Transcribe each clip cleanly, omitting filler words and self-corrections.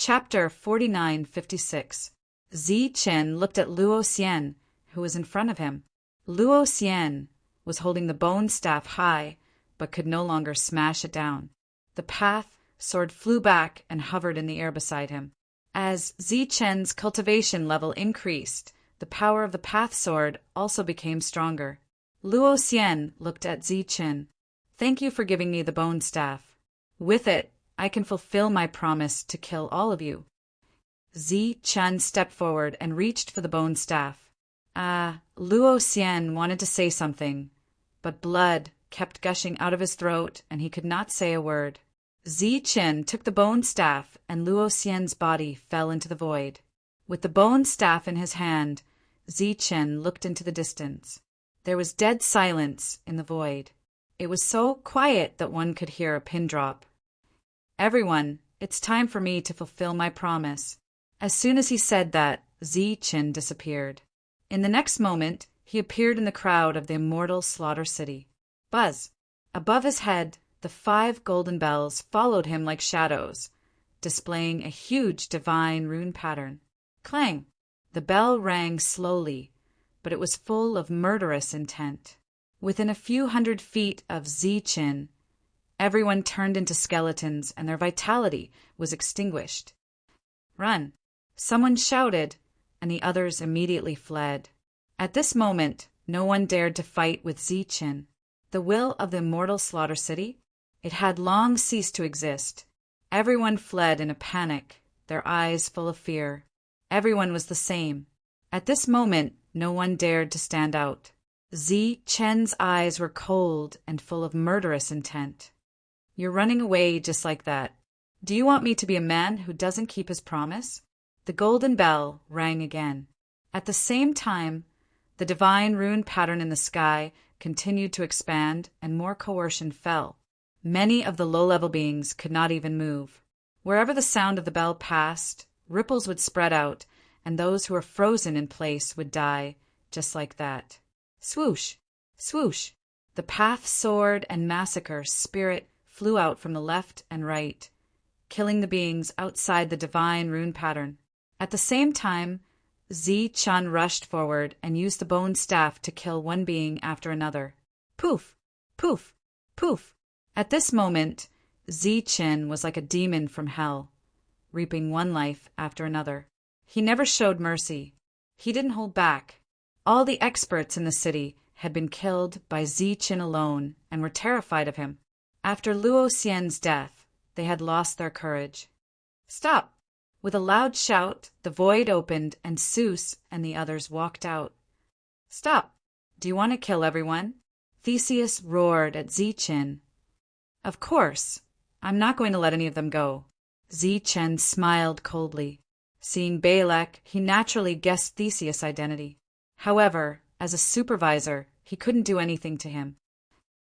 Chapter 4956. Zi Chen looked at Luo Xian, who was in front of him. Luo Xian was holding the bone staff high, but could no longer smash it down. The path sword flew back and hovered in the air beside him. As Zi Chen's cultivation level increased, the power of the path sword also became stronger. Luo Xian looked at Zi Chen. "Thank you for giving me the bone staff. With it, I can fulfill my promise to kill all of you." Zi Chen stepped forward and reached for the bone staff. Luo Xian wanted to say something, but blood kept gushing out of his throat and he could not say a word. Zi Chen took the bone staff and Luo Xian's body fell into the void. With the bone staff in his hand, Zi Chen looked into the distance. There was dead silence in the void. It was so quiet that one could hear a pin drop. "Everyone, it's time for me to fulfill my promise." As soon as he said that, Zi Chen disappeared. In the next moment, he appeared in the crowd of the immortal Slaughter City. Buzz! Above his head, the 5 golden bells followed him like shadows, displaying a huge divine rune pattern. Clang! The bell rang slowly, but it was full of murderous intent. Within a few hundred feet of Zi Chen, everyone turned into skeletons and their vitality was extinguished. "Run!" Someone shouted, and the others immediately fled. At this moment, no one dared to fight with Zi Chen. The will of the immortal Slaughter City? It had long ceased to exist. Everyone fled in a panic, their eyes full of fear. Everyone was the same. At this moment, no one dared to stand out. Zi Chen's eyes were cold and full of murderous intent. "You're running away just like that. Do you want me to be a man who doesn't keep his promise?" The golden bell rang again. At the same time, the divine rune pattern in the sky continued to expand and more coercion fell. Many of the low-level beings could not even move. Wherever the sound of the bell passed, ripples would spread out, and those who were frozen in place would die, just like that. Swoosh! Swoosh! The path sword and massacre spirit flew out from the left and right, killing the beings outside the divine rune pattern. At the same time, Zi Chen rushed forward and used the bone staff to kill one being after another. Poof! Poof! Poof! At this moment, Zi Chen was like a demon from hell, reaping one life after another. He never showed mercy. He didn't hold back. All the experts in the city had been killed by Zi Chen alone and were terrified of him. After Luo Xian's death, they had lost their courage. "Stop!" With a loud shout, the void opened and Seuss and the others walked out. "Stop! Do you want to kill everyone?" Theseus roared at Zi Chen. "Of course. I'm not going to let any of them go." Zi Chen smiled coldly. Seeing Balak, he naturally guessed Theseus' identity. However, as a supervisor, he couldn't do anything to him.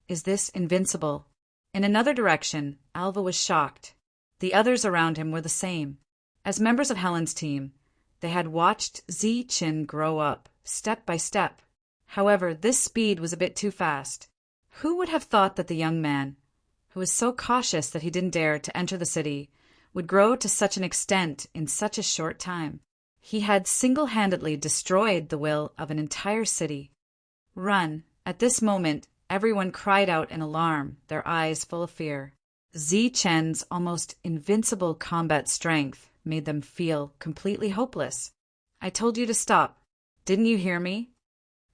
Is this invincible? In another direction, Alva was shocked. The others around him were the same. As members of Helen's team, they had watched Zi Chen grow up, step by step. However, this speed was a bit too fast. Who would have thought that the young man, who was so cautious that he didn't dare to enter the city, would grow to such an extent in such a short time? He had single-handedly destroyed the will of an entire city. "Run!" At this moment, everyone cried out in alarm, their eyes full of fear. Zi Chen's almost invincible combat strength made them feel completely hopeless. "I told you to stop. Didn't you hear me?"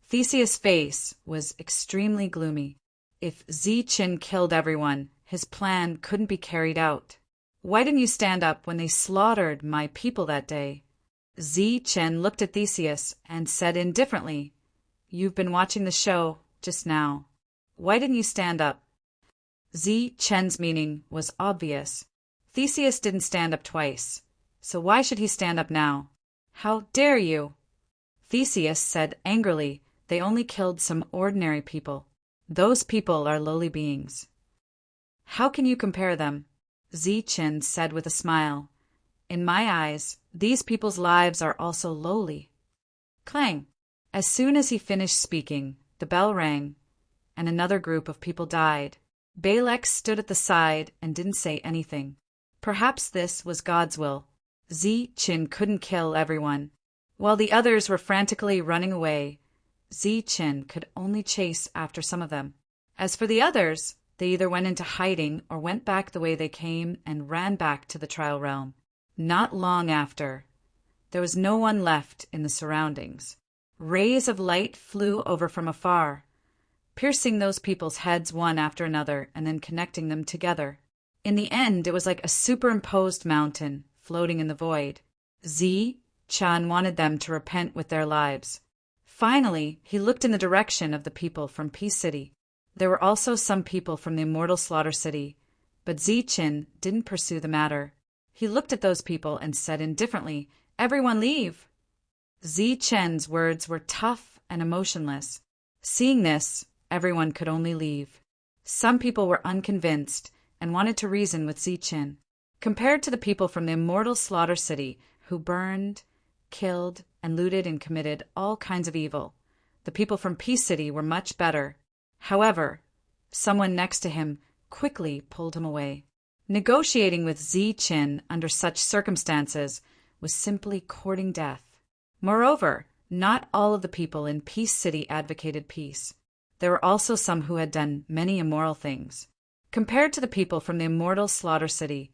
Theseus' face was extremely gloomy. If Zi Chen killed everyone, his plan couldn't be carried out. "Why didn't you stand up when they slaughtered my people that day?" Zi Chen looked at Theseus and said indifferently, "You've been watching the show just now. Why didn't you stand up?" Zi Chen's meaning was obvious. Theseus didn't stand up twice, so why should he stand up now? "How dare you?" Theseus said angrily, "They only killed some ordinary people. Those people are lowly beings." "How can you compare them?" Zi Chen said with a smile. "In my eyes, these people's lives are also lowly." Clang! As soon as he finished speaking, the bell rang, and another group of people died. Balak stood at the side and didn't say anything. Perhaps this was God's will. Qin couldn't kill everyone. While the others were frantically running away, Qin could only chase after some of them. As for the others, they either went into hiding or went back the way they came and ran back to the trial realm. Not long after, there was no one left in the surroundings. Rays of light flew over from afar, piercing those people's heads one after another and then connecting them together. In the end, it was like a superimposed mountain floating in the void. Chan wanted them to repent with their lives. Finally, he looked in the direction of the people from Peace City. There were also some people from the Immortal Slaughter City, but Qin didn't pursue the matter. He looked at those people and said indifferently, "Everyone leave!" Chen's words were tough and emotionless. Seeing this, everyone could only leave. Some people were unconvinced and wanted to reason with Qin. Compared to the people from the Immortal Slaughter City who burned, killed, and looted and committed all kinds of evil, the people from Peace City were much better. However, someone next to him quickly pulled him away. Negotiating with Qin under such circumstances was simply courting death. Moreover, not all of the people in Peace City advocated peace. There were also some who had done many immoral things. Compared to the people from the Immortal Slaughter City,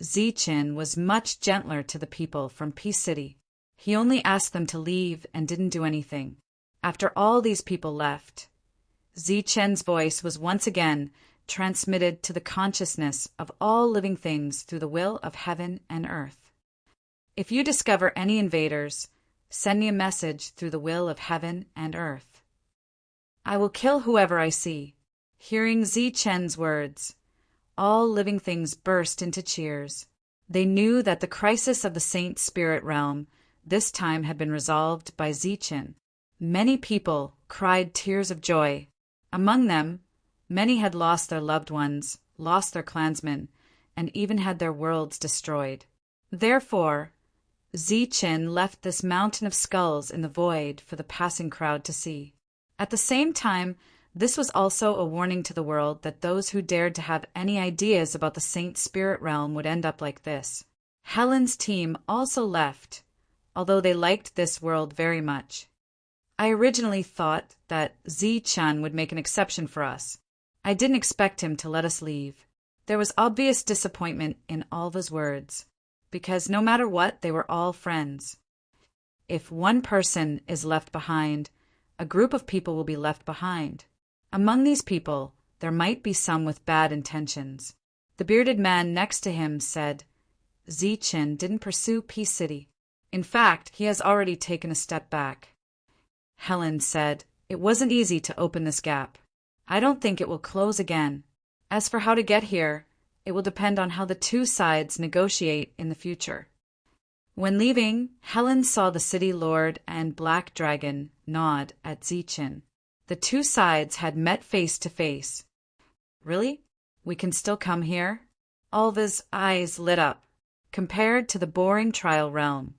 Qin was much gentler to the people from Peace City. He only asked them to leave and didn't do anything. After all these people left, Chen's voice was once again transmitted to the consciousness of all living things through the will of heaven and earth. If you discover any invaders, send me a message through the will of heaven and earth. I will kill whoever I see. Hearing Chen's words, all living things burst into cheers. They knew that the crisis of the Saint Spirit realm this time had been resolved by Qin. Many people cried tears of joy. Among them, many had lost their loved ones, lost their clansmen, and even had their worlds destroyed. Therefore, Qin left this mountain of skulls in the void for the passing crowd to see. At the same time, this was also a warning to the world that those who dared to have any ideas about the Saint Spirit realm would end up like this. Helen's team also left, although they liked this world very much. I originally thought that Chan would make an exception for us. I didn't expect him to let us leave. There was obvious disappointment in Alva's words, because no matter what, they were all friends. If one person is left behind, a group of people will be left behind. Among these people, there might be some with bad intentions. The bearded man next to him said, Qin didn't pursue Peace City. In fact, he has already taken a step back. Helen said, it wasn't easy to open this gap. I don't think it will close again. As for how to get here, it will depend on how the two sides negotiate in the future. When leaving, Helen saw the city lord and Black Dragon nod at Qin. The two sides had met face to face. Really? We can still come here? Alva's eyes lit up. Compared to the boring trial realm,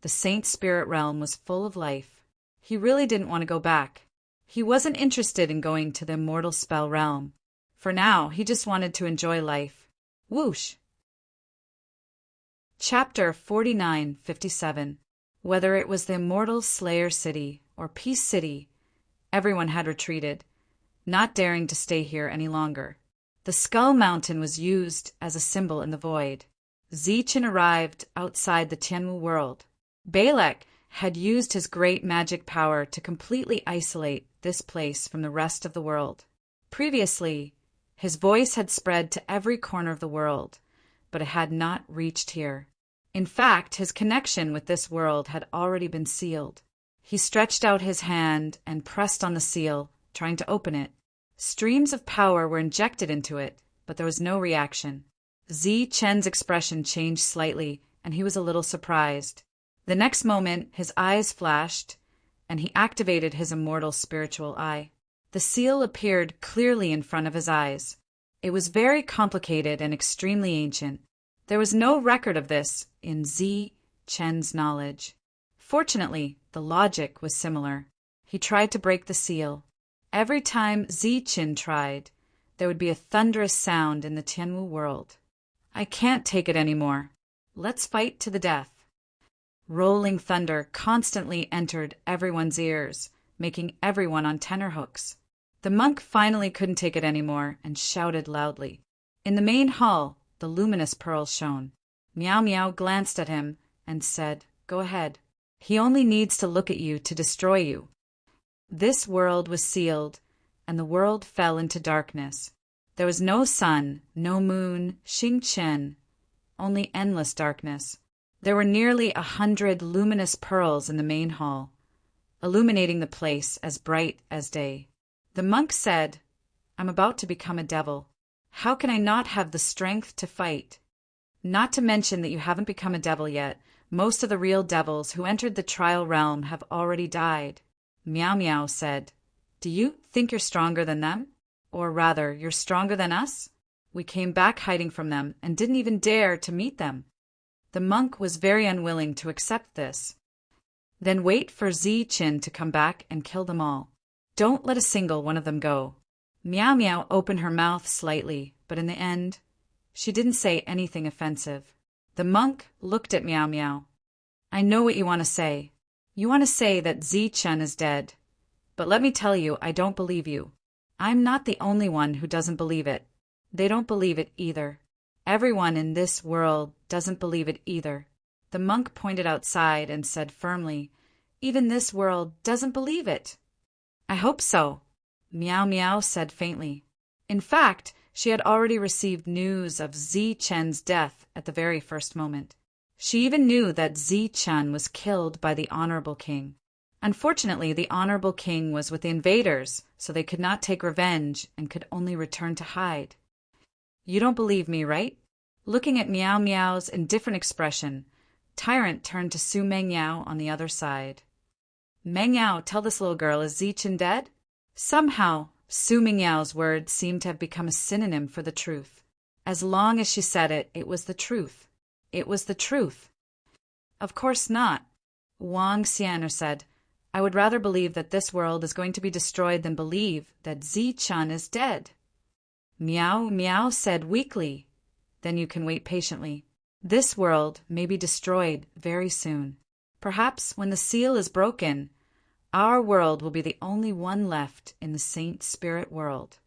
the Saint Spirit realm was full of life. He really didn't want to go back. He wasn't interested in going to the immortal spell realm. For now, he just wanted to enjoy life. Whoosh! Chapter 4957. Whether it was the Immortal Slayer City or Peace City, everyone had retreated, not daring to stay here any longer. The Skull Mountain was used as a symbol in the void. Qin arrived outside the Tianwu world. Balak had used his great magic power to completely isolate this place from the rest of the world. Previously, his voice had spread to every corner of the world, but it had not reached here. In fact, his connection with this world had already been sealed. He stretched out his hand and pressed on the seal, trying to open it. Streams of power were injected into it, but there was no reaction. Chen's expression changed slightly, and he was a little surprised. The next moment, his eyes flashed, and he activated his immortal spiritual eye. The seal appeared clearly in front of his eyes. It was very complicated and extremely ancient. There was no record of this in Chen's knowledge. Fortunately, the logic was similar. He tried to break the seal. Every time Chin tried, there would be a thunderous sound in the Tianwu world. I can't take it anymore. Let's fight to the death." Rolling thunder constantly entered everyone's ears, making everyone on tenterhooks. The monk finally couldn't take it anymore and shouted loudly. In the main hall, the luminous pearls shone. Meow Meow glanced at him and said, "Go ahead. He only needs to look at you to destroy you." This world was sealed, and the world fell into darkness. There was no sun, no moon, Xing Chen, only endless darkness. There were nearly 100 luminous pearls in the main hall, illuminating the place as bright as day. The monk said, "I'm about to become a devil. How can I not have the strength to fight? Not to mention that you haven't become a devil yet. Most of the real devils who entered the trial realm have already died." Meow Meow said, "Do you think you're stronger than them? Or rather, you're stronger than us? We came back hiding from them and didn't even dare to meet them." The monk was very unwilling to accept this. "Then wait for Zi-Chin to come back and kill them all. Don't let a single one of them go." Meow Meow opened her mouth slightly, but in the end, she didn't say anything offensive. The monk looked at Meow Meow. "I know what you want to say. You want to say that Zi-Chen is dead. But let me tell you, I don't believe you. I'm not the only one who doesn't believe it. They don't believe it either. Everyone in this world doesn't believe it either." The monk pointed outside and said firmly, "Even this world doesn't believe it." "I hope so," Meow Meow said faintly. In fact, she had already received news of Zi-Chen's death at the very first moment. She even knew that Zi-Chen was killed by the Honorable King. Unfortunately, the Honorable King was with the invaders, so they could not take revenge and could only return to hide. "You don't believe me, right?" Looking at Meow Meow's indifferent expression, Tyrant turned to Su Mengyao on the other side. "Mengyao, tell this little girl, is Zi-Chen dead?" Somehow, Su Mengyao's words seemed to have become a synonym for the truth. As long as she said it, it was the truth. It was the truth. "Of course not," Wang Xianer said. "I would rather believe that this world is going to be destroyed than believe that Zi-Chan is dead." Meow Meow said weakly, "Then you can wait patiently. This world may be destroyed very soon. Perhaps when the seal is broken, our world will be the only one left in the Saint Spirit world."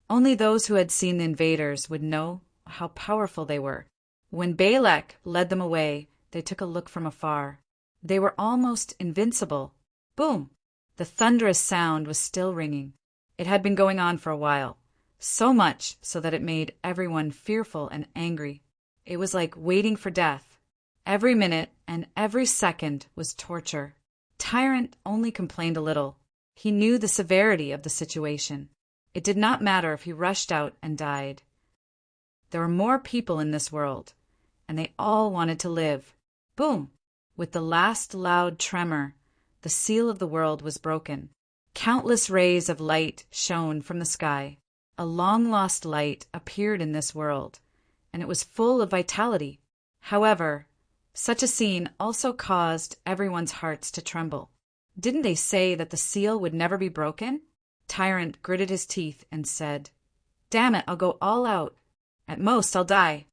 Only those who had seen the invaders would know how powerful they were. When Balak led them away, they took a look from afar. They were almost invincible. Boom! The thunderous sound was still ringing. It had been going on for a while, so much so that it made everyone fearful and angry. It was like waiting for death. Every minute and every second was torture. Tyrant only complained a little. He knew the severity of the situation. It did not matter if he rushed out and died. There were more people in this world, and they all wanted to live. Boom! With the last loud tremor, the seal of the world was broken. Countless rays of light shone from the sky. A long-lost light appeared in this world, and it was full of vitality. However, such a scene also caused everyone's hearts to tremble. Didn't they say that the seal would never be broken? Tyrant gritted his teeth and said, "Damn it, I'll go all out. At most, I'll die."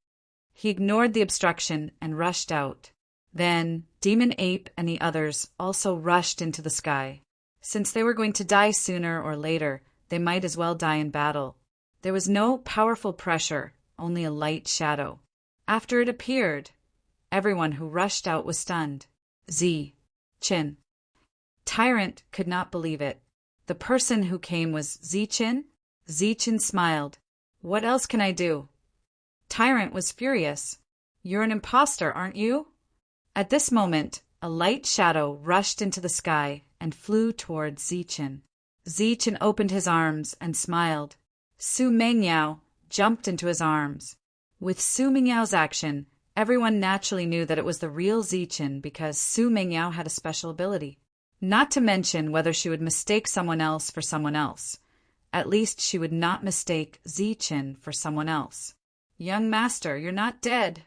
He ignored the obstruction and rushed out. Then Demon Ape and the others also rushed into the sky. Since they were going to die sooner or later, they might as well die in battle. There was no powerful pressure, only a light shadow. After it appeared, everyone who rushed out was stunned. Zi-Chin. Tyrant could not believe it. The person who came was Zi-Chin? Zi-Chin smiled. "What else can I do?" Tyrant was furious. "You're an imposter, aren't you?" At this moment, a light shadow rushed into the sky and flew toward Zi-Chin. Zi-Chin opened his arms and smiled. Su Mengyao jumped into his arms. With Su Mengyao's action, everyone naturally knew that it was the real Zi-Chin because Su Mengyao had a special ability. Not to mention whether she would mistake someone else for someone else. At least she would not mistake Zi-Chin for someone else. "Young master, you're not dead."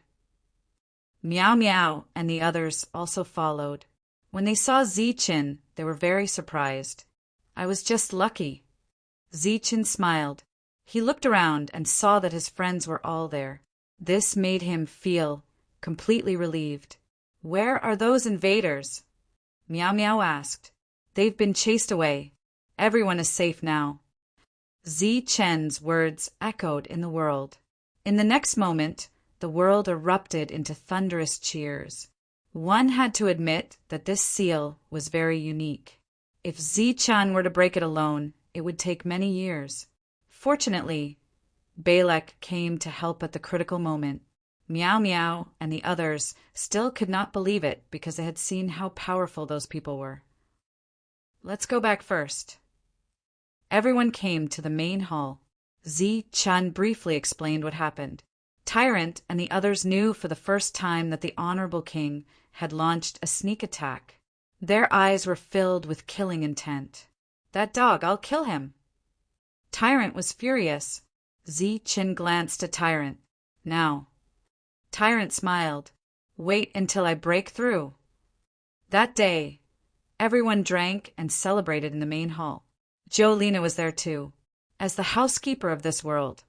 Meow Meow and the others also followed. When they saw Zi-Chin, they were very surprised. "I was just lucky." Zi-Chin smiled. He looked around and saw that his friends were all there. This made him feel completely relieved. "Where are those invaders?" Meow Meow asked. "They've been chased away. Everyone is safe now." Zi Chen's words echoed in the world. In the next moment, the world erupted into thunderous cheers. One had to admit that this seal was very unique. If Zi Chen were to break it alone, it would take many years. Fortunately, Balak came to help at the critical moment. Meow Meow and the others still could not believe it because they had seen how powerful those people were. Let's go back first. Everyone came to the main hall. Zi Chen briefly explained what happened. Tyrant and the others knew for the first time that the Honorable King had launched a sneak attack. Their eyes were filled with killing intent. "That dog, I'll kill him." Tyrant was furious. Zi Chen glanced at Tyrant. "Now." Tyrant smiled. "Wait until I break through." That day, everyone drank and celebrated in the main hall. Jolene was there too. As the housekeeper of this world,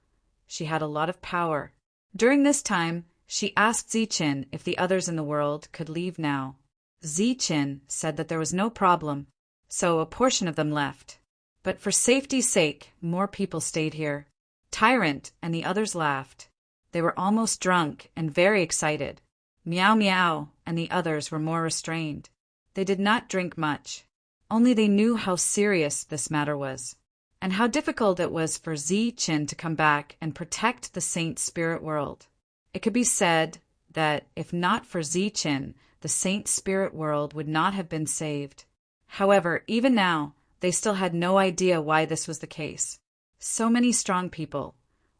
she had a lot of power. During this time, she asked Zichen if the others in the world could leave now. Zichen said that there was no problem, so a portion of them left. But for safety's sake, more people stayed here. Tyrant and the others laughed. They were almost drunk and very excited. Meow Meow and the others were more restrained. They did not drink much. Only they knew how serious this matter was, and how difficult it was for Zichen to come back and protect the Saint Spirit world. It could be said that if not for Zichen, the Saint Spirit world would not have been saved. However, even now, they still had no idea why this was the case. So many strong people.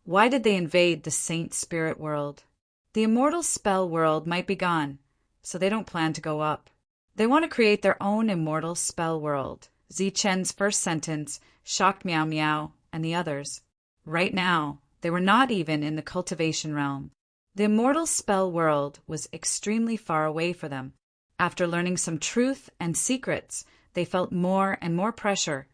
Why did they invade the Saint Spirit world? The immortal spell world might be gone, so they don't plan to go up. They want to create their own immortal spell world. Zichen's first sentence shocked Meow Meow and the others. Right now, they were not even in the cultivation realm. The immortal spell world was extremely far away for them. After learning some truth and secrets, they felt more and more pressure,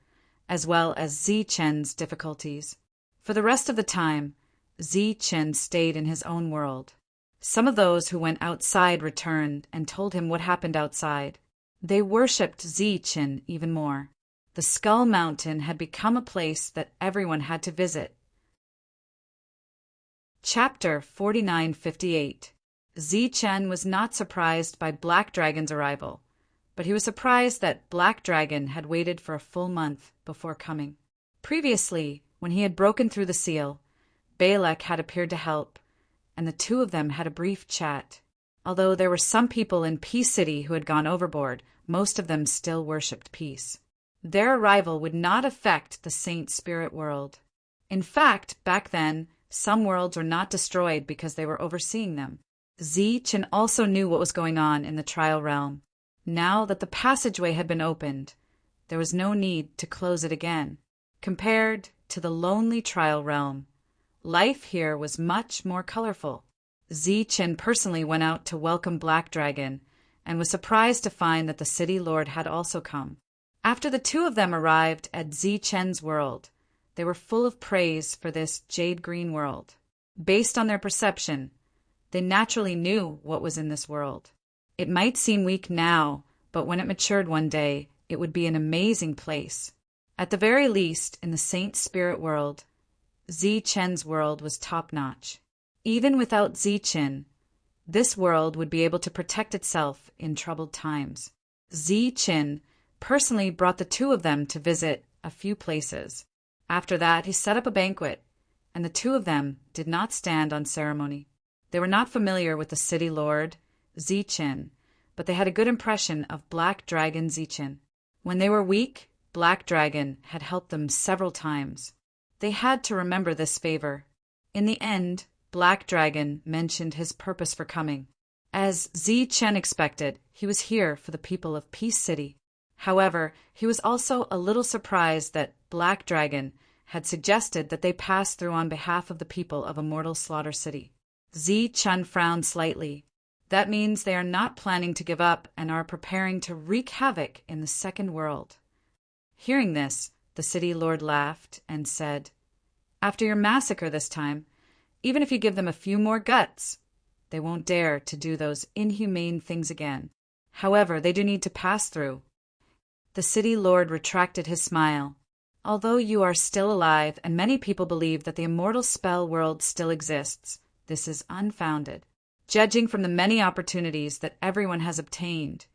as well as Zichen's difficulties. For the rest of the time, Zichen stayed in his own world. Some of those who went outside returned and told him what happened outside. They worshipped Zichen even more. The Skull Mountain had become a place that everyone had to visit. Chapter 4958. Zichen was not surprised by Black Dragon's arrival, but he was surprised that Black Dragon had waited for a full month before coming. Previously, when he had broken through the seal, Balak had appeared to help, and the two of them had a brief chat. Although there were some people in Peace City who had gone overboard, most of them still worshipped peace. Their arrival would not affect the Saint Spirit world. In fact, back then, some worlds were not destroyed because they were overseeing them. Zichen also knew what was going on in the trial realm. Now that the passageway had been opened, there was no need to close it again. Compared to the lonely trial realm, life here was much more colorful. Zichen personally went out to welcome Black Dragon and was surprised to find that the city lord had also come. After the two of them arrived at Zichen's world, they were full of praise for this jade green world. Based on their perception, they naturally knew what was in this world. It might seem weak now, but when it matured one day, it would be an amazing place. At the very least, in the Saint Spirit world, Zichen's world was top-notch. Even without Zichen, this world would be able to protect itself in troubled times. Zichen personally brought the two of them to visit a few places. After that, he set up a banquet, and the two of them did not stand on ceremony. They were not familiar with the city lord, Zichen, but they had a good impression of Black Dragon Zichen. When they were weak, Black Dragon had helped them several times. They had to remember this favor. In the end, Black Dragon mentioned his purpose for coming. As Zichen expected, he was here for the people of Peace City. However, he was also a little surprised that Black Dragon had suggested that they pass through on behalf of the people of Immortal Slaughter City. Zichen frowned slightly. That means they are not planning to give up and are preparing to wreak havoc in the second world. Hearing this, the city lord laughed and said, "After your massacre this time, even if you give them a few more guts, They won't dare to do those inhumane things again. However, they do need to pass through. The city lord retracted his smile. Although you are still alive, and many people believe that the immortal spell world still exists, this is unfounded. Judging from the many opportunities that everyone has obtained,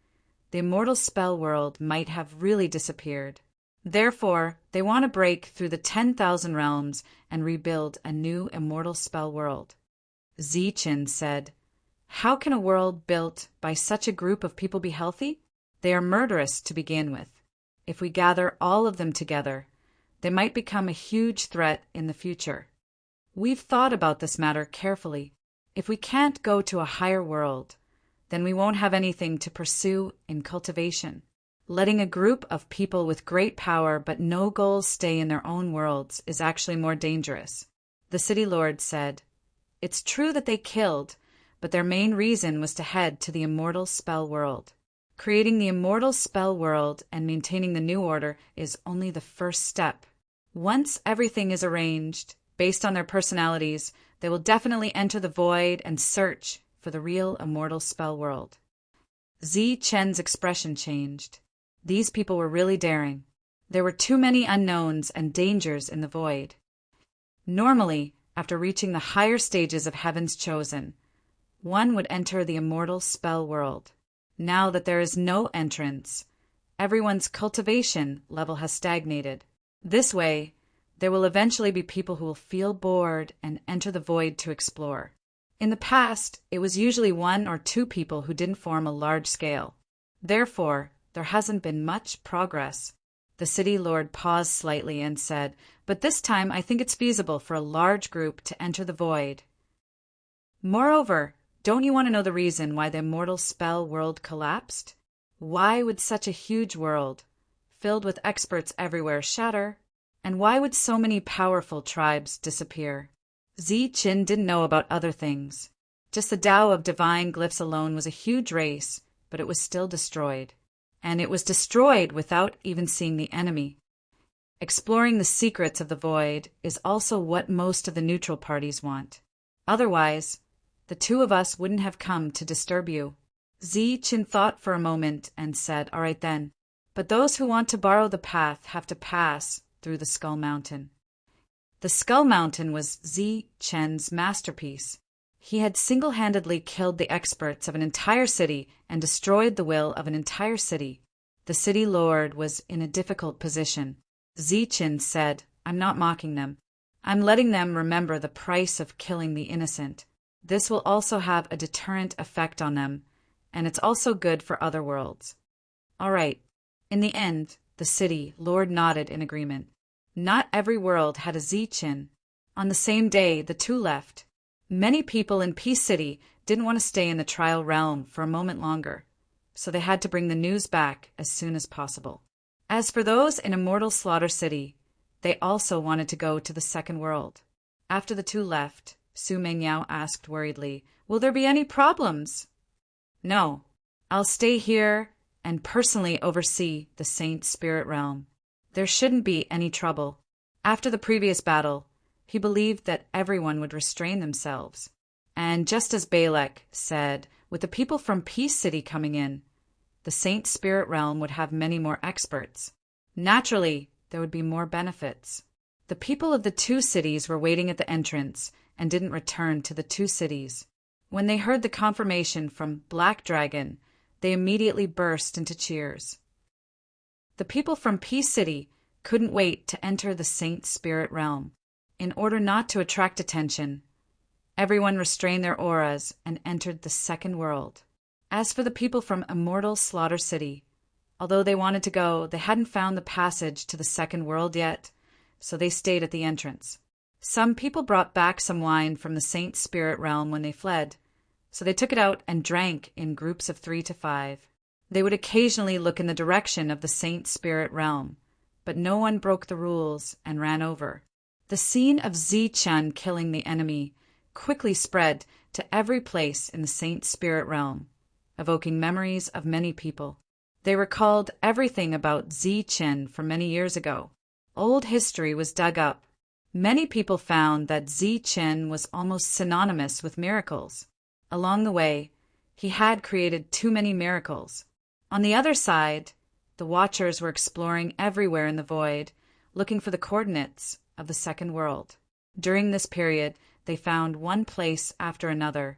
the immortal spell world might have really disappeared. Therefore, they want to break through the 10,000 realms and rebuild a new immortal spell world. Zichen said, "How can a world built by such a group of people be healthy? They are murderous to begin with. If we gather all of them together, they might become a huge threat in the future. We've thought about this matter carefully. If we can't go to a higher world, then we won't have anything to pursue in cultivation. Letting a group of people with great power but no goals stay in their own worlds is actually more dangerous." The city lord said, "It's true that they killed, but their main reason was to head to the immortal spell world. Creating the immortal spell world and maintaining the new order is only the first step. Once everything is arranged, based on their personalities, they will definitely enter the void and search for the real immortal spell world." Zichen's expression changed. These people were really daring. There were too many unknowns and dangers in the void. Normally, after reaching the higher stages of Heaven's Chosen, one would enter the immortal spell world. Now that there is no entrance, everyone's cultivation level has stagnated. This way, there will eventually be people who will feel bored and enter the void to explore. In the past, it was usually 1 or 2 people who didn't form a large scale. Therefore, there hasn't been much progress. The city lord paused slightly and said, "But this time I think it's feasible for a large group to enter the void. Moreover, don't you want to know the reason why the immortal spell world collapsed? Why would such a huge world, filled with experts everywhere, shatter? And why would so many powerful tribes disappear?" Zichen didn't know about other things. Just the Tao of divine glyphs alone was a huge race, but it was still destroyed. And it was destroyed without even seeing the enemy. Exploring the secrets of the void is also what most of the neutral parties want. Otherwise, the 2 of us wouldn't have come to disturb you. Zichen thought for a moment and said, "All right then, but those who want to borrow the path have to pass through the Skull Mountain." The Skull Mountain was Zichen's masterpiece. He had single-handedly killed the experts of an entire city and destroyed the will of an entire city. The city lord was in a difficult position. Zichen said, "I'm not mocking them. I'm letting them remember the price of killing the innocent. This will also have a deterrent effect on them, and it's also good for other worlds." All right. In the end, the city lord nodded in agreement. Not every world had a Zichen. On the same day, the 2 left. Many people in Peace City didn't want to stay in the trial realm for a moment longer, so they had to bring the news back as soon as possible. As for those in Immortal Slaughter City, they also wanted to go to the second world. After the 2 left, Su Mengyao asked worriedly, "Will there be any problems?" "No, I'll stay here and personally oversee the Saint Spirit Realm. There shouldn't be any trouble." After the previous battle, he believed that everyone would restrain themselves. And just as Balak said, with the people from Peace City coming in, the Saint Spirit Realm would have many more experts. Naturally, there would be more benefits. The people of the 2 cities were waiting at the entrance and didn't return to the 2 cities. When they heard the confirmation from Black Dragon, they immediately burst into cheers. The people from Peace City couldn't wait to enter the Saint Spirit Realm. In order not to attract attention, everyone restrained their auras and entered the second world. As for the people from Immortal Slaughter City, although they wanted to go, they hadn't found the passage to the second world yet, so they stayed at the entrance. Some people brought back some wine from the Saint Spirit Realm when they fled, so they took it out and drank in groups of 3 to 5. They would occasionally look in the direction of the Saint Spirit Realm, but no one broke the rules and ran over. The scene of Zichen killing the enemy quickly spread to every place in the Saint Spirit Realm, evoking memories of many people. They recalled everything about Zichen from many years ago. Old history was dug up. Many people found that Zichen was almost synonymous with miracles. Along the way, he had created too many miracles. On the other side, the Watchers were exploring everywhere in the void, looking for the coordinates of the second world. During this period, they found one place after another,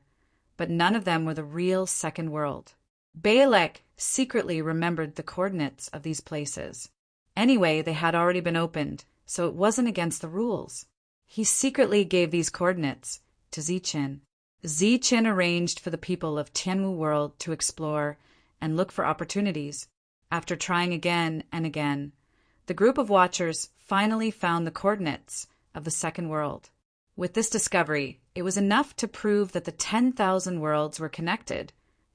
but none of them were the real second world. Balak secretly remembered the coordinates of these places. Anyway, they had already been opened, so it wasn't against the rules. He secretly gave these coordinates to Zichen. Zichen arranged for the people of Tianwu World to explore and look for opportunities. After trying again and again, the group of Watchers finally found the coordinates of the second world. With this discovery, it was enough to prove that the 10,000 worlds were connected,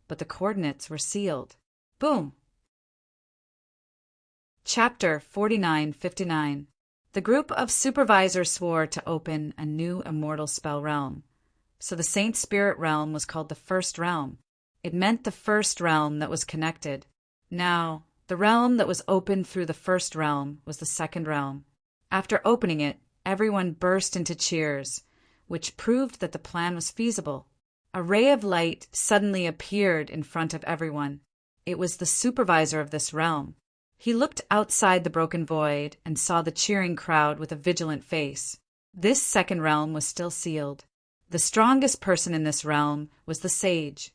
but the coordinates were sealed. Boom! Chapter 4959. The group of supervisors swore to open a new immortal spell realm. So the Saint Spirit realm was called the first realm. It meant the first realm that was connected. Now, the realm that was opened through the first realm was the second realm. After opening it, everyone burst into cheers, which proved that the plan was feasible. A ray of light suddenly appeared in front of everyone. It was the supervisor of this realm. He looked outside the broken void and saw the cheering crowd with a vigilant face. This second realm was still sealed. The strongest person in this realm was the sage,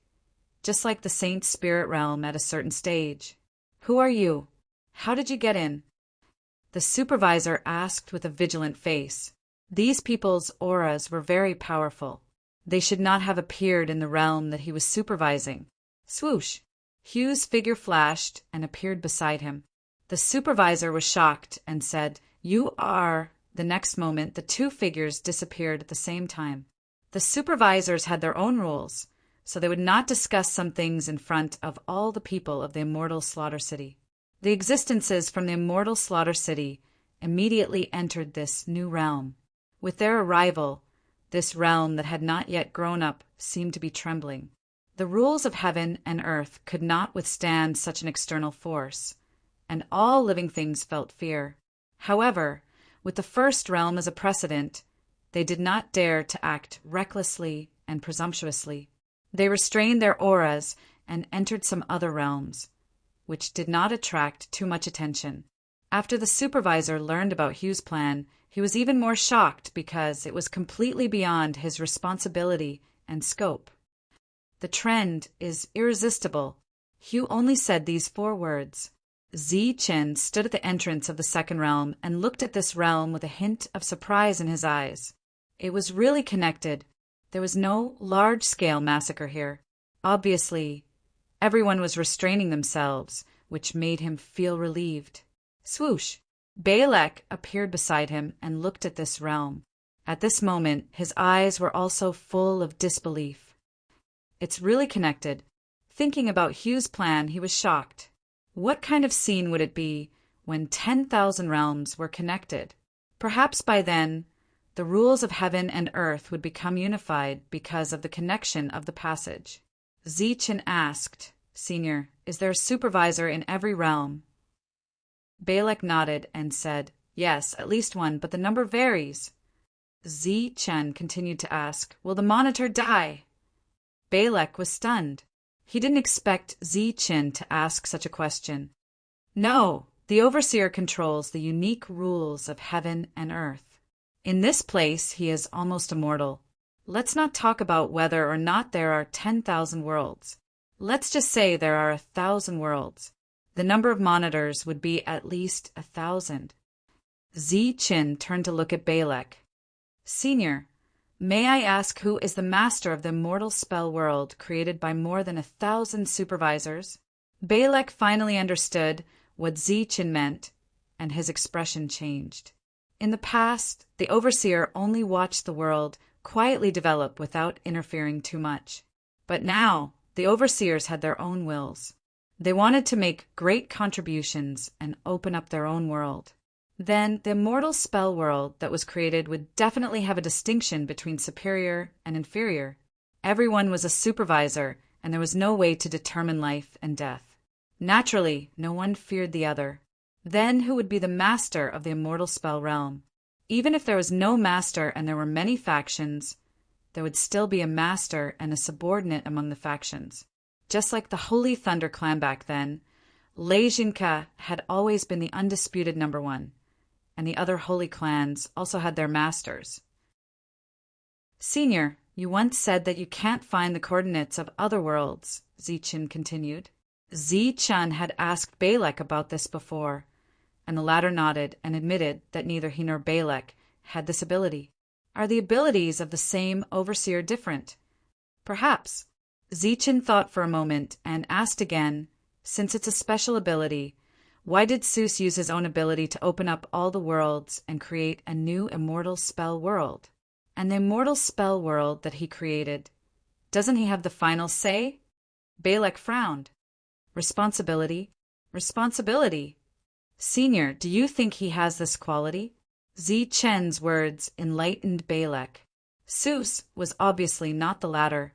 just like the Saint Spirit realm at a certain stage. Who are you? How did you get in? The supervisor asked with a vigilant face. These people's auras were very powerful. They should not have appeared in the realm that he was supervising. Swoosh! Hugh's figure flashed and appeared beside him. The supervisor was shocked and said, "You are." The next moment, the two figures disappeared at the same time. The supervisors had their own rules, so they would not discuss some things in front of all the people of the immortal Slaughter City. The existences from the immortal Slaughter City immediately entered this new realm. With their arrival, this realm that had not yet grown up seemed to be trembling. The rules of heaven and earth could not withstand such an external force, and all living things felt fear. However, with the first realm as a precedent, they did not dare to act recklessly and presumptuously. They restrained their auras and entered some other realms, which did not attract too much attention. After the supervisor learned about Hugh's plan, he was even more shocked because it was completely beyond his responsibility and scope. The trend is irresistible. Hugh only said these 4 words. Zichen stood at the entrance of the second realm and looked at this realm with a hint of surprise in his eyes. It was really connected. There was no large-scale massacre here. Obviously, everyone was restraining themselves, which made him feel relieved. Swoosh! Balak appeared beside him and looked at this realm. At this moment, his eyes were also full of disbelief. It's really connected. Thinking about Hugh's plan, he was shocked. What kind of scene would it be when 10,000 realms were connected? Perhaps by then, the rules of heaven and earth would become unified because of the connection of the passage. Zichen asked, "Senior, is there a supervisor in every realm?" Balak nodded and said, "Yes, at least one, but the number varies." Zichen continued to ask, "Will the monitor die?" Balak was stunned. He didn't expect Zichen to ask such a question. No, the overseer controls the unique rules of heaven and earth. In this place, he is almost immortal. Let's not talk about whether or not there are 10,000 worlds. Let's just say there are 1,000 worlds. The number of monitors would be at least 1,000. Zichen turned to look at Balak. "Senior, may I ask who is the master of the immortal spell world created by more than 1,000 supervisors?" Balak finally understood what Zichen meant, and his expression changed. In the past, the overseer only watched the world quietly develop without interfering too much. But now, the overseers had their own wills. They wanted to make great contributions and open up their own world. Then the immortal spell world that was created would definitely have a distinction between superior and inferior. Everyone was a supervisor, and there was no way to determine life and death. Naturally, no one feared the other. Then who would be the master of the immortal spell realm? Even if there was no master and there were many factions, there would still be a master and a subordinate among the factions. Just like the Holy Thunder clan back then, Lejinka had always been the undisputed number one, and the other holy clans also had their masters. Senior, you once said that you can't find the coordinates of other worlds, Zichen continued. Zichen had asked Balak about this before, and the latter nodded and admitted that neither he nor Balak had this ability. Are the abilities of the same overseer different? Perhaps. Zichen thought for a moment and asked again, since it's a special ability, why did Seuss use his own ability to open up all the worlds and create a new immortal spell world? And the immortal spell world that he created, doesn't he have the final say? Balak frowned. Responsibility. Responsibility. Senior, do you think he has this quality? Zichen's words enlightened Balak. Seuss was obviously not the latter.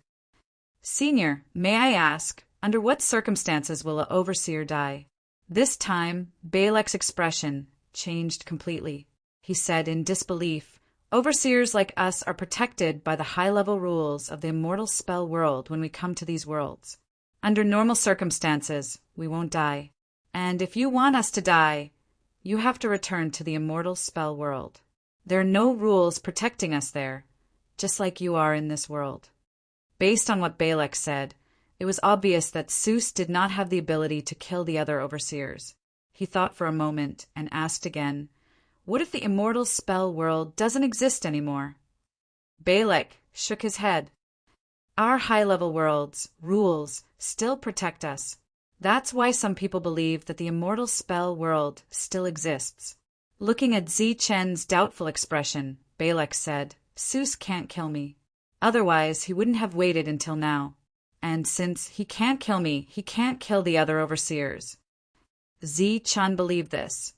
Senior, may I ask, under what circumstances will an overseer die? This time, Balak's expression changed completely. He said in disbelief, overseers like us are protected by the high-level rules of the immortal spell world when we come to these worlds. Under normal circumstances, we won't die. And if you want us to die, you have to return to the immortal spell world. There are no rules protecting us there, just like you are in this world. Based on what Balak said, it was obvious that Seuss did not have the ability to kill the other overseers. He thought for a moment and asked again, what if the immortal spell world doesn't exist anymore? Balak shook his head. Our high-level worlds, rules, still protect us. That's why some people believe that the immortal spell world still exists. Looking at Zichen's doubtful expression, Balak said, Seuss can't kill me. Otherwise, he wouldn't have waited until now. And since he can't kill me, he can't kill the other overseers. Zichen believed this,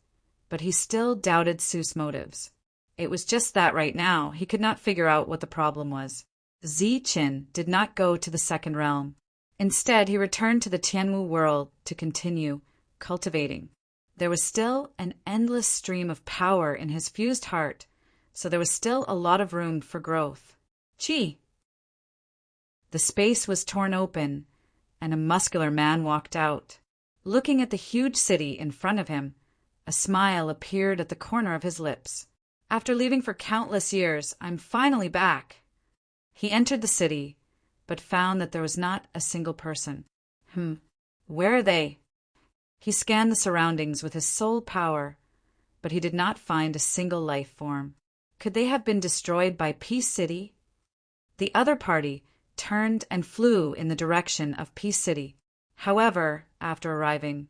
but he still doubted Seuss' motives. It was just that right now he could not figure out what the problem was. Zichen did not go to the second realm. Instead, he returned to the Tianwu world to continue cultivating. There was still an endless stream of power in his fused heart, so there was still a lot of room for growth. Chi! The space was torn open, and a muscular man walked out. Looking at the huge city in front of him, a smile appeared at the corner of his lips. After leaving for countless years, I'm finally back. He entered the city, but found that there was not a single person. Where are they? He scanned the surroundings with his soul power, but he did not find a single life form. Could they have been destroyed by Peace City? The other party turned and flew in the direction of Peace City. However, after arriving,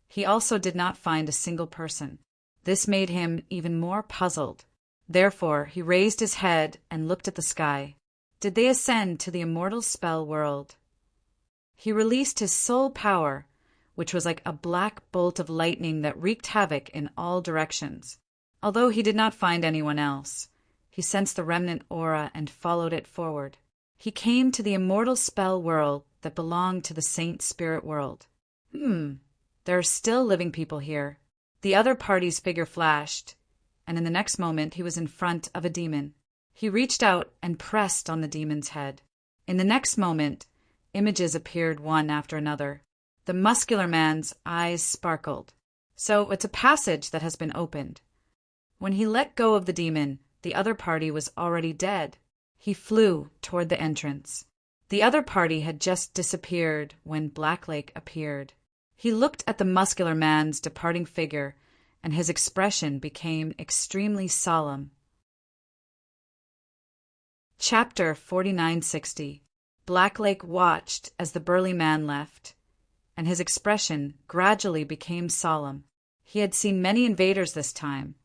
he also did not find a single person. This made him even more puzzled. Therefore, he raised his head and looked at the sky. Did they ascend to the immortal spell world? He released his soul power, which was like a black bolt of lightning that wreaked havoc in all directions. Although he did not find anyone else, he sensed the remnant aura and followed it forward. He came to the immortal spell world that belonged to the saint spirit world. There are still living people here. The other party's figure flashed, and in the next moment he was in front of a demon. He reached out and pressed on the demon's head. In the next moment, images appeared one after another. The muscular man's eyes sparkled. So it's a passage that has been opened. When he let go of the demon, the other party was already dead. He flew toward the entrance. The other party had just disappeared when Blacklake appeared. He looked at the muscular man's departing figure, and his expression became extremely solemn. Chapter 4960. Blacklake watched as the burly man left, and his expression gradually became solemn. He had seen many invaders this time,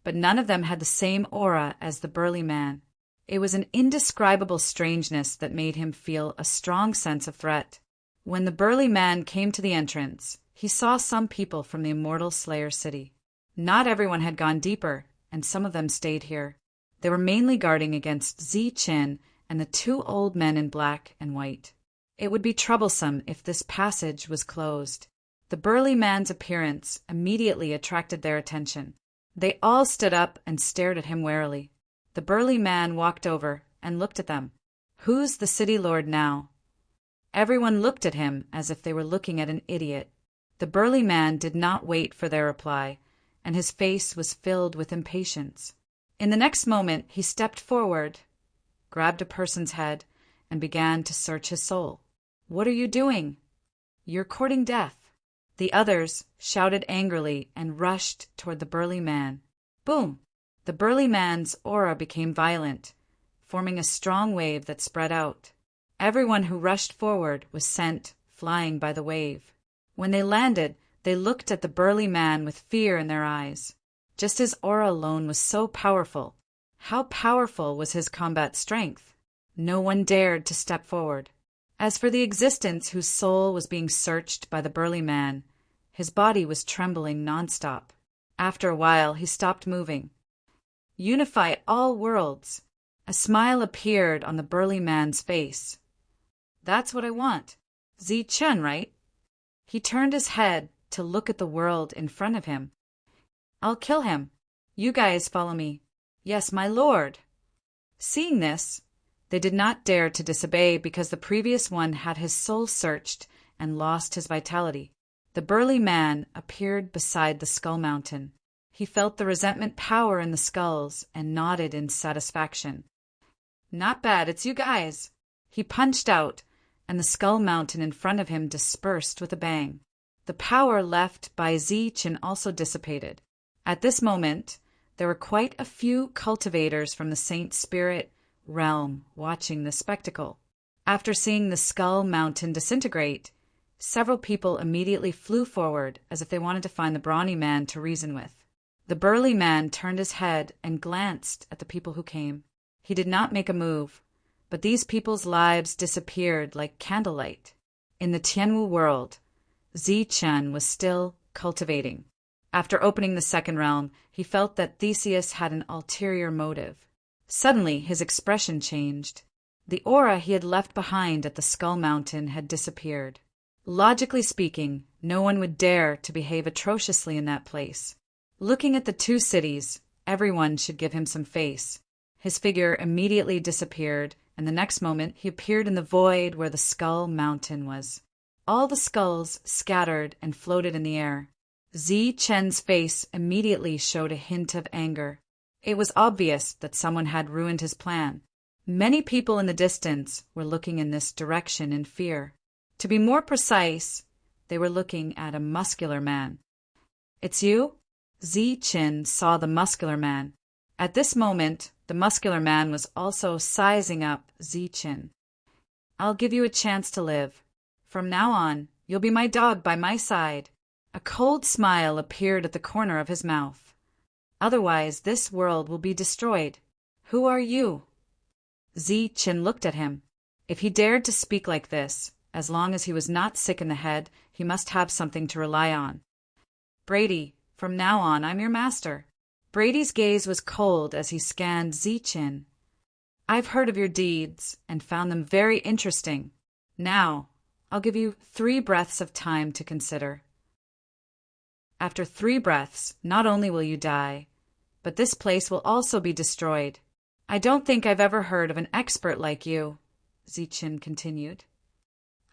but none of them had the same aura as the burly man. It was an indescribable strangeness that made him feel a strong sense of threat. When the burly man came to the entrance, he saw some people from the Immortal Slayer City. Not everyone had gone deeper, and some of them stayed here. They were mainly guarding against Zichen and the two old men in black and white. It would be troublesome if this passage was closed. The burly man's appearance immediately attracted their attention. They all stood up and stared at him warily. The burly man walked over and looked at them. Who's the city lord now? Everyone looked at him as if they were looking at an idiot. The burly man did not wait for their reply, and his face was filled with impatience. In the next moment he stepped forward, grabbed a person's head, and began to search his soul. "What are you doing?" "You're courting death." The others shouted angrily and rushed toward the burly man. Boom! The burly man's aura became violent, forming a strong wave that spread out. Everyone who rushed forward was sent flying by the wave. When they landed, they looked at the burly man with fear in their eyes. Just his aura alone was so powerful. How powerful was his combat strength? No one dared to step forward. As for the existence whose soul was being searched by the burly man, his body was trembling nonstop. After a while, he stopped moving. "Unify all worlds." A smile appeared on the burly man's face. "That's what I want. Zi-Chen, right?" He turned his head to look at the world in front of him. "I'll kill him. You guys follow me." "Yes, my lord." Seeing this, they did not dare to disobey because the previous one had his soul searched and lost his vitality. The burly man appeared beside the skull mountain. He felt the resentment power in the skulls and nodded in satisfaction. "Not bad, it's you guys." He punched out, and the skull mountain in front of him dispersed with a bang. The power left by Zi-Chen also dissipated. At this moment, there were quite a few cultivators from the Saint Spirit realm watching this spectacle. After seeing the skull mountain disintegrate, several people immediately flew forward as if they wanted to find the brawny man to reason with. The burly man turned his head and glanced at the people who came. He did not make a move, but these people's lives disappeared like candlelight. In the Tianwu world, Zi-Chen was still cultivating. After opening the second realm, he felt that Theseus had an ulterior motive. Suddenly, his expression changed. The aura he had left behind at the Skull Mountain had disappeared. Logically speaking, no one would dare to behave atrociously in that place. Looking at the two cities, everyone should give him some face. His figure immediately disappeared, and the next moment he appeared in the void where the Skull Mountain was. All the skulls scattered and floated in the air. Zi-Chen's face immediately showed a hint of anger. It was obvious that someone had ruined his plan. Many people in the distance were looking in this direction in fear. To be more precise, they were looking at a muscular man. "It's you?" Zi-Chen saw the muscular man. At this moment, the muscular man was also sizing up Zi-Chen. "I'll give you a chance to live. From now on, you'll be my dog by my side." A cold smile appeared at the corner of his mouth. "Otherwise, this world will be destroyed. Who are you?" Zi-Chen looked at him. If he dared to speak like this, as long as he was not sick in the head, he must have something to rely on. "Brady, from now on, I'm your master." Brady's gaze was cold as he scanned Zi-Chen. "I've heard of your deeds and found them very interesting. Now, I'll give you 3 breaths of time to consider. After 3 breaths, not only will you die, but this place will also be destroyed. I don't think I've ever heard of an expert like you," Zi-Chen continued.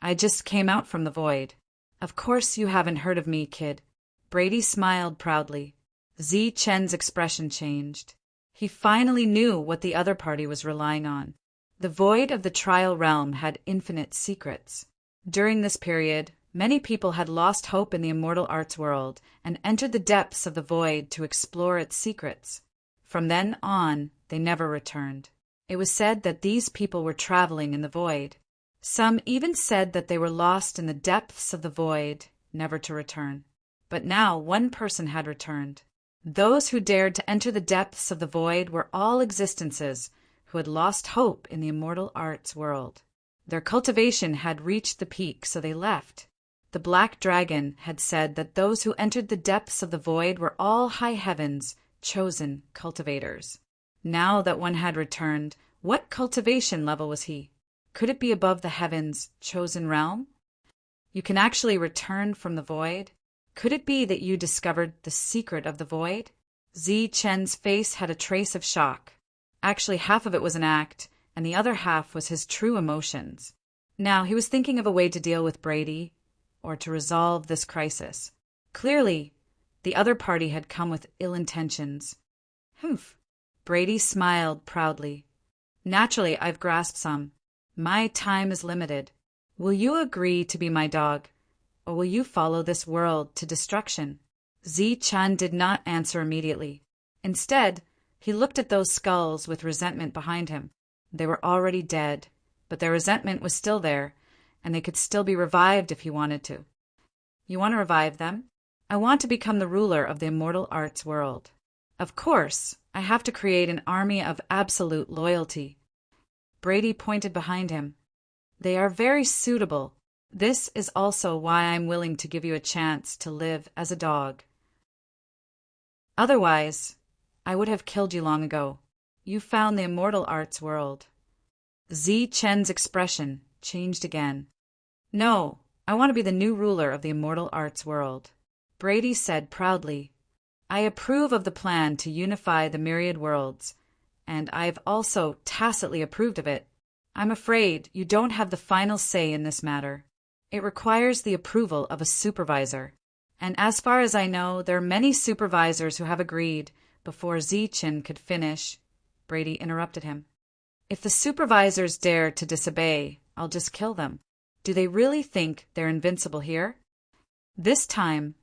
"I just came out from the void." "Of course you haven't heard of me, kid." Brady smiled proudly. Zi-Chen's expression changed. He finally knew what the other party was relying on. The void of the trial realm had infinite secrets. During this period, many people had lost hope in the immortal arts world and entered the depths of the void to explore its secrets. From then on, they never returned. It was said that these people were traveling in the void. Some even said that they were lost in the depths of the void, never to return. But now one person had returned. Those who dared to enter the depths of the void were all existences who had lost hope in the immortal arts world. Their cultivation had reached the peak, so they left. The Black Dragon had said that those who entered the depths of the void were all high heaven's chosen cultivators. Now that one had returned, what cultivation level was he? Could it be above the heavens' chosen realm? You can actually return from the void? Could it be that you discovered the secret of the void? Zi-Chen's face had a trace of shock. Actually, half of it was an act, and the other half was his true emotions. Now he was thinking of a way to deal with Brady, or to resolve this crisis. Clearly, the other party had come with ill intentions. Humph. Brady smiled proudly. Naturally, I've grasped some. My time is limited. Will you agree to be my dog, or will you follow this world to destruction? Zi-Chan did not answer immediately. Instead, he looked at those skulls with resentment behind him. They were already dead, but their resentment was still there, and they could still be revived if he wanted to. You want to revive them? I want to become the ruler of the immortal arts world. Of course, I have to create an army of absolute loyalty. Brady pointed behind him. They are very suitable. This is also why I'm willing to give you a chance to live as a dog. Otherwise, I would have killed you long ago. You found the immortal arts world. Zi-Chen's expression changed again. No, I want to be the new ruler of the immortal arts world. Brady said proudly. I approve of the plan to unify the myriad worlds, and I've also tacitly approved of it. I'm afraid you don't have the final say in this matter. It requires the approval of a supervisor, and as far as I know, there are many supervisors who have agreed before Zi-Chen could finish. Brady interrupted him. If the supervisors dare to disobey, I'll just kill them. Do they really think they're invincible here? This time,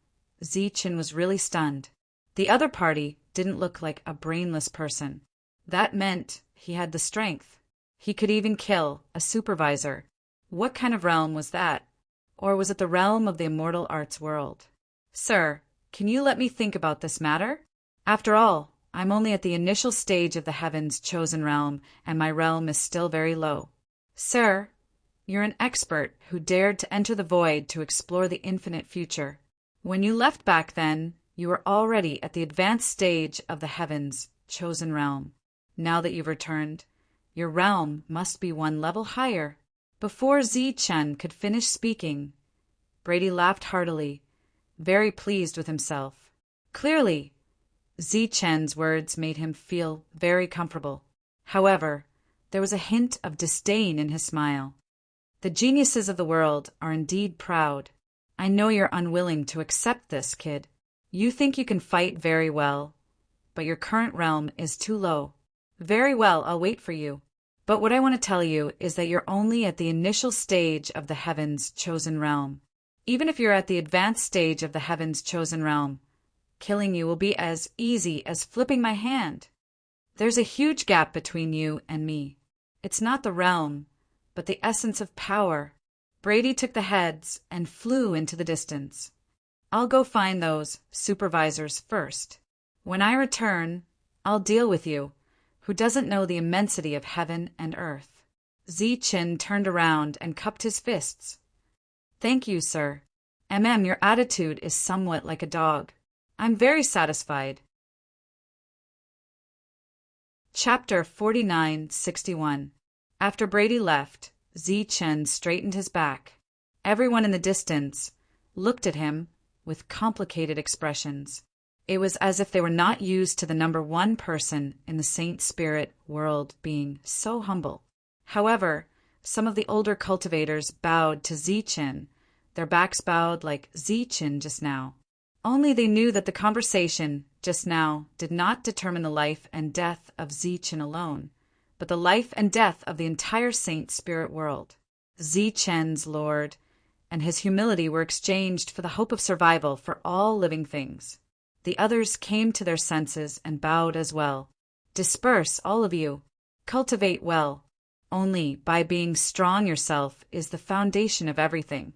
Zi-Chen was really stunned. The other party didn't look like a brainless person. That meant he had the strength. He could even kill a supervisor. What kind of realm was that? Or was it the realm of the immortal arts world? Sir, can you let me think about this matter? After all, I'm only at the initial stage of the heavens' chosen realm, and my realm is still very low. Sir, you're an expert who dared to enter the void to explore the infinite future. When you left back then, you were already at the advanced stage of the heavens' chosen realm. Now that you've returned, your realm must be one level higher. Before Zi-Chen could finish speaking, Brady laughed heartily, very pleased with himself. Clearly, Zi-Chen's words made him feel very comfortable. However, there was a hint of disdain in his smile. The geniuses of the world are indeed proud. I know you're unwilling to accept this, kid. You think you can fight very well, but your current realm is too low. Very well, I'll wait for you. But what I want to tell you is that you're only at the initial stage of the heavens' chosen realm. Even if you're at the advanced stage of the heavens' chosen realm, killing you will be as easy as flipping my hand. There's a huge gap between you and me. It's not the realm, but the essence of power. Brady took the heads and flew into the distance. I'll go find those supervisors first. When I return, I'll deal with you, who doesn't know the immensity of heaven and earth. Zi-Chen turned around and cupped his fists. Thank you, sir. Your attitude is somewhat like a dog. I'm very satisfied. Chapter 49-61. After Brady left, Zi-Chen straightened his back. Everyone in the distance looked at him with complicated expressions. It was as if they were not used to the number one person in the Saint Spirit world being so humble. However, some of the older cultivators bowed to Zi-Chen. Their backs bowed like Zi-Chen just now. Only they knew that the conversation just now did not determine the life and death of Zi-Chen alone, but the life and death of the entire Saint Spirit world. Zi-Chen's lord and his humility were exchanged for the hope of survival for all living things. The others came to their senses and bowed as well. Disperse, all of you. Cultivate well. Only by being strong yourself is the foundation of everything.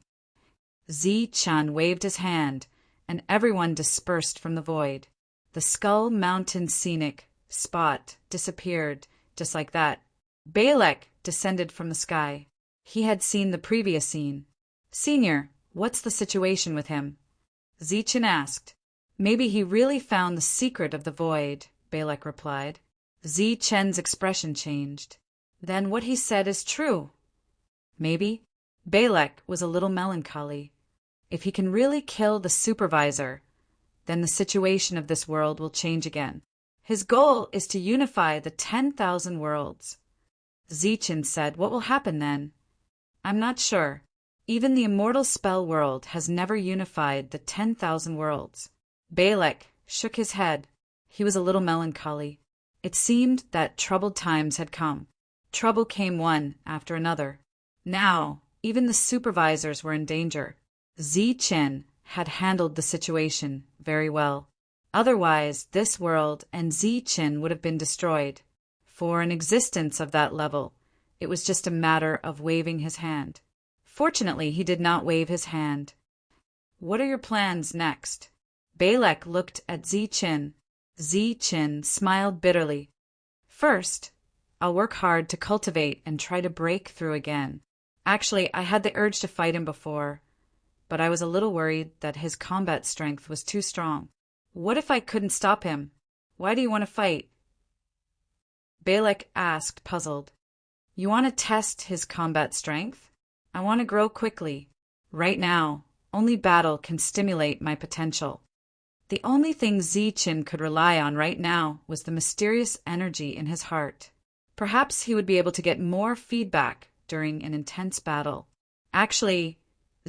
Zi-Chen waved his hand, and everyone dispersed from the void. The Skull Mountain scenic spot disappeared, just like that. Balek descended from the sky. He had seen the previous scene. Senior, what's the situation with him? Zi-Chen asked. Maybe he really found the secret of the void, Balek replied. Zi-Chen's expression changed. Then what he said is true. Maybe. Balek was a little melancholy. If he can really kill the supervisor, then the situation of this world will change again. His goal is to unify the 10,000 worlds. Zichen said, "What will happen then?" "I'm not sure. Even the immortal spell world has never unified the 10,000 worlds." Balak shook his head. He was a little melancholy. It seemed that troubled times had come. Trouble came one after another. Now, even the supervisors were in danger. Zichen had handled the situation very well. Otherwise, this world and Zichen would have been destroyed. For an existence of that level, it was just a matter of waving his hand. Fortunately, he did not wave his hand. "What are your plans next?" Balak looked at Zichen. Zichen smiled bitterly. "First, I'll work hard to cultivate and try to break through again. Actually, I had the urge to fight him before, but I was a little worried that his combat strength was too strong. What if I couldn't stop him? Why do you want to fight?" Balak asked, puzzled. "You want to test his combat strength? I want to grow quickly. Right now, only battle can stimulate my potential." The only thing Zichen could rely on right now was the mysterious energy in his heart. Perhaps he would be able to get more feedback during an intense battle. Actually,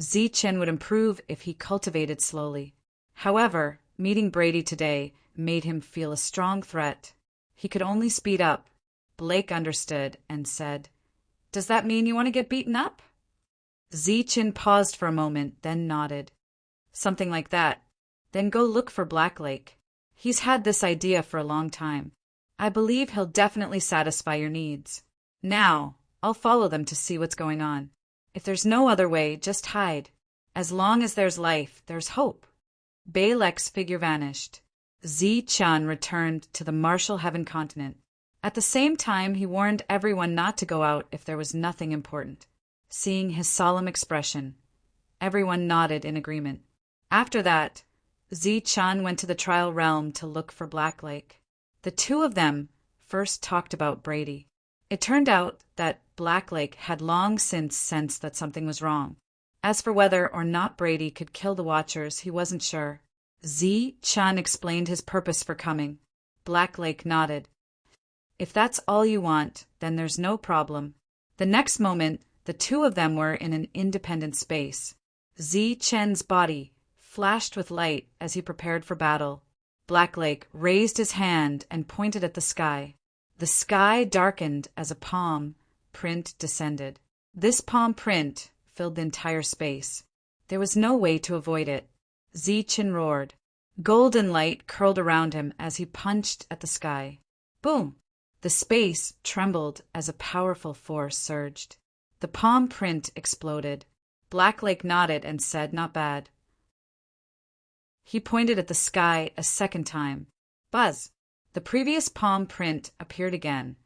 Zichen would improve if he cultivated slowly. However, meeting Brady today made him feel a strong threat. He could only speed up. Blake understood and said, "Does that mean you want to get beaten up?" Zichen paused for a moment, then nodded. "Something like that. Then go look for Blacklake. He's had this idea for a long time. I believe he'll definitely satisfy your needs. Now, I'll follow them to see what's going on. If there's no other way, just hide. As long as there's life, there's hope." Balak's figure vanished. Zichen returned to the Marshall Heaven continent. At the same time, he warned everyone not to go out if there was nothing important. Seeing his solemn expression, everyone nodded in agreement. After that, Zichen went to the trial realm to look for Blacklake. The two of them first talked about Brady. It turned out that Blacklake had long since sensed that something was wrong. As for whether or not Brady could kill the Watchers, he wasn't sure. Zichen explained his purpose for coming. Blacklake nodded. "If that's all you want, then there's no problem." The next moment, the two of them were in an independent space. Zichen's body flashed with light as he prepared for battle. Blacklake raised his hand and pointed at the sky. The sky darkened as a palm print descended. This palm print filled the entire space. There was no way to avoid it. Zichen roared. Golden light curled around him as he punched at the sky. Boom! The space trembled as a powerful force surged. The palm print exploded. Blacklake nodded and said, "Not bad." He pointed at the sky a second time. Buzz! The previous palm print appeared again,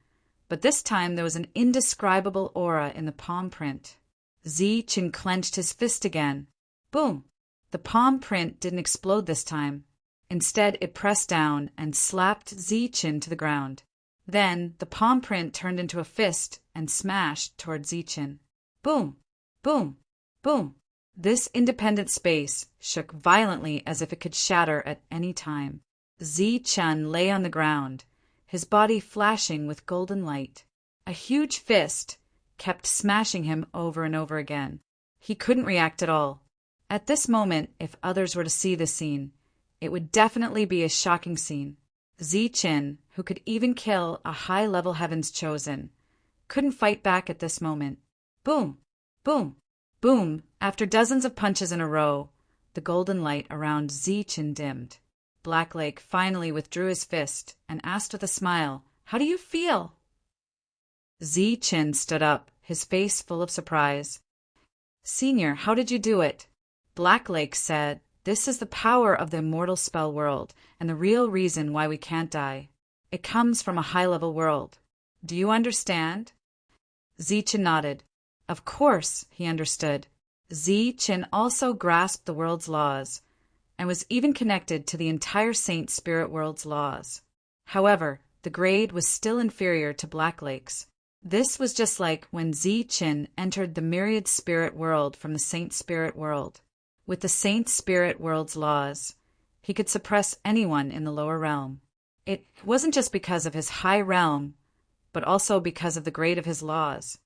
but this time there was an indescribable aura in the palm print. Zichen clenched his fist again. Boom! The palm print didn't explode this time. Instead, it pressed down and slapped Zichen to the ground. Then, the palm print turned into a fist and smashed toward Zichen. Boom! Boom! Boom! This independent space shook violently as if it could shatter at any time. Zichen lay on the ground, his body flashing with golden light. A huge fist kept smashing him over and over again. He couldn't react at all. At this moment, if others were to see the scene, it would definitely be a shocking scene. Zichen, who could even kill a high-level Heaven's Chosen, couldn't fight back at this moment. Boom! Boom! Boom! After dozens of punches in a row, the golden light around Zichen dimmed. Blacklake finally withdrew his fist and asked with a smile, "How do you feel?" Zichen stood up, his face full of surprise. "Senior, how did you do it?" Blacklake said, "This is the power of the immortal spell world, and the real reason why we can't die. It comes from a high-level world. Do you understand?" Zichen nodded. Of course, he understood. Zichen also grasped the world's laws, and was even connected to the entire Saint Spirit world's laws. However, the grade was still inferior to Blacklake's. This was just like when Zichen entered the myriad spirit world from the Saint Spirit world. With the Saint Spirit world's laws, he could suppress anyone in the lower realm. It wasn't just because of his high realm, but also because of the grade of his laws.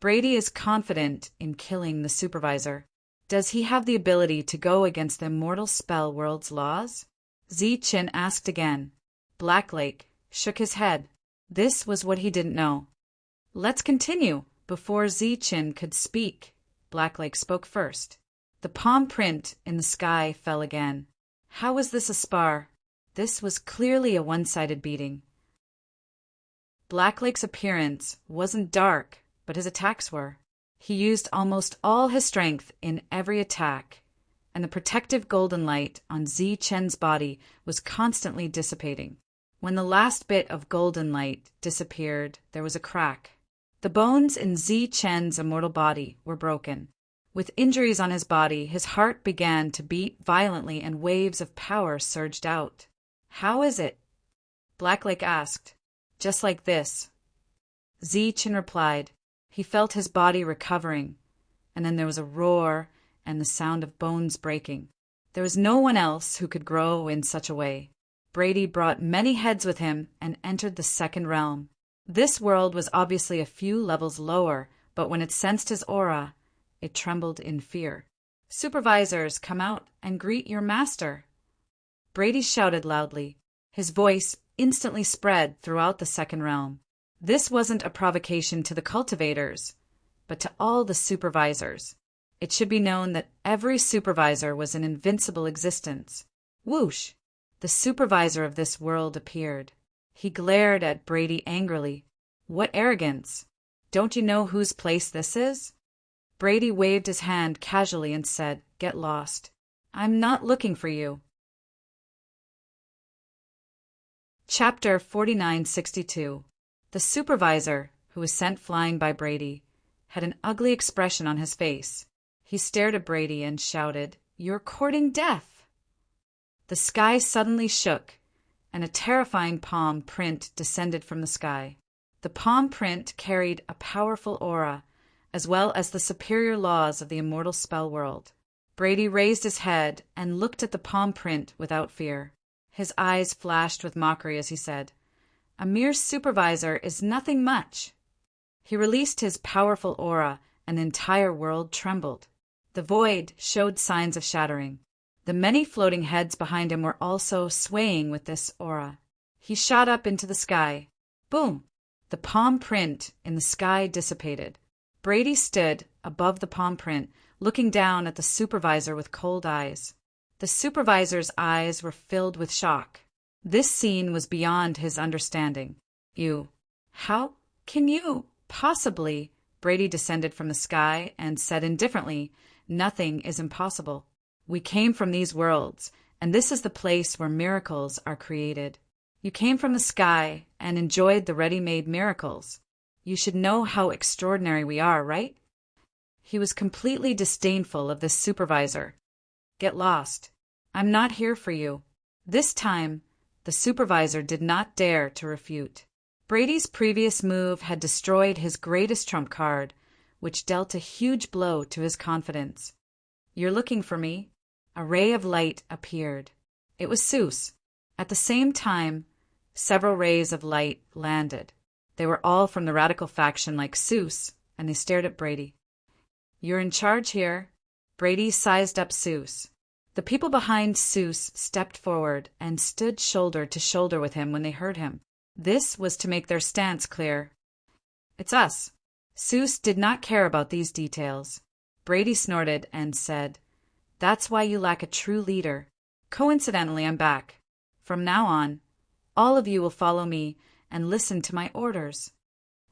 Brady is confident in killing the supervisor. Does he have the ability to go against the immortal spell world's laws? Zi-Chin asked again. Blacklake shook his head. This was what he didn't know. Let's continue. Before Zi-Chin could speak, Blacklake spoke first. The palm print in the sky fell again. How was this a spar? This was clearly a one-sided beating. Blacklake's appearance wasn't dark, but his attacks were. He used almost all his strength in every attack, and the protective golden light on Zi-Chen's body was constantly dissipating. When the last bit of golden light disappeared, there was a crack. The bones in Zi-Chen's immortal body were broken. With injuries on his body, his heart began to beat violently and waves of power surged out. How is it? Blacklake asked. Just like this. Zi-Chen replied. He felt his body recovering, and then there was a roar and the sound of bones breaking. There was no one else who could grow in such a way. Brady brought many heads with him and entered the second realm. This world was obviously a few levels lower, but when it sensed his aura, it trembled in fear. Supervisors, come out and greet your master. Brady shouted loudly. His voice instantly spread throughout the second realm. This wasn't a provocation to the cultivators, but to all the supervisors. It should be known that every supervisor was an invincible existence. Whoosh! The supervisor of this world appeared. He glared at Brady angrily. What arrogance! Don't you know whose place this is? Brady waved his hand casually and said, Get lost. I'm not looking for you. Chapter 4962. The supervisor, who was sent flying by Brady, had an ugly expression on his face. He stared at Brady and shouted, You're courting death! The sky suddenly shook, and a terrifying palm print descended from the sky. The palm print carried a powerful aura, as well as the superior laws of the immortal spell world. Brady raised his head and looked at the palm print without fear. His eyes flashed with mockery as he said, A mere supervisor is nothing much. He released his powerful aura, and the entire world trembled. The void showed signs of shattering. The many floating heads behind him were also swaying with this aura. He shot up into the sky. Boom! The palm print in the sky dissipated. Brady stood above the palm print, looking down at the supervisor with cold eyes. The supervisor's eyes were filled with shock. This scene was beyond his understanding. How can you possibly? Brady descended from the sky and said indifferently, Nothing is impossible. We came from these worlds, and this is the place where miracles are created. You came from the sky and enjoyed the ready-made miracles. You should know how extraordinary we are, right? He was completely disdainful of this supervisor. Get lost. I'm not here for you. This time, the supervisor did not dare to refute. Brady's previous move had destroyed his greatest trump card, which dealt a huge blow to his confidence. You're looking for me? A ray of light appeared. It was Seuss. At the same time, several rays of light landed. They were all from the radical faction like Seuss, and they stared at Brady. You're in charge here. Brady sized up Seuss. The people behind Seuss stepped forward and stood shoulder to shoulder with him when they heard him. This was to make their stance clear. It's us. Seuss did not care about these details. Brady snorted and said, That's why you lack a true leader. Coincidentally, I'm back. From now on, all of you will follow me and listen to my orders.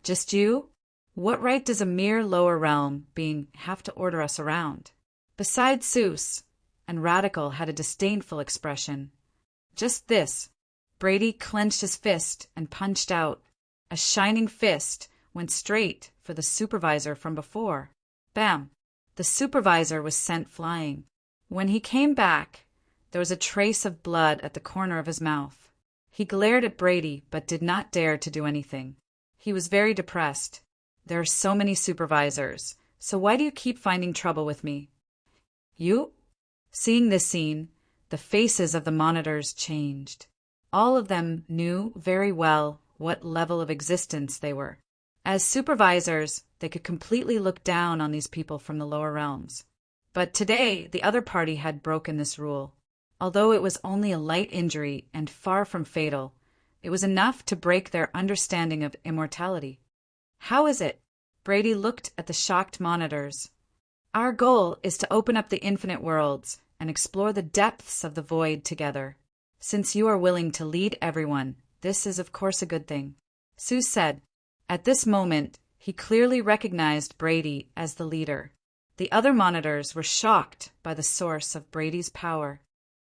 Just you? What right does a mere lower realm being have to order us around? Besides Seuss, and Radical had a disdainful expression. Just this. Brady clenched his fist and punched out. A shining fist went straight for the supervisor from before. Bam! The supervisor was sent flying. When he came back, there was a trace of blood at the corner of his mouth. He glared at Brady but did not dare to do anything. He was very depressed. There are so many supervisors, so why do you keep finding trouble with me? You? Seeing this scene, the faces of the monitors changed. All of them knew very well what level of existence they were. As supervisors, they could completely look down on these people from the lower realms. But today, the other party had broken this rule. Although it was only a light injury and far from fatal, it was enough to break their understanding of immortality. How is it? Brady looked at the shocked monitors. Our goal is to open up the infinite worlds and explore the depths of the void together. Since you are willing to lead everyone, this is of course a good thing, Seuss said. At this moment, he clearly recognized Brady as the leader. The other monitors were shocked by the source of Brady's power.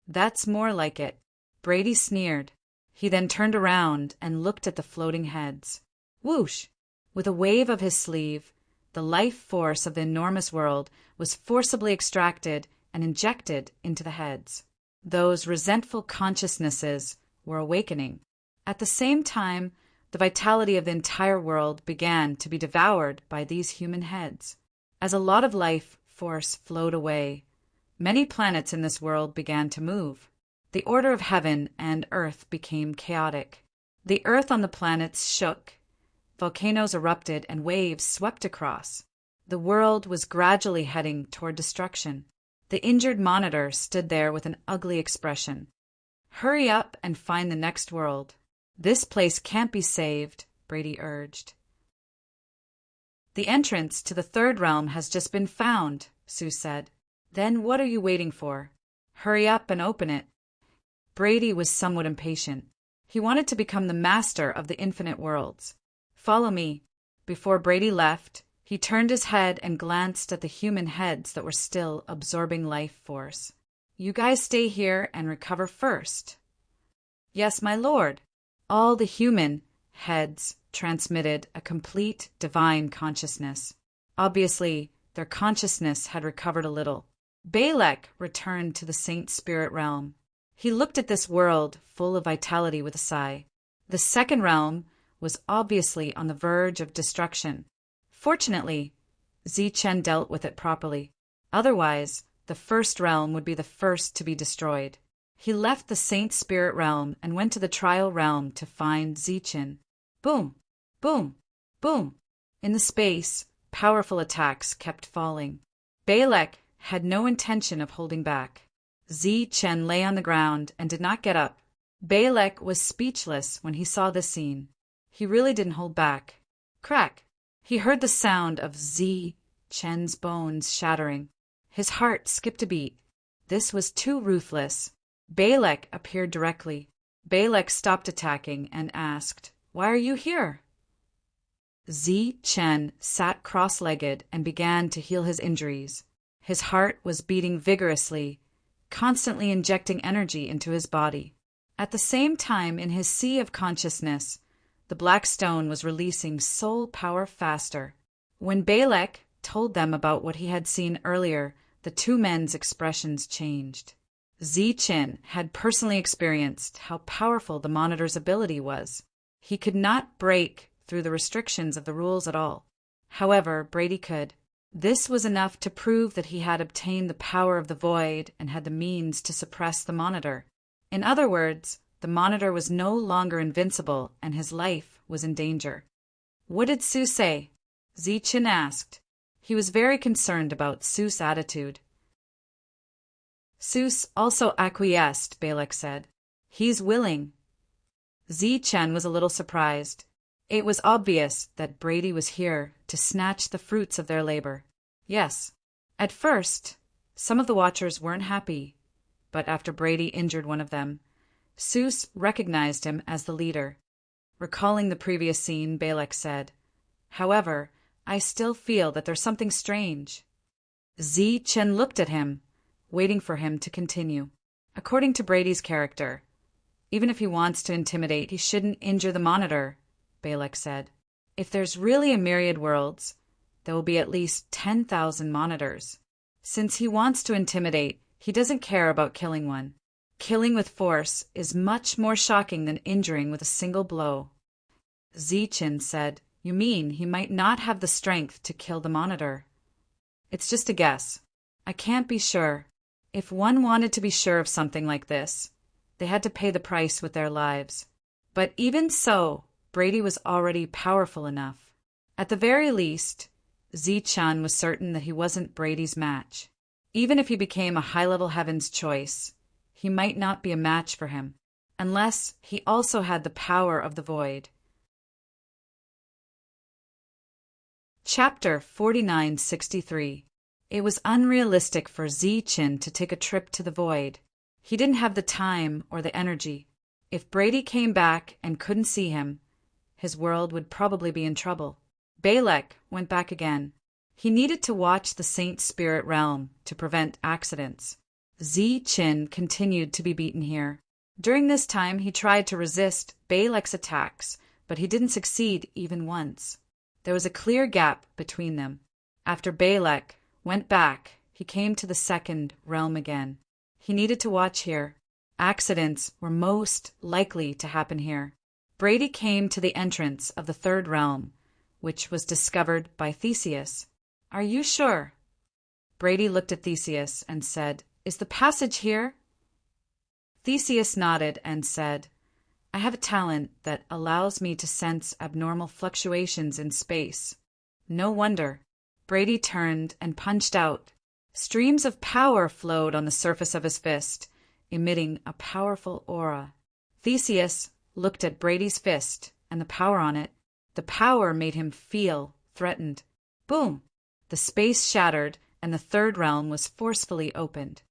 That's more like it, Brady sneered. He then turned around and looked at the floating heads. Whoosh! With a wave of his sleeve, the life force of the enormous world was forcibly extracted and injected into the heads. Those resentful consciousnesses were awakening. At the same time, the vitality of the entire world began to be devoured by these human heads. As a lot of life force flowed away, many planets in this world began to move. The order of heaven and earth became chaotic. The earth on the planets shook. Volcanoes erupted and waves swept across. The world was gradually heading toward destruction. The injured monitor stood there with an ugly expression. Hurry up and find the next world. This place can't be saved, Brady urged. The entrance to the third realm has just been found, Sue said. Then what are you waiting for? Hurry up and open it. Brady was somewhat impatient. He wanted to become the master of the infinite worlds. Follow me. Before Brady left, he turned his head and glanced at the human heads that were still absorbing life force. You guys stay here and recover first. Yes, my lord. All the human heads transmitted a complete divine consciousness. Obviously, their consciousness had recovered a little. Balak returned to the Saint Spirit realm. He looked at this world full of vitality with a sigh. The second realm was obviously on the verge of destruction. Fortunately, Zichen dealt with it properly. Otherwise, the first realm would be the first to be destroyed. He left the Saint Spirit realm and went to the trial realm to find Zichen. Boom! Boom! Boom! In the space, powerful attacks kept falling. Balak had no intention of holding back. Zichen lay on the ground and did not get up. Balak was speechless when he saw this scene. He really didn't hold back. Crack! He heard the sound of Zichen's bones shattering. His heart skipped a beat. This was too ruthless. Balak appeared directly. Balak stopped attacking and asked, "Why are you here?" Zichen sat cross-legged and began to heal his injuries. His heart was beating vigorously, constantly injecting energy into his body. At the same time, in his sea of consciousness, the black stone was releasing soul power faster. When Balak told them about what he had seen earlier, the two men's expressions changed. Zichen had personally experienced how powerful the monitor's ability was. He could not break through the restrictions of the rules at all. However, Brady could. This was enough to prove that he had obtained the power of the void and had the means to suppress the monitor. In other words, the monitor was no longer invincible and his life was in danger. What did Sue say? Zichen asked. He was very concerned about Seuss' attitude. Seuss also acquiesced, Balak said. He's willing. Zichen was a little surprised. It was obvious that Brady was here to snatch the fruits of their labor. Yes. At first, some of the watchers weren't happy, but after Brady injured one of them, Seuss recognized him as the leader. Recalling the previous scene, Balak said, "However, I still feel that there's something strange." Zichen looked at him, waiting for him to continue. According to Brady's character, even if he wants to intimidate, he shouldn't injure the monitor, Balak said. If there's really a myriad worlds, there will be at least 10,000 monitors. Since he wants to intimidate, he doesn't care about killing one. Killing with force is much more shocking than injuring with a single blow. Zichen said, "You mean he might not have the strength to kill the monitor?" "It's just a guess. I can't be sure. If one wanted to be sure of something like this, they had to pay the price with their lives. But even so, Brady was already powerful enough. At the very least, Zi-Chan was certain that he wasn't Brady's match. Even if he became a high-level Heaven's choice, he might not be a match for him, unless he also had the power of the void. Chapter 4963. It was unrealistic for Zi-Chan to take a trip to the void. He didn't have the time or the energy. If Brady came back and couldn't see him, his world would probably be in trouble. Balek went back again. He needed to watch the Saint Spirit realm to prevent accidents. Zi-Chan continued to be beaten here. During this time, he tried to resist Balek's attacks, but he didn't succeed even once. There was a clear gap between them. After Balek went back, he came to the second realm again. He needed to watch here. Accidents were most likely to happen here. Brady came to the entrance of the third realm, which was discovered by Theseus. "Are you sure?" Brady looked at Theseus and said, "Is the passage here?" Theseus nodded and said, "I have a talent that allows me to sense abnormal fluctuations in space." No wonder. Brady turned and punched out. Streams of power flowed on the surface of his fist, emitting a powerful aura. Theseus looked at Brady's fist and the power on it. The power made him feel threatened. Boom! The space shattered and the third realm was forcefully opened.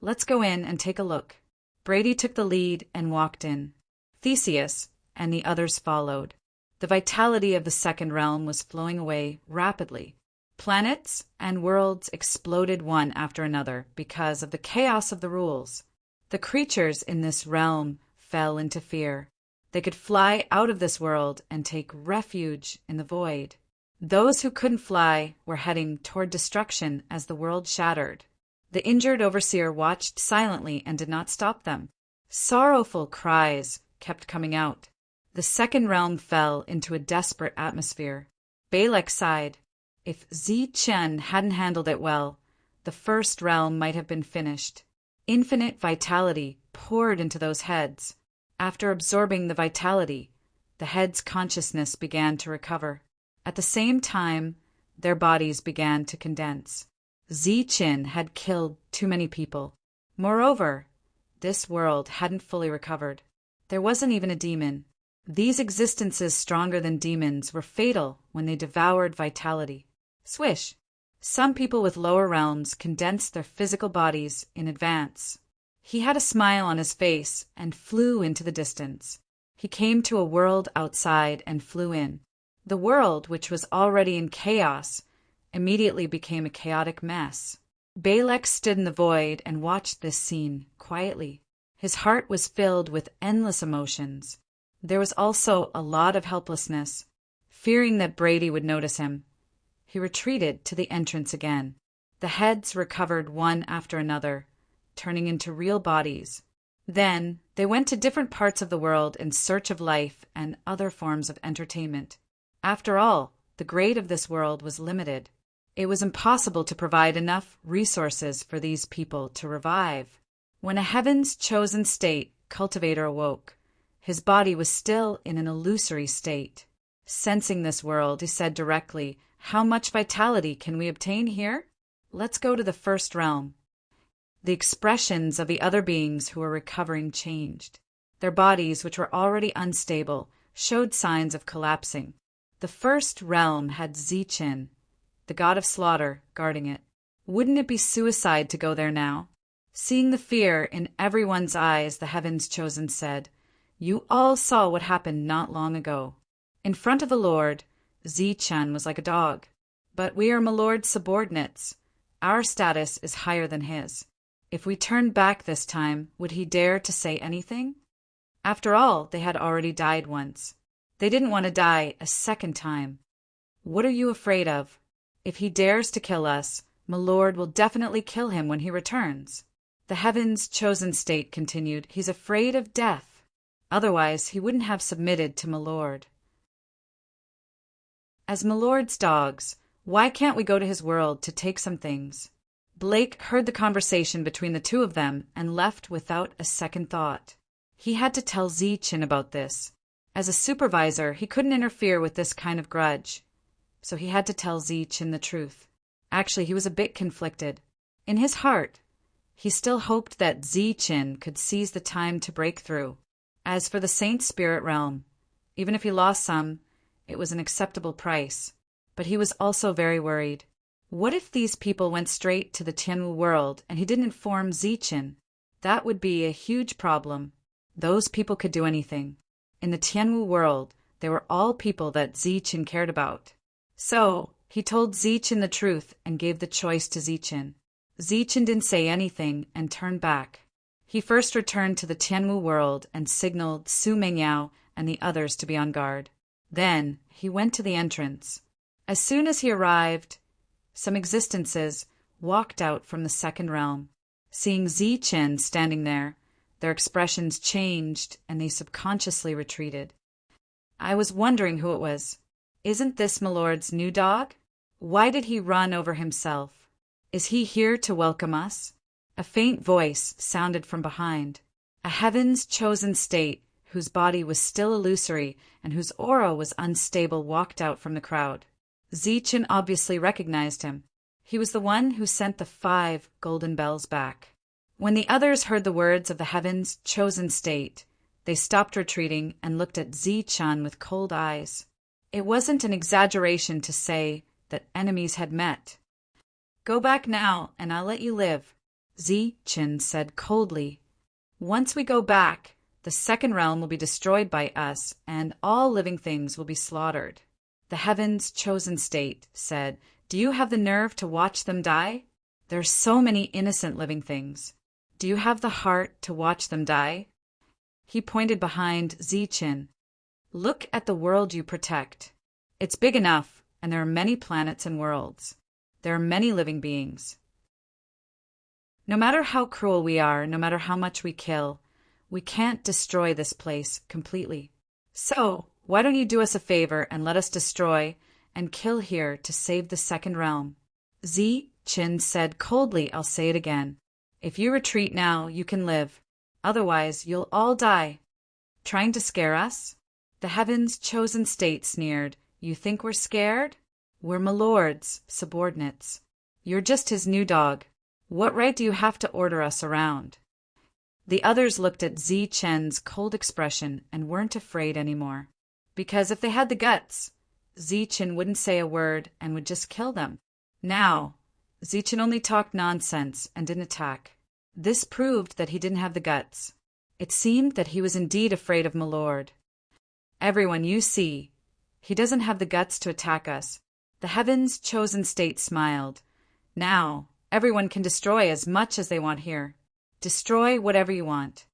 "Let's go in and take a look." Brady took the lead and walked in. Theseus and the others followed. The vitality of the second realm was flowing away rapidly. Planets and worlds exploded one after another because of the chaos of the rules. The creatures in this realm fell into fear. They could fly out of this world and take refuge in the void. Those who couldn't fly were heading toward destruction as the world shattered. The injured overseer watched silently and did not stop them. Sorrowful cries kept coming out. The second realm fell into a desperate atmosphere. Balek sighed. If Zi-Chan hadn't handled it well, the first realm might have been finished. Infinite vitality poured into those heads. After absorbing the vitality, the heads' consciousness began to recover. At the same time, their bodies began to condense. Zi-Chan had killed too many people. Moreover, this world hadn't fully recovered. There wasn't even a demon. These existences stronger than demons were fatal when they devoured vitality. Swish! Some people with lower realms condensed their physical bodies in advance. He had a smile on his face and flew into the distance. He came to a world outside and flew in. The world, which was already in chaos, immediately became a chaotic mess. Balek stood in the void and watched this scene quietly. His heart was filled with endless emotions. There was also a lot of helplessness. Fearing that Brady would notice him, he retreated to the entrance again. The heads recovered one after another, turning into real bodies. Then they went to different parts of the world in search of life and other forms of entertainment. After all, the grade of this world was limited. It was impossible to provide enough resources for these people to revive. When a heaven's chosen state cultivator awoke, his body was still in an illusory state. Sensing this world, he said directly, "How much vitality can we obtain here? Let's go to the first realm." The expressions of the other beings who were recovering changed. Their bodies, which were already unstable, showed signs of collapsing. The first realm had Zi-Chan, the god of slaughter, guarding it. Wouldn't it be suicide to go there now? Seeing the fear in everyone's eyes, the heaven's chosen said, "You all saw what happened not long ago. In front of the Lord, Zi-Chan was like a dog. But we are Milord's subordinates. Our status is higher than his. If we turned back this time, would he dare to say anything? After all, they had already died once. They didn't want to die a second time. What are you afraid of? If he dares to kill us, Milord will definitely kill him when he returns." The heaven's chosen state continued, "He's afraid of death. Otherwise, he wouldn't have submitted to Milord. As Milord's dogs, why can't we go to his world to take some things?" Blake heard the conversation between the two of them and left without a second thought. He had to tell Zi-Chan about this. As a supervisor, he couldn't interfere with this kind of grudge, so he had to tell Zichen the truth. Actually, he was a bit conflicted. In his heart, he still hoped that Zichen could seize the time to break through. As for the Saint Spirit realm, even if he lost some, it was an acceptable price. But he was also very worried. What if these people went straight to the Tianwu world and he didn't inform Zichen? That would be a huge problem. Those people could do anything. In the Tianwu world, they were all people that Zichen cared about. So, he told Zichen the truth and gave the choice to Zichen. Zichen didn't say anything and turned back. He first returned to the Tianwu world and signaled Su Mengyao and the others to be on guard. Then, he went to the entrance. As soon as he arrived, some existences walked out from the second realm. Seeing Zichen standing there, their expressions changed and they subconsciously retreated. I was wondering who it was. Isn't this Milord's new dog? Why did he run over himself? Is he here to welcome us? A faint voice sounded from behind. A heaven's chosen state, whose body was still illusory and whose aura was unstable, walked out from the crowd. Zichen obviously recognized him. He was the one who sent the 5 golden bells back. When the others heard the words of the heaven's chosen state, they stopped retreating and looked at Zichen with cold eyes. It wasn't an exaggeration to say that enemies had met. Go back now, and I'll let you live, Zichen said coldly. Once we go back, the second realm will be destroyed by us, and all living things will be slaughtered. The heaven's chosen state said, Do you have the nerve to watch them die? There are so many innocent living things. Do you have the heart to watch them die? He pointed behind Zichen. Look at the world you protect. It's big enough, and there are many planets and worlds. There are many living beings. No matter how cruel we are, no matter how much we kill, we can't destroy this place completely. So, why don't you do us a favor and let us destroy and kill here to save the second realm? Zichen said coldly, I'll say it again. If you retreat now, you can live. Otherwise, you'll all die. Trying to scare us? The heaven's chosen state sneered. You think we're scared? We're Milord's subordinates. You're just his new dog. What right do you have to order us around? The others looked at Zichen's cold expression and weren't afraid anymore. Because if they had the guts, Zichen wouldn't say a word and would just kill them. Now, Zichen only talked nonsense and didn't attack. This proved that he didn't have the guts. It seemed that he was indeed afraid of Milord. Everyone, you see, he doesn't have the guts to attack us. The heaven's chosen state smiled. Now, everyone can destroy as much as they want here. Destroy whatever you want.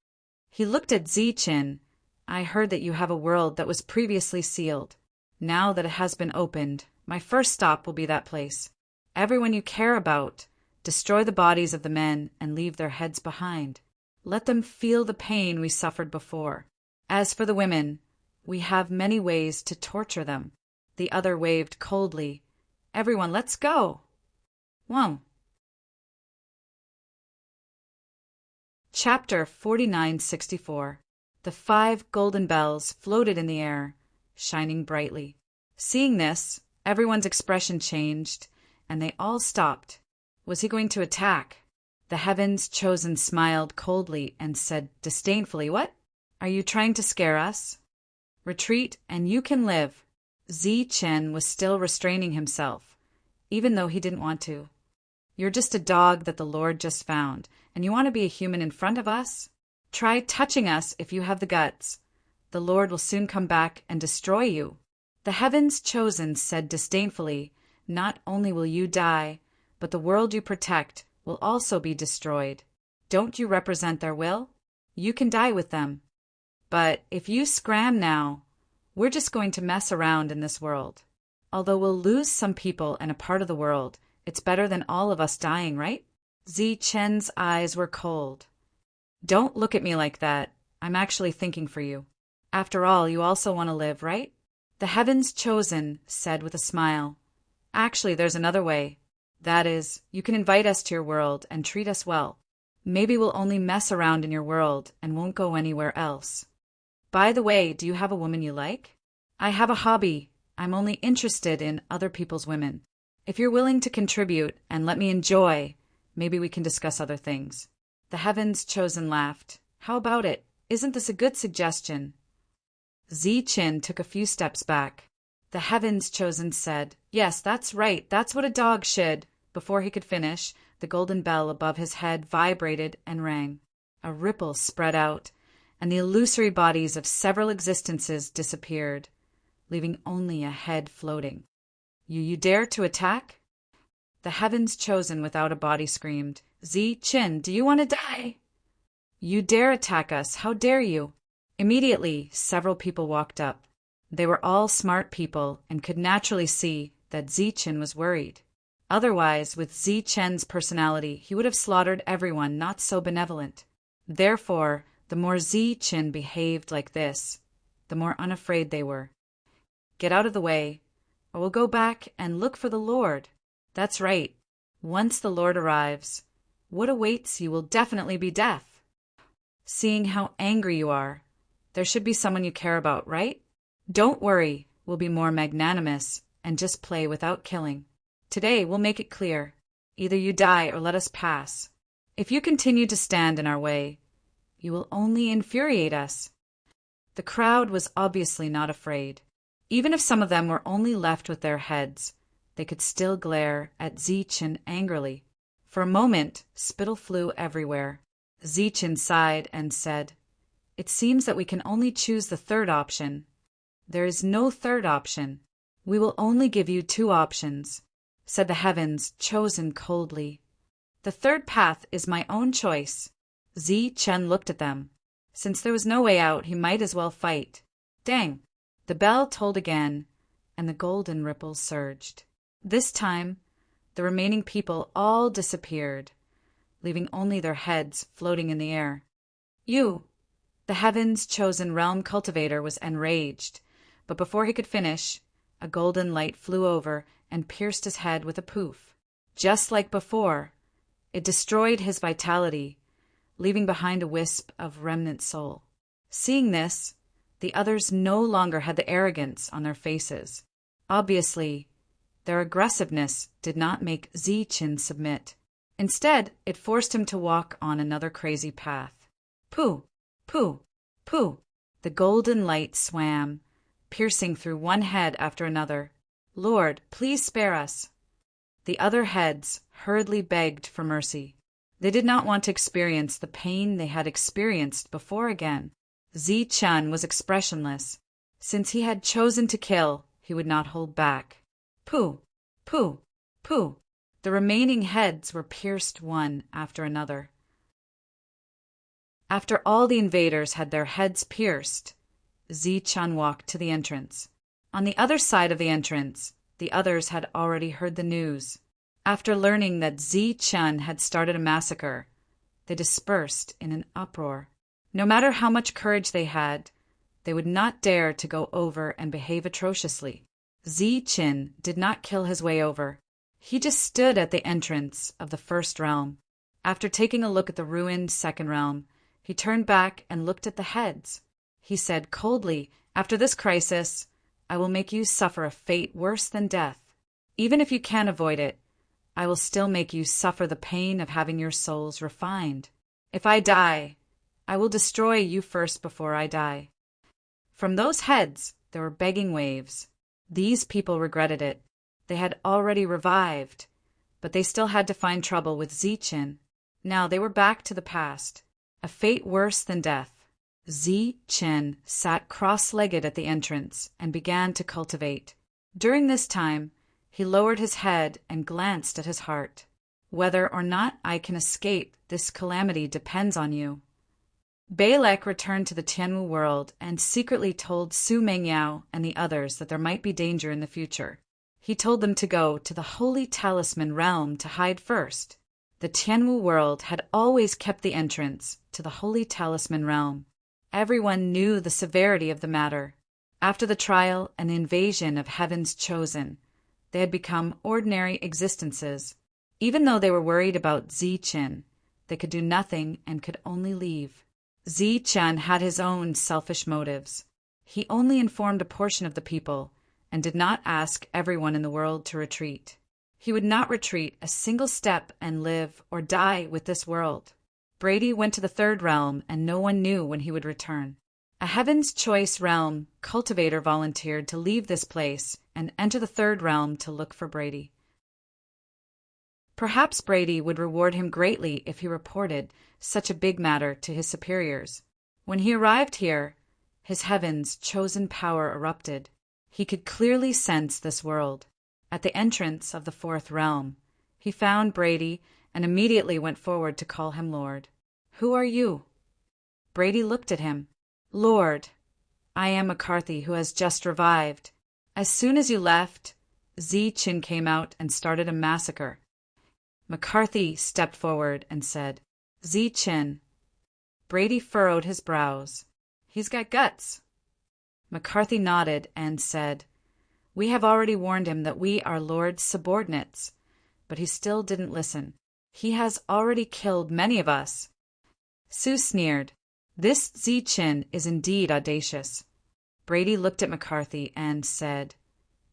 He looked at Zichen. I heard that you have a world that was previously sealed. Now that it has been opened, my first stop will be that place. Everyone you care about, destroy the bodies of the men and leave their heads behind. Let them feel the pain we suffered before. As for the women, we have many ways to torture them. The other waved coldly. Everyone, let's go. Whoa. Chapter 4964. The 5 golden bells floated in the air, shining brightly. Seeing this, everyone's expression changed, and they all stopped. Was he going to attack? The heaven's chosen smiled coldly and said disdainfully, What? Are you trying to scare us? Retreat, and you can live. Zichen was still restraining himself, even though he didn't want to. You're just a dog that the Lord just found, and you want to be a human in front of us? Try touching us if you have the guts. The Lord will soon come back and destroy you. The heavens chosen said disdainfully, Not only will you die, but the world you protect will also be destroyed. Don't you represent their will? You can die with them. But if you scram now, we're just going to mess around in this world. Although we'll lose some people and a part of the world, it's better than all of us dying, right? Zichen's eyes were cold. Don't look at me like that. I'm actually thinking for you. After all, you also want to live, right? The heavens chosen said with a smile. Actually, there's another way. That is, you can invite us to your world and treat us well. Maybe we'll only mess around in your world and won't go anywhere else. By the way, do you have a woman you like? I have a hobby. I'm only interested in other people's women. If you're willing to contribute and let me enjoy, maybe we can discuss other things. The Heaven's Chosen laughed. How about it? Isn't this a good suggestion? Zi-Chin took a few steps back. The Heaven's Chosen said, Yes, that's right. That's what a dog should. Before he could finish, the golden bell above his head vibrated and rang. A ripple spread out, and the illusory bodies of several existences disappeared, leaving only a head floating. You dare to attack? The Heaven's Chosen without a body screamed, Zi-Chin, do you want to die? You dare attack us, how dare you? Immediately, several people walked up. They were all smart people and could naturally see that Zi-Chin was worried. Otherwise, with Zi-Chen's personality, he would have slaughtered everyone not so benevolent. Therefore, the more Zi-Chin behaved like this, the more unafraid they were. Get out of the way, or we'll go back and look for the Lord. That's right. Once the Lord arrives, what awaits you will definitely be death. Seeing how angry you are, there should be someone you care about, right? Don't worry, we'll be more magnanimous and just play without killing. Today we'll make it clear. Either you die or let us pass. If you continue to stand in our way, you will only infuriate us. The crowd was obviously not afraid. Even if some of them were only left with their heads, they could still glare at Zi-Chin angrily. For a moment, spittle flew everywhere. Zi-Chin sighed and said, It seems that we can only choose the third option. There is no third option. We will only give you two options, said the Heaven's Chosen coldly. The third path is my own choice. Zi-Chin looked at them. Since there was no way out, he might as well fight. Dang! The bell tolled again, and the golden ripples surged. This time, the remaining people all disappeared, leaving only their heads floating in the air. You! The Heaven's Chosen realm cultivator was enraged, but before he could finish, a golden light flew over and pierced his head with a poof. Just like before, it destroyed his vitality, leaving behind a wisp of remnant soul. Seeing this, the others no longer had the arrogance on their faces. Obviously, their aggressiveness did not make Zi-Chin submit. Instead, it forced him to walk on another crazy path. Pooh! Pooh! Pooh! The golden light swam, piercing through one head after another. Lord, please spare us. The other heads hurriedly begged for mercy. They did not want to experience the pain they had experienced before again. Zi-Chin was expressionless. Since he had chosen to kill, he would not hold back. Pooh! Pooh! Pooh! The remaining heads were pierced one after another. After all the invaders had their heads pierced, Zi-Chin walked to the entrance. On the other side of the entrance, the others had already heard the news. After learning that Zi-Chin had started a massacre, they dispersed in an uproar. No matter how much courage they had, they would not dare to go over and behave atrociously. Zi-Chin did not kill his way over. He just stood at the entrance of the first realm. After taking a look at the ruined second realm, he turned back and looked at the heads. He said coldly, After this crisis, I will make you suffer a fate worse than death. Even if you can avoid it, I will still make you suffer the pain of having your souls refined. If I die, I will destroy you first before I die. From those heads, there were begging waves. These people regretted it. They had already revived, but they still had to find trouble with Zi-Chin. Now they were back to the past. A fate worse than death. Zi-Chin sat cross-legged at the entrance and began to cultivate. During this time, he lowered his head and glanced at his heart. Whether or not I can escape this calamity depends on you. Balak returned to the Tianwu world and secretly told Su Mengyao and the others that there might be danger in the future. He told them to go to the Holy Talisman realm to hide first. The Tianwu world had always kept the entrance to the Holy Talisman realm. Everyone knew the severity of the matter. After the trial and the invasion of Heaven's Chosen, they had become ordinary existences. Even though they were worried about Zi-Chin, they could do nothing and could only leave. Chen had his own selfish motives. He only informed a portion of the people and did not ask everyone in the world to retreat. He would not retreat a single step and live or die with this world. Brady went to the third realm, and no one knew when he would return. A Heaven's Choice realm cultivator volunteered to leave this place and enter the third realm to look for Brady. Perhaps Brady would reward him greatly if he reported such a big matter to his superiors. When he arrived here, his Heaven's chosen power erupted. He could clearly sense this world. At the entrance of the fourth realm, he found Brady and immediately went forward to call him Lord. "Who are you?" Brady looked at him. "Lord, I am McCarthy, who has just revived. As soon as you left, Chen came out and started a massacre." McCarthy stepped forward and said, "Chen." Brady furrowed his brows. "He's got guts." McCarthy nodded and said, "We have already warned him that we are Lord's subordinates, but he still didn't listen. He has already killed many of us." Sue sneered. "This Chen is indeed audacious." Brady looked at McCarthy and said,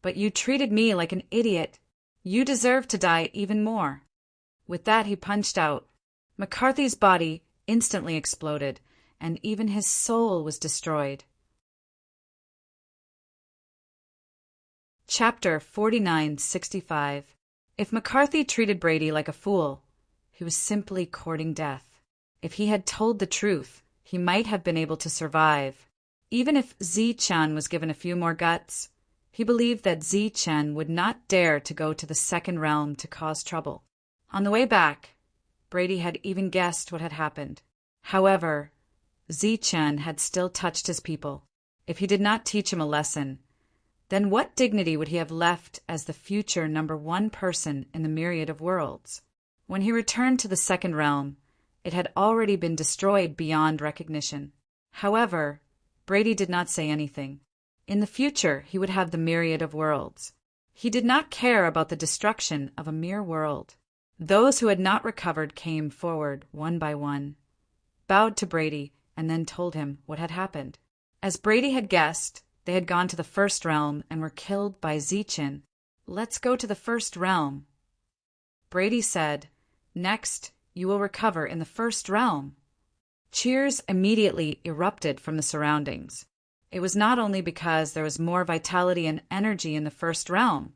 "But you treated me like an idiot. You deserve to die even more." With that he punched out. McCarthy's body instantly exploded, and even his soul was destroyed. Chapter 4965. If McCarthy treated Brady like a fool, he was simply courting death. If he had told the truth, he might have been able to survive. Even if Chen was given a few more guts, he believed that Chen would not dare to go to the second realm to cause trouble. On the way back, Brady had even guessed what had happened. However, Chen had still touched his people. If he did not teach him a lesson, then what dignity would he have left as the future #1 person in the myriad of worlds? When he returned to the second realm, it had already been destroyed beyond recognition. However, Brady did not say anything. In the future, he would have the myriad of worlds. He did not care about the destruction of a mere world. Those who had not recovered came forward one by one, bowed to Brady, and then told him what had happened. As Brady had guessed, they had gone to the first realm and were killed by Chen. "Let's go to the first realm." Brady said, "Next, you will recover in the first realm." Cheers immediately erupted from the surroundings. It was not only because there was more vitality and energy in the first realm,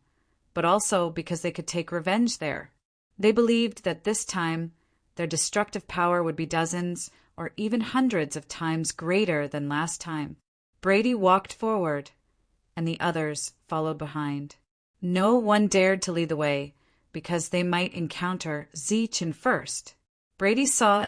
but also because they could take revenge there. They believed that this time their destructive power would be dozens or even hundreds of times greater than last time. Brady walked forward, and the others followed behind. No one dared to lead the way, because they might encounter Chen first. Brady saw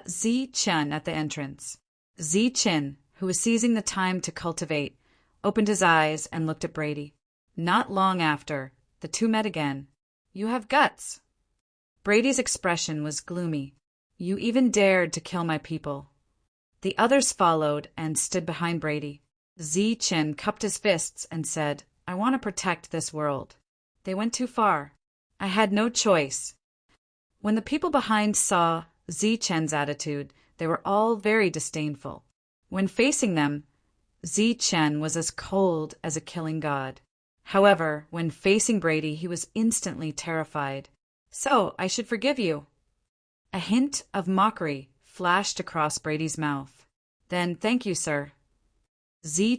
Chen at the entrance. Chen, who was seizing the time to cultivate, opened his eyes and looked at Brady. Not long after, the two met again. "You have guts." Brady's expression was gloomy. "You even dared to kill my people." The others followed and stood behind Brady. Chen cupped his fists and said, "I want to protect this world." They went too far. I had no choice. When the people behind saw Chen's attitude, they were all very disdainful. When facing them, Chen was as cold as a killing god. However, when facing Brady, he was instantly terrified. "So, I should forgive you." A hint of mockery flashed across Brady's mouth. "Then thank you, sir."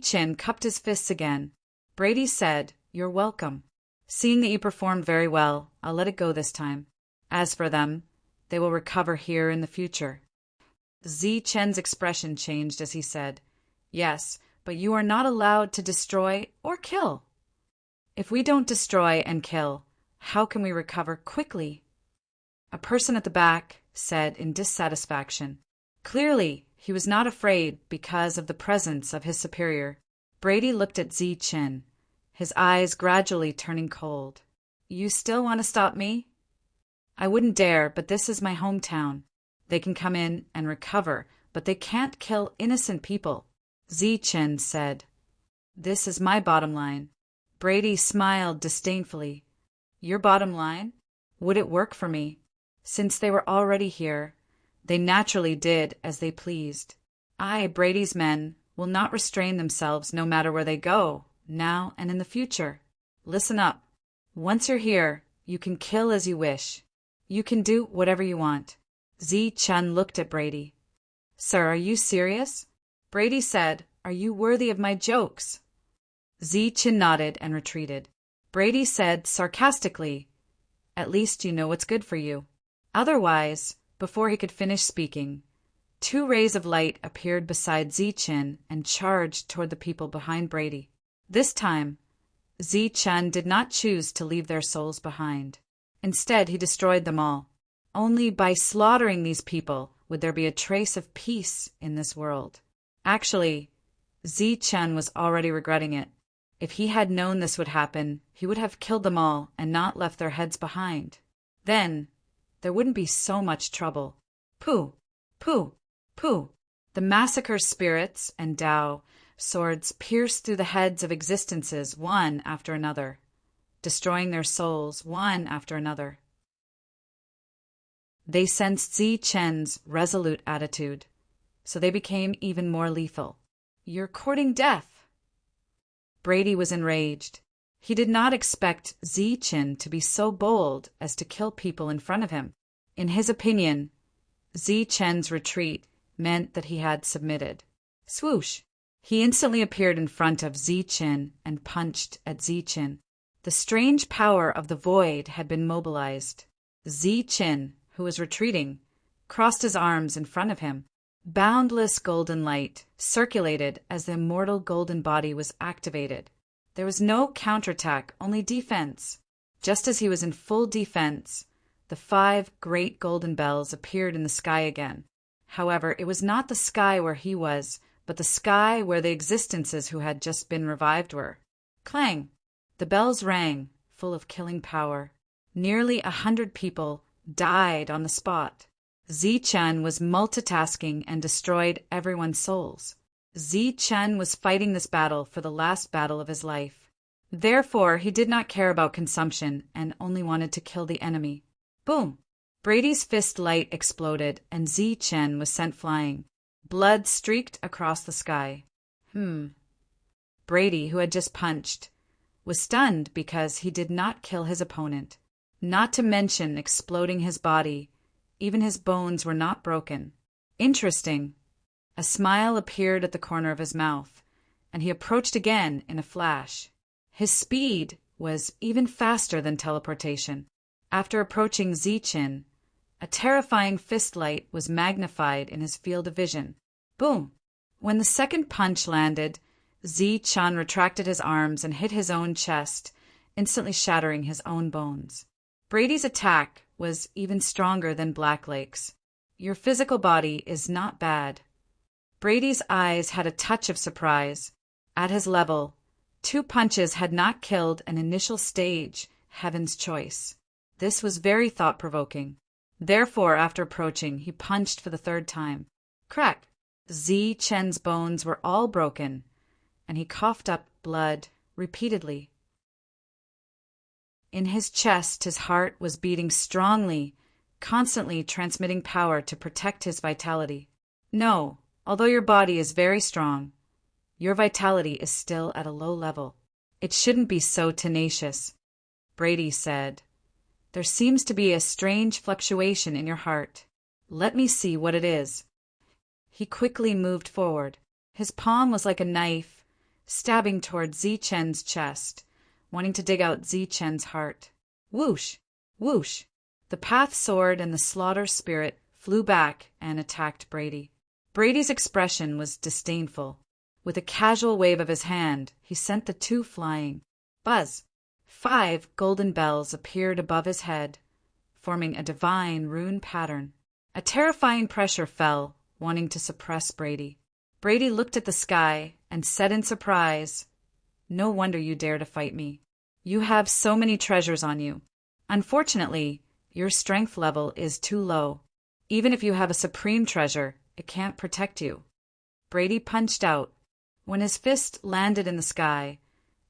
Chen cupped his fists again. Brady said, "You're welcome. Seeing that you performed very well, I'll let it go this time. As for them, they will recover here in the future." Chen's expression changed as he said, "Yes, but you are not allowed to destroy or kill." "If we don't destroy and kill, how can we recover quickly?" A person at the back said in dissatisfaction. Clearly, he was not afraid because of the presence of his superior. Brady looked at Chen, his eyes gradually turning cold. "You still want to stop me?" "I wouldn't dare, but this is my hometown. They can come in and recover, but they can't kill innocent people," Chen said. "This is my bottom line." Brady smiled disdainfully. "Your bottom line? Would it work for me? Since they were already here, they naturally did as they pleased. Brady's men, will not restrain themselves no matter where they go, now and in the future. Listen up. Once you're here, you can kill as you wish. You can do whatever you want. Zi Chen looked at Brady. Sir, are you serious? Brady said, Are you worthy of my jokes? Zi Chen nodded and retreated. Brady said sarcastically, At least you know what's good for you. Otherwise, before he could finish speaking, 2 rays of light appeared beside Zi Chen and charged toward the people behind Brady. This time, Zi Chen did not choose to leave their souls behind. Instead, he destroyed them all. Only by slaughtering these people would there be a trace of peace in this world. Actually, Zi Chen was already regretting it. If he had known this would happen, he would have killed them all and not left their heads behind. Then, there wouldn't be so much trouble. Pooh! Pooh! Pooh! The massacre spirits and Tao swords pierced through the heads of existences one after another, destroying their souls one after another. They sensed Zi Chen's resolute attitude, so they became even more lethal. You're courting death. Brady was enraged. He did not expect Zi Chen to be so bold as to kill people in front of him. In his opinion, Zi Chen's retreat meant that he had submitted. Swoosh! He instantly appeared in front of Zi Chen and punched at Zi Chen. The strange power of the void had been mobilized. Zi Chen, who was retreating, crossed his arms in front of him. Boundless golden light circulated as the immortal golden body was activated. There was no counterattack, only defense. Just as he was in full defense, the 5 great golden bells appeared in the sky again. However, it was not the sky where he was, but the sky where the existences who had just been revived were. Clang! The bells rang, full of killing power. Nearly 100 people died on the spot. Zi Chen was multitasking and destroyed everyone's souls. Zi Chen was fighting this battle for the last battle of his life. Therefore, he did not care about consumption and only wanted to kill the enemy. Boom! Brady's fist light exploded and Zi Chen was sent flying. Blood streaked across the sky. Brady, who had just punched, was stunned because he did not kill his opponent. Not to mention exploding his body, even his bones were not broken. Interesting. A smile appeared at the corner of his mouth, and he approached again in a flash. His speed was even faster than teleportation. After approaching Zi Chen, a terrifying fist light was magnified in his field of vision. Boom! When the second punch landed, Zi Chen retracted his arms and hit his own chest, instantly shattering his own bones. Brady's attack was even stronger than Blacklake's. Your physical body is not bad. Brady's eyes had a touch of surprise. At his level, 2 punches had not killed an initial stage, Heaven's Choice. This was very thought-provoking. Therefore, after approaching, he punched for the 3rd time. Crack! Zi Chen's bones were all broken, and he coughed up blood repeatedly. In his chest, his heart was beating strongly, constantly transmitting power to protect his vitality. No, although your body is very strong, your vitality is still at a low level. It shouldn't be so tenacious. Brady said, There seems to be a strange fluctuation in your heart. Let me see what it is. He quickly moved forward. His palm was like a knife, stabbing toward Zi Chen's chest, wanting to dig out Zi Chen's heart. Whoosh! Whoosh! The path sword and the slaughter spirit flew back and attacked Brady. Brady's expression was disdainful. With a casual wave of his hand, he sent the 2 flying. Buzz! 5 golden bells appeared above his head, forming a divine rune pattern. A terrifying pressure fell, wanting to suppress Brady. Brady looked at the sky and said in surprise, No wonder you dare to fight me. You have so many treasures on you. Unfortunately, your strength level is too low. Even if you have a supreme treasure, it can't protect you. Brady punched out. When his fist landed in the sky,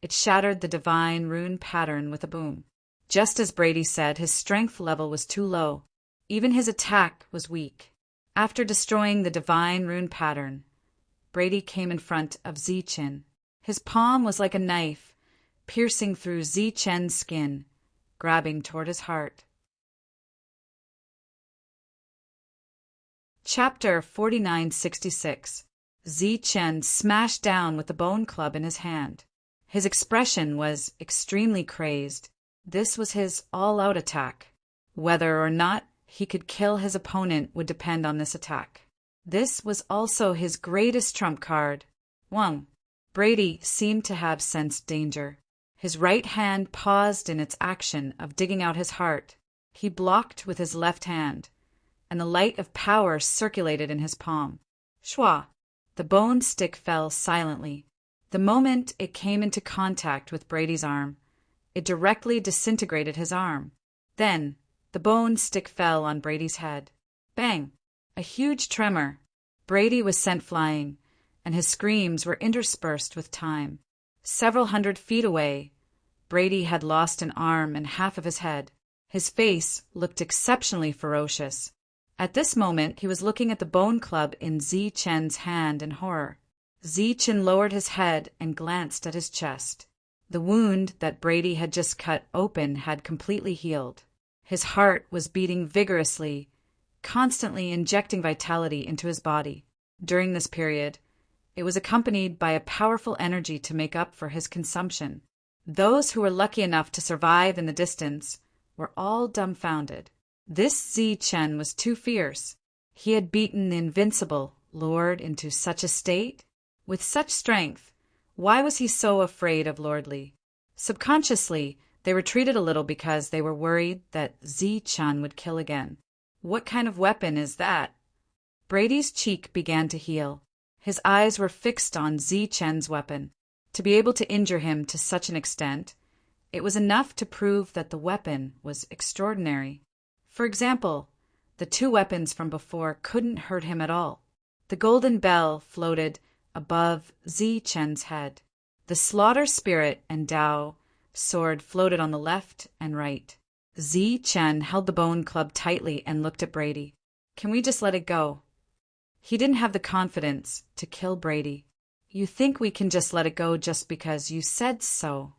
it shattered the divine rune pattern with a boom. Just as Brady said, his strength level was too low. Even his attack was weak. After destroying the divine rune pattern, Brady came in front of Zichen. His palm was like a knife, piercing through Zichen's skin, grabbing toward his heart. Chapter 4966. Zichen smashed down with the bone club in his hand. His expression was extremely crazed. This was his all-out attack. Whether or not he could kill his opponent would depend on this attack. This was also his greatest trump card. Wang. Brady seemed to have sensed danger. His right hand paused in its action of digging out his heart. He blocked with his left hand, and the light of power circulated in his palm. Shwa! The bone stick fell silently. The moment it came into contact with Brady's arm, it directly disintegrated his arm. Then, the bone stick fell on Brady's head. Bang! A huge tremor. Brady was sent flying, and his screams were interspersed with time. Several 100 feet away, Brady had lost an arm and half of his head. His face looked exceptionally ferocious. At this moment, he was looking at the bone club in Zichen's hand in horror. Zichen lowered his head and glanced at his chest. The wound that Brady had just cut open had completely healed. His heart was beating vigorously, constantly injecting vitality into his body. During this period, it was accompanied by a powerful energy to make up for his consumption. Those who were lucky enough to survive in the distance were all dumbfounded. This Zichen was too fierce. He had beaten the invincible Lord into such a state. With such strength, why was he so afraid of Lordly? Subconsciously, they retreated a little because they were worried that Zichen would kill again. What kind of weapon is that? Brady's cheek began to heal. His eyes were fixed on Zichen's weapon. To be able to injure him to such an extent, it was enough to prove that the weapon was extraordinary. For example, the two weapons from before couldn't hurt him at all. The golden bell floated above Zichen's head. The slaughter spirit and Tao sword floated on the left and right. Zichen held the bone club tightly and looked at Brady. Can we just let it go? He didn't have the confidence to kill Brady. You think we can just let it go just because you said so?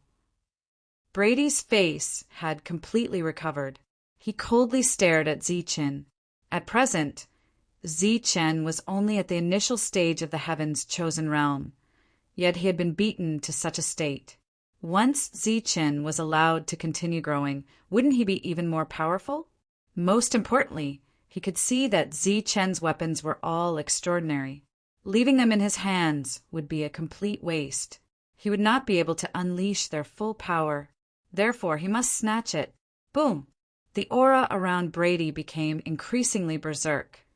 Brady's face had completely recovered. He coldly stared at Zichen. At present, Zichen was only at the initial stage of the heaven's chosen realm, yet he had been beaten to such a state. Once Zichen was allowed to continue growing, wouldn't he be even more powerful? Most importantly, he could see that Zichen's weapons were all extraordinary. Leaving them in his hands would be a complete waste. He would not be able to unleash their full power. Therefore, he must snatch it. Boom! The aura around Brady became increasingly berserk,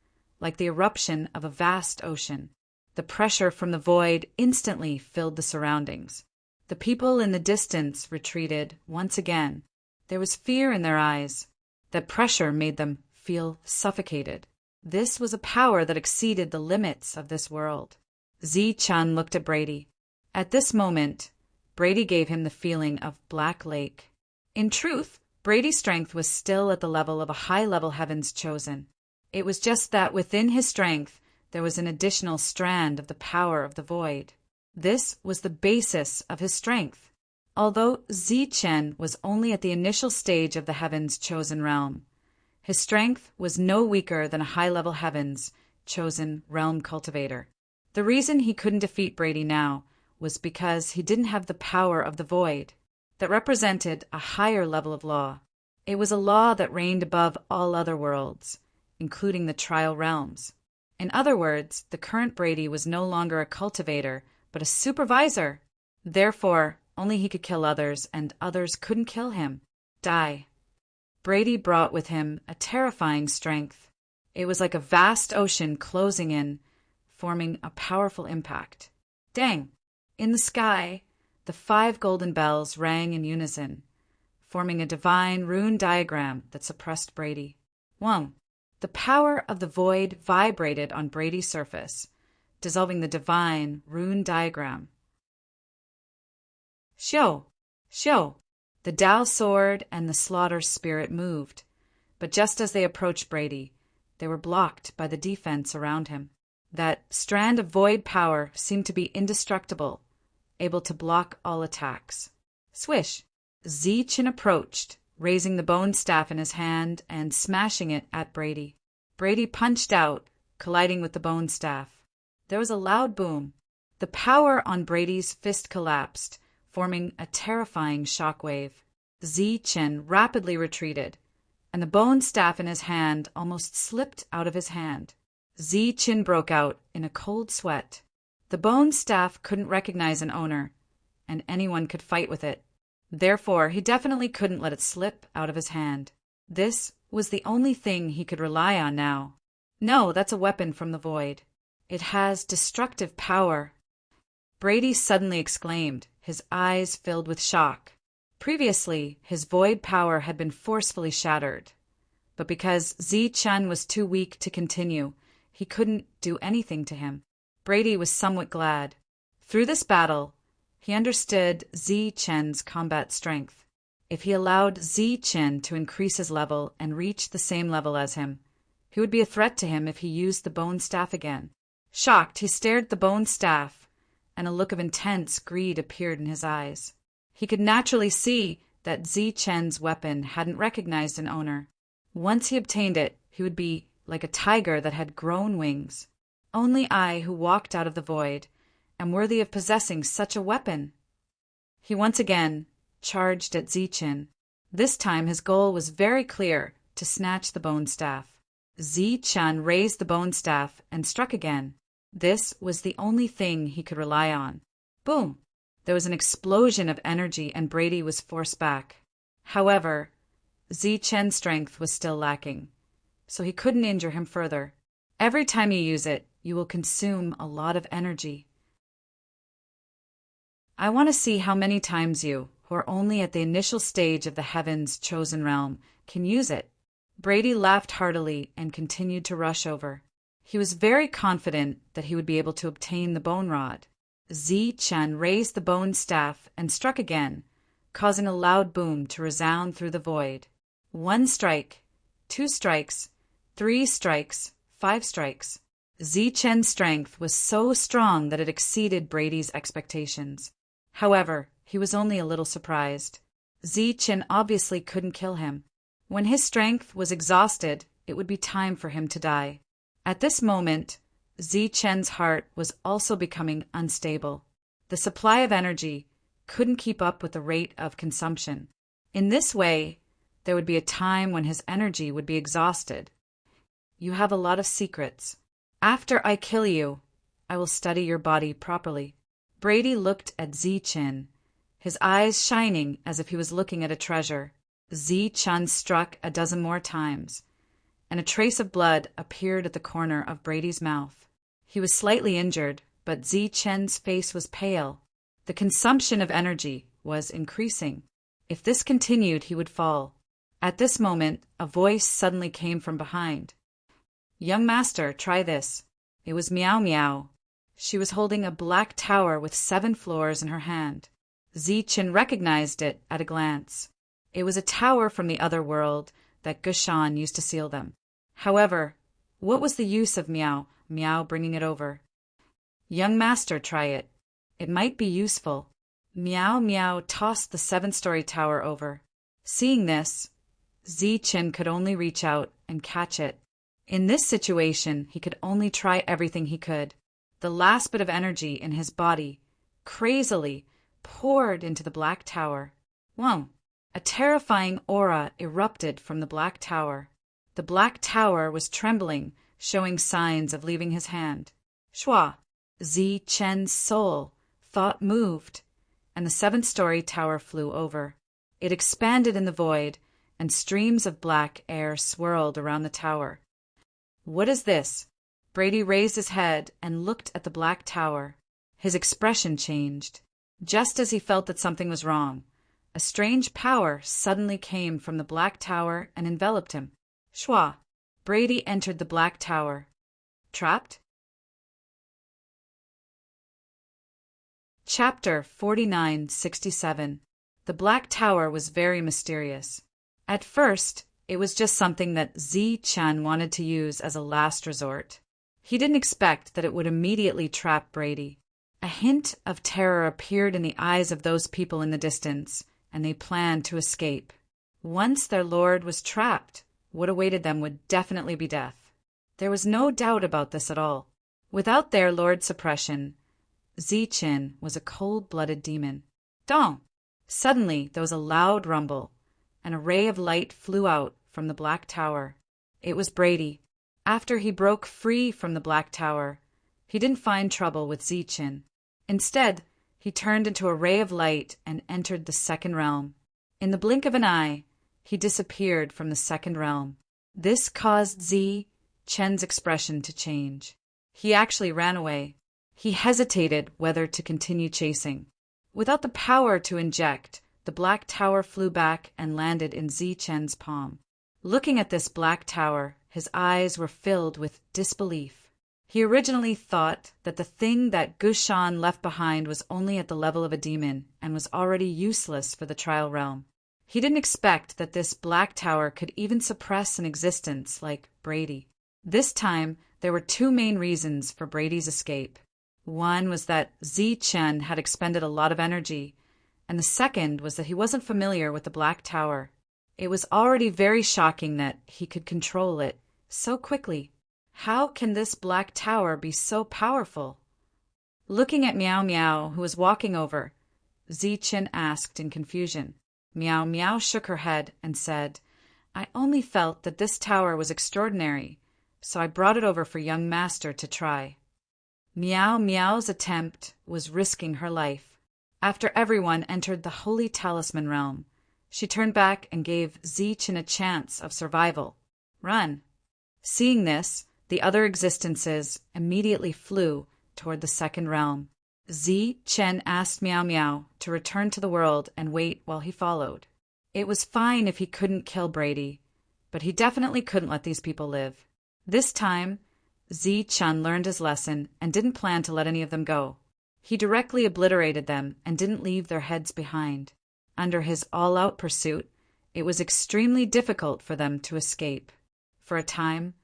like the eruption of a vast ocean. The pressure from the void instantly filled the surroundings. The people in the distance retreated once again. There was fear in their eyes. That pressure made them feel suffocated. This was a power that exceeded the limits of this world. Zichen looked at Brady. At this moment, Brady gave him the feeling of Black Lake. In truth, Brady's strength was still at the level of a high-level heaven's chosen. It was just that within his strength, there was an additional strand of the power of the void. This was the basis of his strength. Although Zichen was only at the initial stage of the heaven's chosen realm, his strength was no weaker than a high-level heaven's chosen realm cultivator. The reason he couldn't defeat Brady now was because he didn't have the power of the void that represented a higher level of law. It was a law that reigned above all other worlds, including the trial realms. In other words, the current Brady was no longer a cultivator, but a supervisor. Therefore, only he could kill others, and others couldn't kill him. Die. Brady brought with him a terrifying strength. It was like a vast ocean closing in, forming a powerful impact. Dang! In the sky, the 5 golden bells rang in unison, forming a divine rune diagram that suppressed Brady. Wang! The power of the void vibrated on Brady's surface, dissolving the divine rune diagram. Xiu! Xiu! The Tao sword and the slaughter spirit moved, but just as they approached Brady, they were blocked by the defense around him. That strand of void power seemed to be indestructible, able to block all attacks. Swish! Zichen approached, raising the bone staff in his hand and smashing it at Brady. Brady punched out, colliding with the bone staff. There was a loud boom. The power on Brady's fist collapsed, forming a terrifying shockwave. Zichen rapidly retreated, and the bone staff in his hand almost slipped out of his hand. Zichen broke out in a cold sweat. The bone staff couldn't recognize an owner, and anyone could fight with it. Therefore, he definitely couldn't let it slip out of his hand. This was the only thing he could rely on now. No, that's a weapon from the void. It has destructive power. Brady suddenly exclaimed, his eyes filled with shock. Previously, his void power had been forcefully shattered. But because Zichen was too weak to continue, he couldn't do anything to him. Brady was somewhat glad. Through this battle, he understood Zichen's combat strength. If he allowed Zichen to increase his level and reach the same level as him, he would be a threat to him if he used the bone staff again. Shocked, he stared at the bone staff, and a look of intense greed appeared in his eyes. He could naturally see that Zichen's weapon hadn't recognized an owner. Once he obtained it, he would be like a tiger that had grown wings. Only I, who walked out of the void, am worthy of possessing such a weapon. He once again charged at Zichen. This time his goal was very clear, to snatch the bone staff. Zichen raised the bone staff and struck again. This was the only thing he could rely on. Boom! There was an explosion of energy and Brady was forced back. However, Zichen's strength was still lacking, so he couldn't injure him further. Every time you use it, you will consume a lot of energy. I want to see how many times you, who are only at the initial stage of the heaven's chosen realm, can use it. Brady laughed heartily and continued to rush over. He was very confident that he would be able to obtain the bone rod. Zichen raised the bone staff and struck again, causing a loud boom to resound through the void. 1 strike, 2 strikes, 3 strikes, 5 strikes. Zichen's strength was so strong that it exceeded Brady's expectations. However, he was only a little surprised. Zichen obviously couldn't kill him. When his strength was exhausted, it would be time for him to die. At this moment, Zichen's heart was also becoming unstable. The supply of energy couldn't keep up with the rate of consumption. In this way, there would be a time when his energy would be exhausted. You have a lot of secrets. After I kill you, I will study your body properly. Brady looked at Zichen, his eyes shining as if he was looking at a treasure. Zichen struck a dozen more times, and a trace of blood appeared at the corner of Brady's mouth. He was slightly injured, but Zichen's face was pale. The consumption of energy was increasing. If this continued, he would fall. At this moment, a voice suddenly came from behind. "Young master, try this." It was Meow Meow. She was holding a black tower with 7 floors in her hand. Zichen recognized it at a glance. It was a tower from the other world that Gushan used to seal them. However, what was the use of Meow Meow bringing it over? "Young master, try it. It might be useful." Meow Meow tossed the 7-story tower over. Seeing this, Zichen could only reach out and catch it. In this situation, he could only try everything he could. The last bit of energy in his body, crazily, poured into the black tower. Whoa! A terrifying aura erupted from the black tower. The black tower was trembling, showing signs of leaving his hand. Shwa! Zichen's soul, thought moved, and the 7-story tower flew over. It expanded in the void, and streams of black air swirled around the tower. What is this? Brady raised his head and looked at the black tower. His expression changed. Just as he felt that something was wrong, a strange power suddenly came from the black tower and enveloped him. Shwa! Brady entered the black tower. Trapped? Chapter 4967. The black tower was very mysterious. At first, it was just something that Zichen wanted to use as a last resort. He didn't expect that it would immediately trap Brady. A hint of terror appeared in the eyes of those people in the distance, and they planned to escape. Once their lord was trapped, what awaited them would definitely be death. There was no doubt about this at all. Without their lord's suppression, Zichen was a cold-blooded demon. Dong! Suddenly there was a loud rumble, and a ray of light flew out from the Black Tower. It was Brady. After he broke free from the Black Tower, he didn't find trouble with Zichen. Instead, he turned into a ray of light and entered the second realm. In the blink of an eye, he disappeared from the second realm. This caused Zichen's expression to change. He actually ran away. He hesitated whether to continue chasing. Without the power to inject, the Black Tower flew back and landed in Zichen's palm. Looking at this Black Tower, his eyes were filled with disbelief. He originally thought that the thing that Gushan left behind was only at the level of a demon and was already useless for the trial realm. He didn't expect that this Black Tower could even suppress an existence like Brady. This time, there were two main reasons for Brady's escape. One was that Zichen had expended a lot of energy, and the second was that he wasn't familiar with the Black Tower. It was already very shocking that he could control it so quickly. How can this Black Tower be so powerful? Looking at Meow Meow, who was walking over, Zichen asked in confusion. Meow Meow shook her head and said, "I only felt that this tower was extraordinary, so I brought it over for young master to try." Meow Meow's attempt was risking her life. After everyone entered the Holy Talisman realm, she turned back and gave Zichen a chance of survival. Run! Seeing this, the other existences immediately flew toward the second realm. Zichen asked Meow Meow to return to the world and wait while he followed. It was fine if he couldn't kill Brady, but he definitely couldn't let these people live. This time, Zichen learned his lesson and didn't plan to let any of them go. He directly obliterated them and didn't leave their heads behind. Under his all-out pursuit, it was extremely difficult for them to escape. For a time,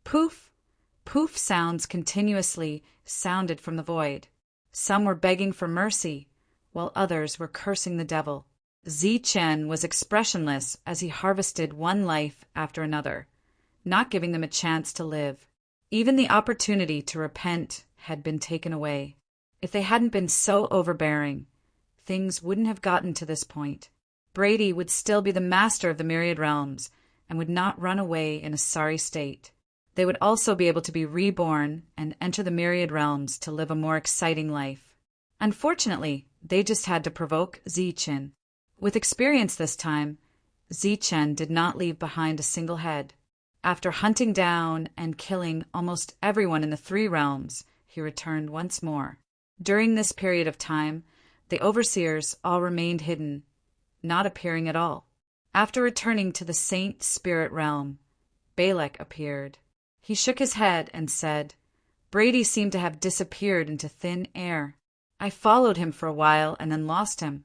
poof, poof sounds continuously sounded from the void. Some were begging for mercy, while others were cursing the devil. Zichen was expressionless as he harvested one life after another, not giving them a chance to live. Even the opportunity to repent had been taken away. If they hadn't been so overbearing, things wouldn't have gotten to this point. Brady would still be the master of the Myriad Realms and would not run away in a sorry state. They would also be able to be reborn and enter the Myriad Realms to live a more exciting life. Unfortunately, they just had to provoke Zichen. With experience this time, Zichen did not leave behind a single head. After hunting down and killing almost everyone in the three realms, he returned once more. During this period of time, the overseers all remained hidden, not appearing at all. After returning to the Saint Spirit realm, Balak appeared. He shook his head and said, "Brady seemed to have disappeared into thin air. I followed him for a while and then lost him.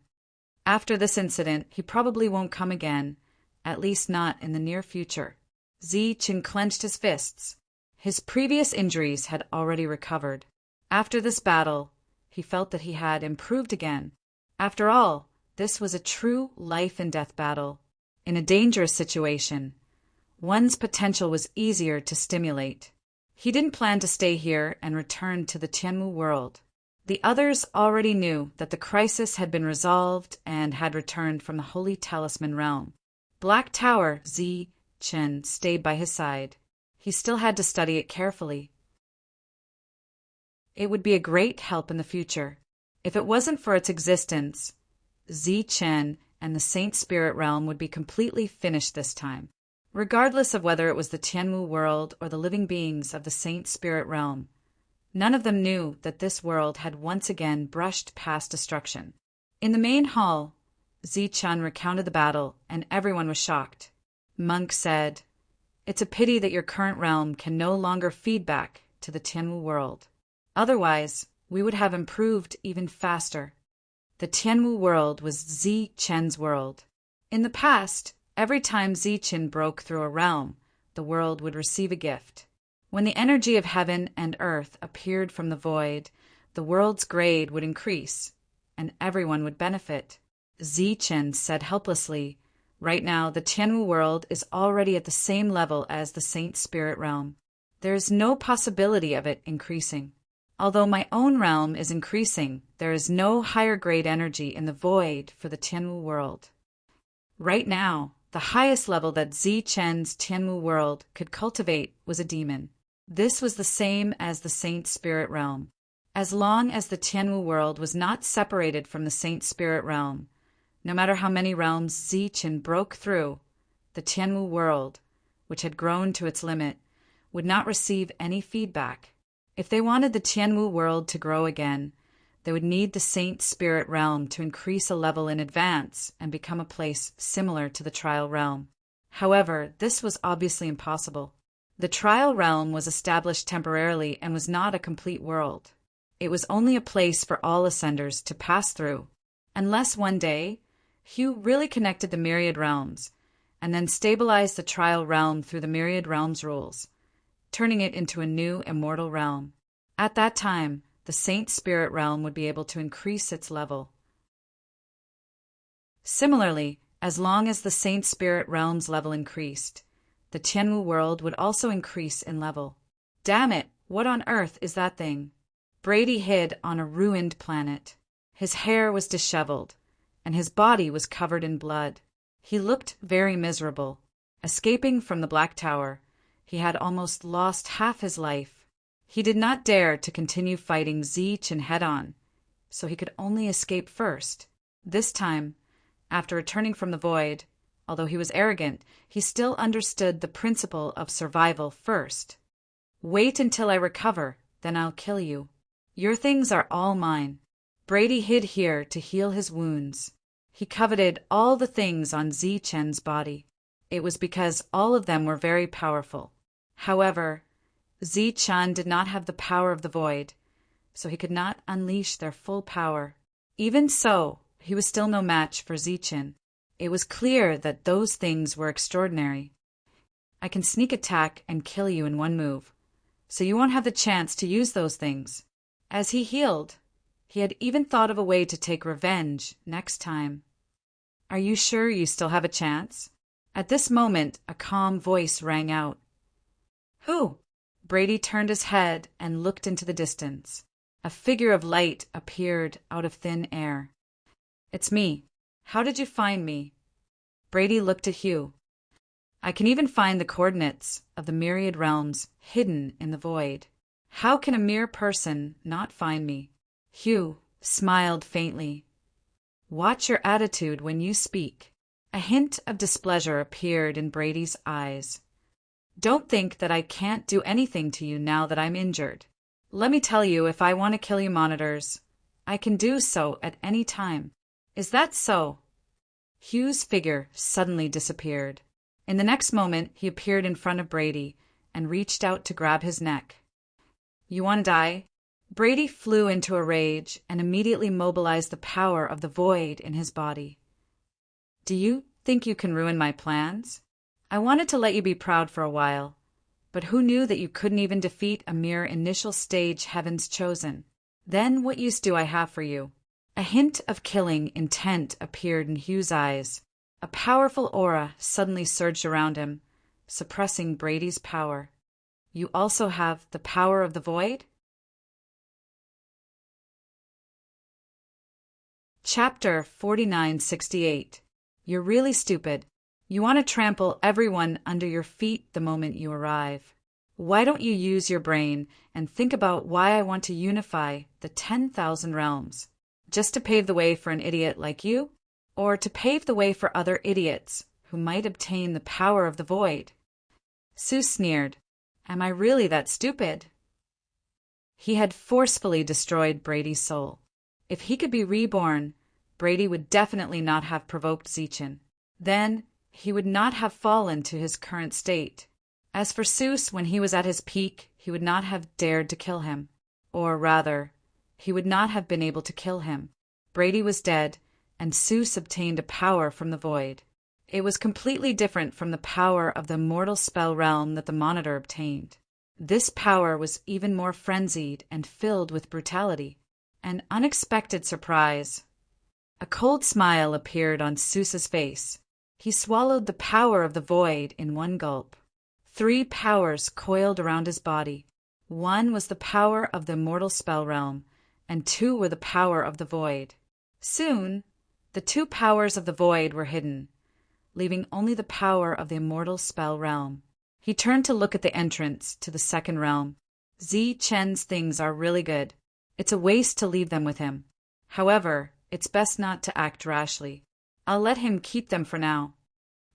After this incident, he probably won't come again, at least not in the near future." Zichen clenched his fists. His previous injuries had already recovered. After this battle, he felt that he had improved again. After all, this was a true life-and-death battle. In a dangerous situation, one's potential was easier to stimulate. He didn't plan to stay here and return to the Tianmu world. The others already knew that the crisis had been resolved and had returned from the Holy Talisman realm. Black Tower, Zichen stayed by his side. He still had to study it carefully. It would be a great help in the future. If it wasn't for its existence, Zichen and the Saint Spirit realm would be completely finished this time. Regardless of whether it was the Tianmu world or the living beings of the Saint Spirit realm, none of them knew that this world had once again brushed past destruction. In the main hall, Zichen recounted the battle, and everyone was shocked. Monk said, "It's a pity that your current realm can no longer feed back to the Tianmu world. Otherwise, we would have improved even faster." The Tianmu world was Zichen's world. In the past, every time Zichen broke through a realm, the world would receive a gift. When the energy of heaven and earth appeared from the void, the world's grade would increase, and everyone would benefit. Zichen said helplessly, "Right now, the Tianwu world is already at the same level as the Saint Spirit realm. There is no possibility of it increasing. Although my own realm is increasing, there is no higher grade energy in the void for the Tianwu world. Right now, the highest level that Zichen's Tianwu world could cultivate was a demon. This was the same as the Saint Spirit realm. As long as the Tianwu world was not separated from the Saint Spirit realm, no matter how many realms Zichen broke through, the Tianwu world, which had grown to its limit, would not receive any feedback. If they wanted the Tianwu world to grow again, they would need the Saint Spirit realm to increase a level in advance and become a place similar to the Trial realm. However, this was obviously impossible. The Trial realm was established temporarily and was not a complete world. It was only a place for all ascenders to pass through, unless one day Hugh really connected the myriad realms and then stabilized the Trial realm through the myriad realms rules, turning it into a new immortal realm. At that time, the Saint Spirit realm would be able to increase its level. Similarly, as long as the Saint Spirit realm's level increased, the Tianwu world would also increase in level. Damn it, what on earth is that thing? Brady hid on a ruined planet. His hair was disheveled, and his body was covered in blood. He looked very miserable. Escaping from the Black Tower, he had almost lost half his life. He did not dare to continue fighting Zichen head-on, so he could only escape first. This time, after returning from the void, although he was arrogant, he still understood the principle of survival first. Wait until I recover, then I'll kill you. Your things are all mine. Brady hid here to heal his wounds. He coveted all the things on Zichen's body. It was because all of them were very powerful. However, Zichen did not have the power of the void, so he could not unleash their full power. Even so, he was still no match for Zichen. It was clear that those things were extraordinary. I can sneak attack and kill you in one move, so you won't have the chance to use those things. As he healed, he had even thought of a way to take revenge next time. Are you sure you still have a chance? At this moment, a calm voice rang out. Who? Brady turned his head and looked into the distance. A figure of light appeared out of thin air. It's me. How did you find me? Brady looked at Hugh. I can even find the coordinates of the myriad realms hidden in the void. How can a mere person not find me? Hugh smiled faintly. Watch your attitude when you speak. A hint of displeasure appeared in Brady's eyes. Don't think that I can't do anything to you now that I'm injured. Let me tell you, if I want to kill you monitors, I can do so at any time. Is that so? Hugh's figure suddenly disappeared. In the next moment, he appeared in front of Brady and reached out to grab his neck. You want to die? Brady flew into a rage and immediately mobilized the power of the void in his body. Do you think you can ruin my plans? I wanted to let you be proud for a while, but who knew that you couldn't even defeat a mere initial stage Heaven's Chosen? Then what use do I have for you? A hint of killing intent appeared in Hugh's eyes. A powerful aura suddenly surged around him, suppressing Brady's power. You also have the power of the void? Chapter 4968. You're really stupid. You want to trample everyone under your feet the moment you arrive. Why don't you use your brain and think about why I want to unify the 10,000 realms? Just to pave the way for an idiot like you? Or to pave the way for other idiots who might obtain the power of the void? Sue sneered. Am I really that stupid? He had forcefully destroyed Brady's soul. If he could be reborn, Brady would definitely not have provoked Zichen. Then he would not have fallen to his current state. As for Seuss, when he was at his peak, he would not have dared to kill him. Or rather, he would not have been able to kill him. Brady was dead, and Seuss obtained a power from the void. It was completely different from the power of the immortal spell realm that the Monitor obtained. This power was even more frenzied and filled with brutality. An unexpected surprise. A cold smile appeared on Seuss's face. He swallowed the power of the void in one gulp. 3 powers coiled around his body. 1 was the power of the immortal spell realm, and 2 were the power of the void. Soon, the 2 powers of the void were hidden, leaving only the power of the immortal spell realm. He turned to look at the entrance to the second realm. Zi Chen's things are really good. It's a waste to leave them with him. However, it's best not to act rashly. I'll let him keep them for now.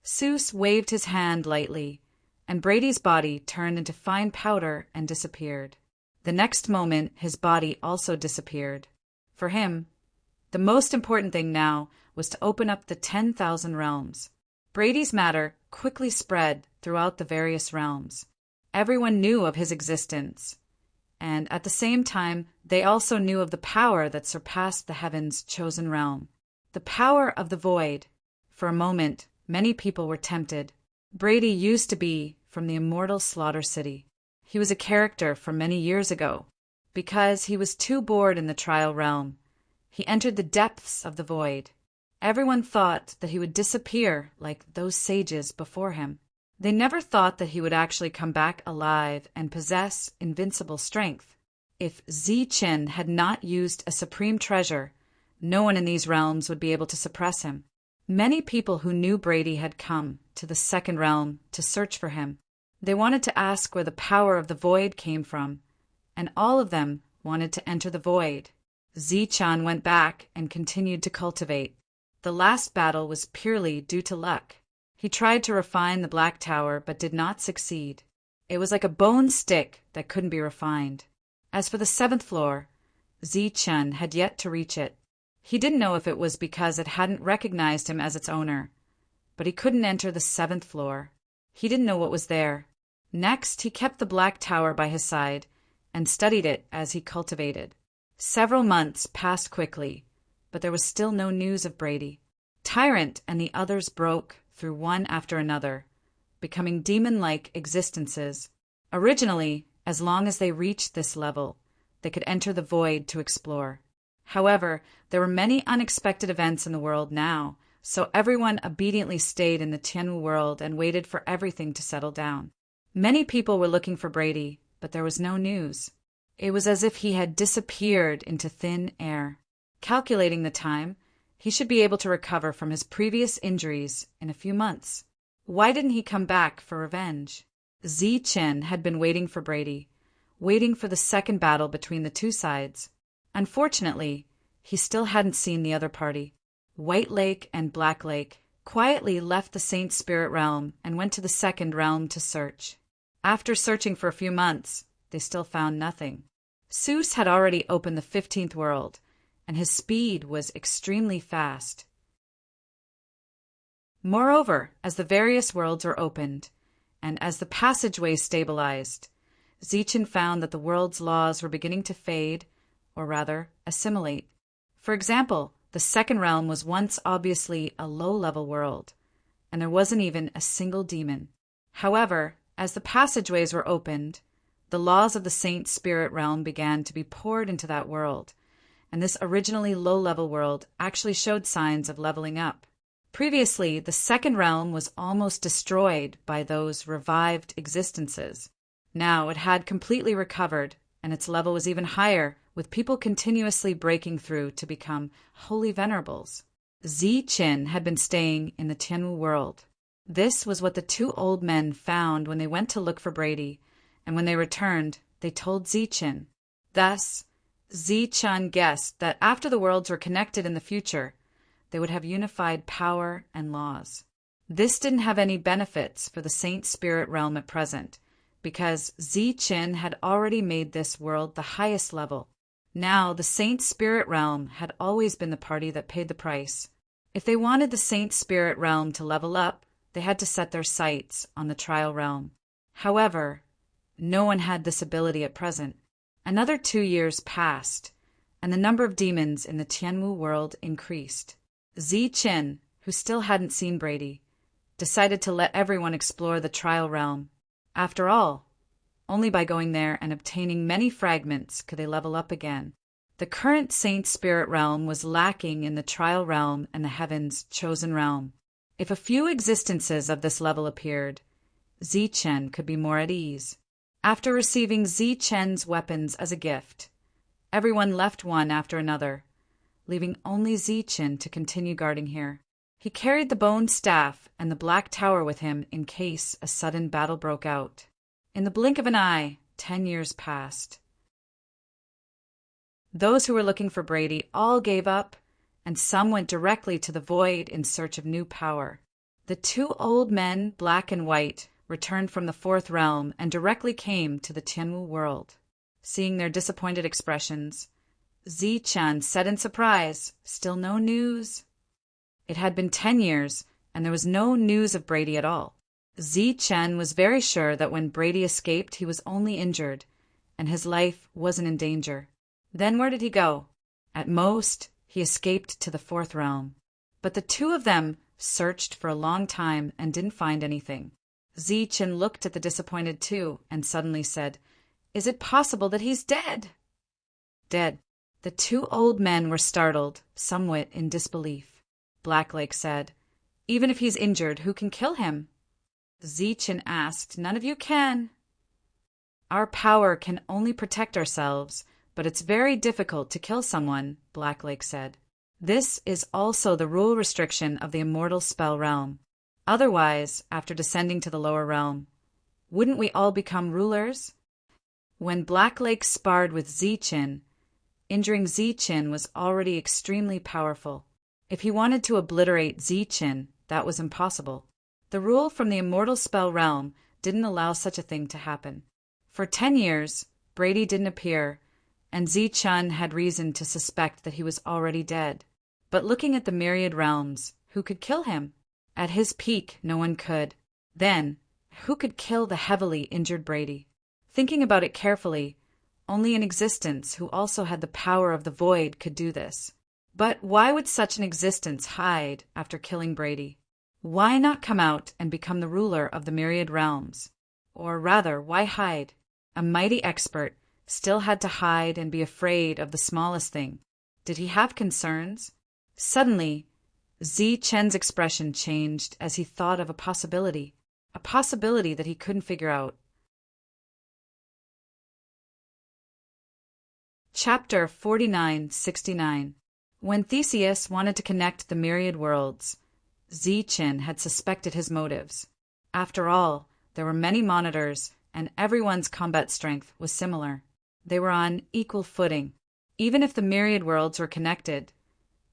Seuss waved his hand lightly, and Brady's body turned into fine powder and disappeared. The next moment, his body also disappeared. For him, the most important thing now was to open up the 10,000 realms. Brady's matter quickly spread throughout the various realms. Everyone knew of his existence, and at the same time, they also knew of the power that surpassed the heavens' chosen realm. The power of the void. For a moment, many people were tempted. Brady used to be from the immortal Slaughter City. He was a character from many years ago. Because he was too bored in the trial realm, he entered the depths of the void. Everyone thought that he would disappear like those sages before him. They never thought that he would actually come back alive and possess invincible strength. If Zi Chen had not used a supreme treasure, no one in these realms would be able to suppress him. Many people who knew Brady had come to the second realm to search for him. They wanted to ask where the power of the void came from, and all of them wanted to enter the void. Zi Chen went back and continued to cultivate. The last battle was purely due to luck. He tried to refine the Black Tower but did not succeed. It was like a bone stick that couldn't be refined. As for the 7th floor, Zi Chen had yet to reach it. He didn't know if it was because it hadn't recognized him as its owner, but he couldn't enter the 7th floor. He didn't know what was there. Next, he kept the Black Tower by his side and studied it as he cultivated. Several months passed quickly, but there was still no news of Brady. Tyrant and the others broke through one after another, becoming demon-like existences. Originally, as long as they reached this level, they could enter the void to explore. However, there were many unexpected events in the world now, so everyone obediently stayed in the Tianwu world and waited for everything to settle down. Many people were looking for Brady, but there was no news. It was as if he had disappeared into thin air. Calculating the time, he should be able to recover from his previous injuries in a few months. Why didn't he come back for revenge? Zi Chen had been waiting for Brady, waiting for the second battle between the two sides. Unfortunately, he still hadn't seen the other party. White Lake and Black Lake quietly left the Saint Spirit realm and went to the second realm to search. After searching for a few months, they still found nothing. Seuss had already opened the 15th world, and his speed was extremely fast. Moreover, as the various worlds were opened, and as the passageway stabilized, Zi Chen found that the world's laws were beginning to fade, or rather, assimilate. For example, the second realm was once obviously a low-level world, and there wasn't even a single demon. However, as the passageways were opened, the laws of the Saint Spirit realm began to be poured into that world, and this originally low-level world actually showed signs of leveling up. Previously, the second realm was almost destroyed by those revived existences. Now it had completely recovered, and its level was even higher, with people continuously breaking through to become holy venerables. Zi Chen had been staying in the Tianwu world. This was what the 2 old men found when they went to look for Brady, and when they returned, they told Zi Chen. Thus, Zi Chen guessed that after the worlds were connected in the future, they would have unified power and laws. This didn't have any benefits for the Saint Spirit realm at present, because Zi Chen had already made this world the highest level. Now, the Saint Spirit realm had always been the party that paid the price. If they wanted the Saint Spirit realm to level up, they had to set their sights on the trial realm. However, no one had this ability at present. Another 2 years passed, and the number of demons in the Tianwu world increased. Zi Chen, who still hadn't seen Brady, decided to let everyone explore the trial realm. After all, Only by going there and obtaining many fragments could they level up again. The current Saint Spirit realm was lacking in the trial realm and the heavens' chosen realm. If a few existences of this level appeared, Zichen could be more at ease. After receiving Zichen's weapons as a gift, everyone left one after another, leaving only Zichen to continue guarding here. He carried the bone staff and the black tower with him in case a sudden battle broke out. In the blink of an eye, 10 years passed. Those who were looking for Brady all gave up, and some went directly to the void in search of new power. The two old men, black and white, returned from the fourth realm and directly came to the Tianwu world. Seeing their disappointed expressions, Zichen said in surprise, "Still no news?" It had been 10 years, and there was no news of Brady at all. Zichen was very sure that when Brady escaped, he was only injured, and his life wasn't in danger. Then where did he go? At most, he escaped to the fourth realm. But the two of them searched for a long time and didn't find anything. Zichen looked at the disappointed two and suddenly said, "Is it possible that he's dead?" Dead. The two old men were startled, somewhat in disbelief. Blacklake said, "Even if he's injured, who can kill him?" Zichen asked, "None of you can." "Our power can only protect ourselves, but it's very difficult to kill someone," Blacklake said. "This is also the rule restriction of the immortal spell realm. Otherwise, after descending to the lower realm, wouldn't we all become rulers?" When Blacklake sparred with Zichen, injuring Zichen was already extremely powerful. If he wanted to obliterate Zichen, that was impossible. The rule from the immortal spell realm didn't allow such a thing to happen. For 10 years, Brady didn't appear, and Zichen had reason to suspect that he was already dead. But looking at the myriad realms, who could kill him? At his peak, no one could. Then, who could kill the heavily injured Brady? Thinking about it carefully, only an existence who also had the power of the void could do this. But why would such an existence hide after killing Brady? Why not come out and become the ruler of the myriad realms? Or rather, why hide? A mighty expert still had to hide and be afraid of the smallest thing. Did he have concerns? Suddenly, Zichen's expression changed as he thought of a possibility that he couldn't figure out. Chapter 4969. When Theseus wanted to connect the myriad worlds, Zichen had suspected his motives. After all, there were many monitors, and everyone's combat strength was similar. They were on equal footing. Even if the myriad worlds were connected,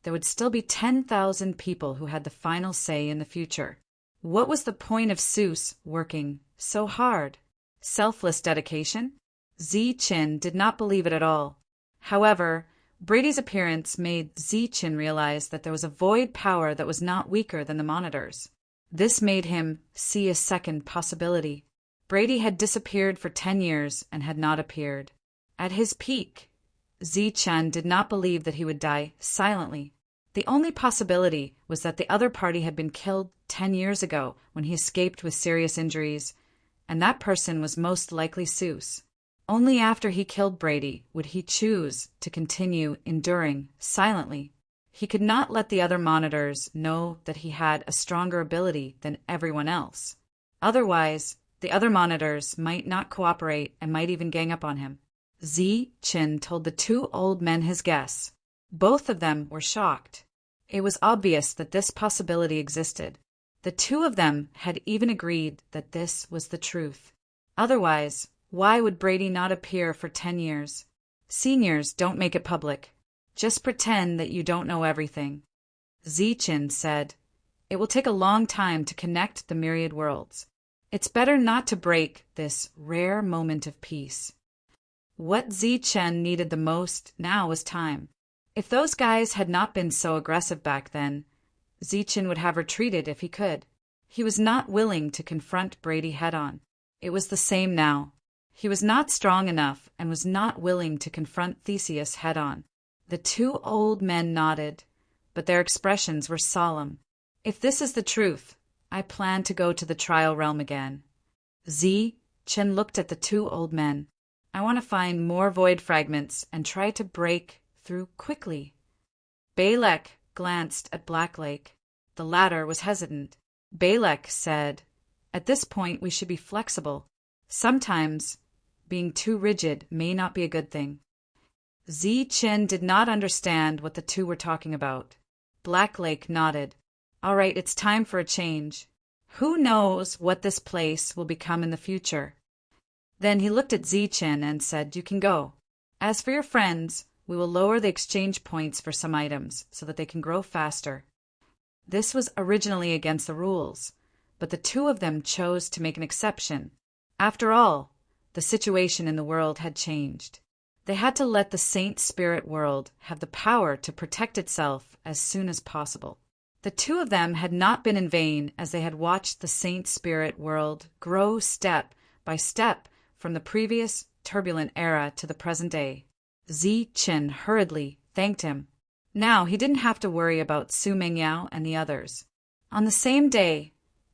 there would still be 10,000 people who had the final say in the future. What was the point of Zeus working so hard? Selfless dedication? Zichen did not believe it at all. However, Brady's appearance made Zichen realize that there was a void power that was not weaker than the monitors. This made him see a second possibility. Brady had disappeared for 10 years and had not appeared. At his peak, Zichen did not believe that he would die silently. The only possibility was that the other party had been killed 10 years ago when he escaped with serious injuries, and that person was most likely Zeus. Only after he killed Brady would he choose to continue enduring silently. He could not let the other monitors know that he had a stronger ability than everyone else. Otherwise, the other monitors might not cooperate and might even gang up on him. Zichen told the two old men his guess. Both of them were shocked. It was obvious that this possibility existed. The two of them had even agreed that this was the truth. Otherwise, why would Brady not appear for 10 years? Seniors don't make it public. Just pretend that you don't know everything. Zichen said, "It will take a long time to connect the myriad worlds. It's better not to break this rare moment of peace." What Zichen needed the most now was time. If those guys had not been so aggressive back then, Zichen would have retreated if he could. He was not willing to confront Brady head-on. It was the same now. He was not strong enough and was not willing to confront Theseus head-on. The two old men nodded, but their expressions were solemn. "If this is the truth, I plan to go to the trial realm again." Chen looked at the two old men. I want to find more void fragments and try to break through quickly. Balek glanced at Black Lake. The latter was hesitant. Balek said, "At this point we should be flexible. Sometimes being too rigid may not be a good thing." Chen did not understand what the two were talking about. Black Lake nodded. "All right, it's time for a change. Who knows what this place will become in the future?" Then he looked at Chen and said, "You can go. As for your friends, we will lower the exchange points for some items so that they can grow faster." This was originally against the rules, but the two of them chose to make an exception. After all, the situation in the world had changed. They had to let the Saint Spirit world have the power to protect itself as soon as possible. The two of them had not been in vain, as they had watched the Saint Spirit world grow step by step from the previous turbulent era to the present day. Chen hurriedly thanked him. Now he didn't have to worry about Su Mengyao and the others. On the same day,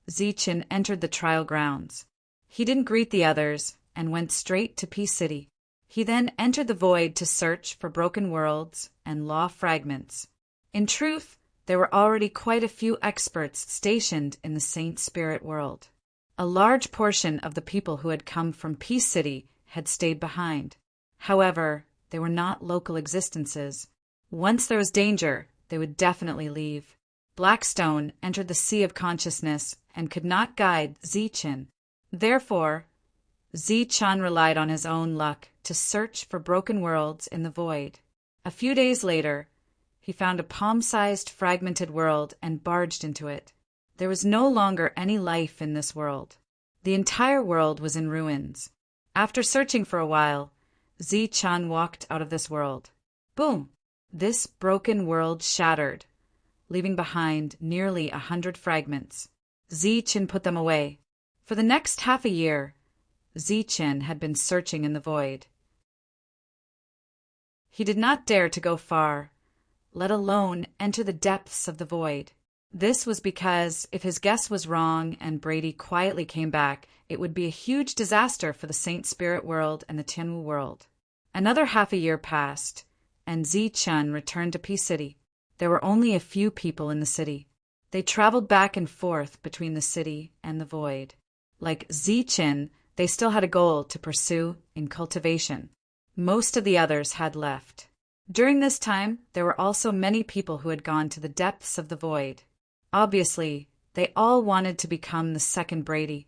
Chen entered the trial grounds. He didn't greet the others and went straight to Peace City. He then entered the void to search for broken worlds and law fragments. In truth, there were already quite a few experts stationed in the Saint Spirit world. A large portion of the people who had come from Peace City had stayed behind. However, they were not local existences. Once there was danger, they would definitely leave. Blackstone entered the sea of consciousness and could not guide Chen. Therefore, Chen relied on his own luck to search for broken worlds in the void. A few days later, he found a palm-sized fragmented world and barged into it. There was no longer any life in this world. The entire world was in ruins. After searching for a while, Chen walked out of this world. Boom! This broken world shattered, leaving behind nearly 100 fragments. Chen put them away. For the next half a year, Chen had been searching in the void. He did not dare to go far, let alone enter the depths of the void. This was because if his guess was wrong and Brady quietly came back, it would be a huge disaster for the Saint Spirit world and the Tianwu world. Another half a year passed, and Chen returned to Peace City. There were only a few people in the city. They traveled back and forth between the city and the void. Like Chen, they still had a goal to pursue in cultivation. Most of the others had left. During this time, there were also many people who had gone to the depths of the void. Obviously, they all wanted to become the second Brady.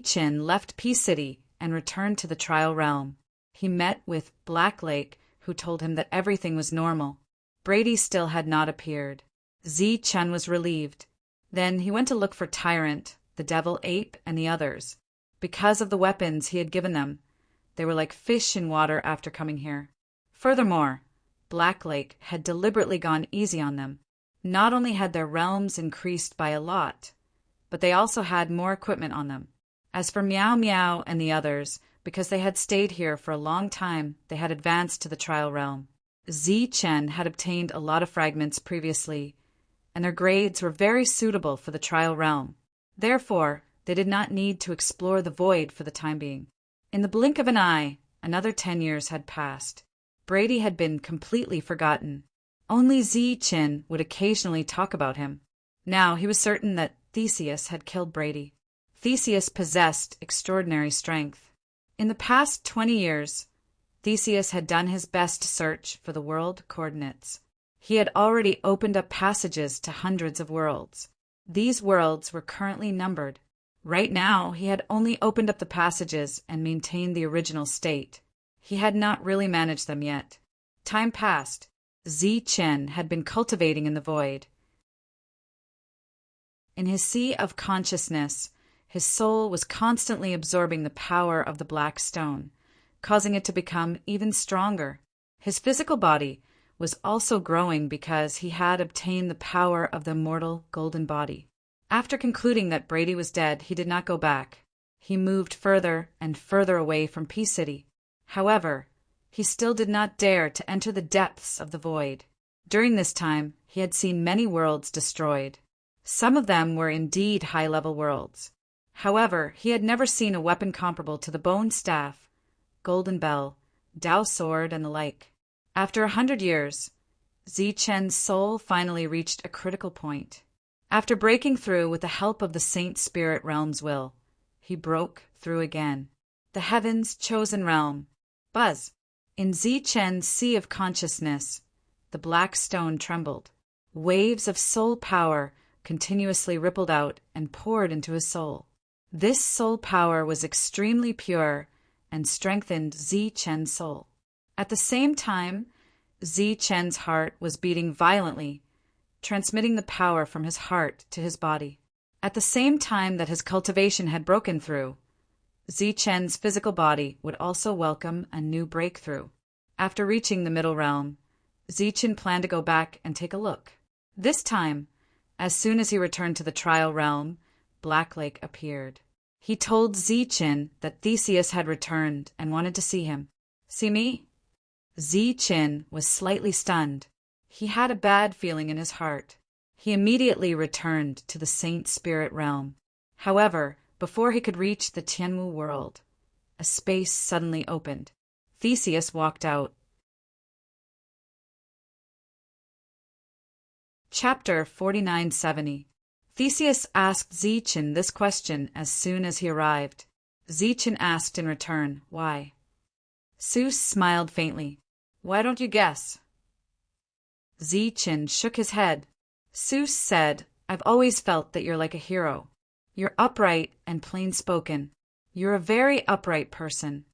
Chen left Peace City and returned to the trial realm. He met with Black Lake, who told him that everything was normal. Brady still had not appeared. Chen was relieved. Then he went to look for Tyrant, the Devil Ape, and the others. Because of the weapons he had given them, they were like fish in water after coming here. Furthermore, Black Lake had deliberately gone easy on them. Not only had their realms increased by a lot, but they also had more equipment on them. As for Meow Meow and the others, because they had stayed here for a long time, they had advanced to the trial realm. Chen had obtained a lot of fragments previously, and their grades were very suitable for the trial realm. Therefore, they did not need to explore the void for the time being. In the blink of an eye, another 10 years had passed. Brady had been completely forgotten. Only Chen would occasionally talk about him. Now he was certain that Theseus had killed Brady. Theseus possessed extraordinary strength. In the past 20 years, Theseus had done his best to search for the world coordinates. He had already opened up passages to hundreds of worlds. These worlds were currently numbered. Right now, he had only opened up the passages and maintained the original state. He had not really managed them yet. Time passed. Chen had been cultivating in the void. In his sea of consciousness, his soul was constantly absorbing the power of the black stone, causing it to become even stronger. His physical body was also growing because he had obtained the power of the immortal golden body. After concluding that Brady was dead, he did not go back. He moved further and further away from Peace City. However, he still did not dare to enter the depths of the void. During this time, he had seen many worlds destroyed. Some of them were indeed high-level worlds. However, he had never seen a weapon comparable to the bone staff, golden bell, Tao sword, and the like. After 100 years, Zichen's soul finally reached a critical point. After breaking through with the help of the Saint Spirit Realm's will, he broke through again. The heavens' chosen realm. Buzz. In Zichen's sea of consciousness, the black stone trembled. Waves of soul power continuously rippled out and poured into his soul. This soul power was extremely pure and strengthened Zichen's soul. At the same time, Zichen's heart was beating violently, transmitting the power from his heart to his body. At the same time that his cultivation had broken through, Zichen's physical body would also welcome a new breakthrough. After reaching the middle realm, Zichen planned to go back and take a look. This time, as soon as he returned to the trial realm, Black Lake appeared. He told Zichen that Theseus had returned and wanted to see him. See me? Zichen was slightly stunned. He had a bad feeling in his heart. He immediately returned to the Saint Spirit Realm. However, before he could reach the Tianwu world, a space suddenly opened. Theseus walked out. Chapter 4970. Theseus asked Zichen this question as soon as he arrived. Zichen asked in return, why? Zeus smiled faintly. Why don't you guess? Zichen shook his head. Zeus said, I've always felt that you're like a hero. You're upright and plain-spoken. You're a very upright person.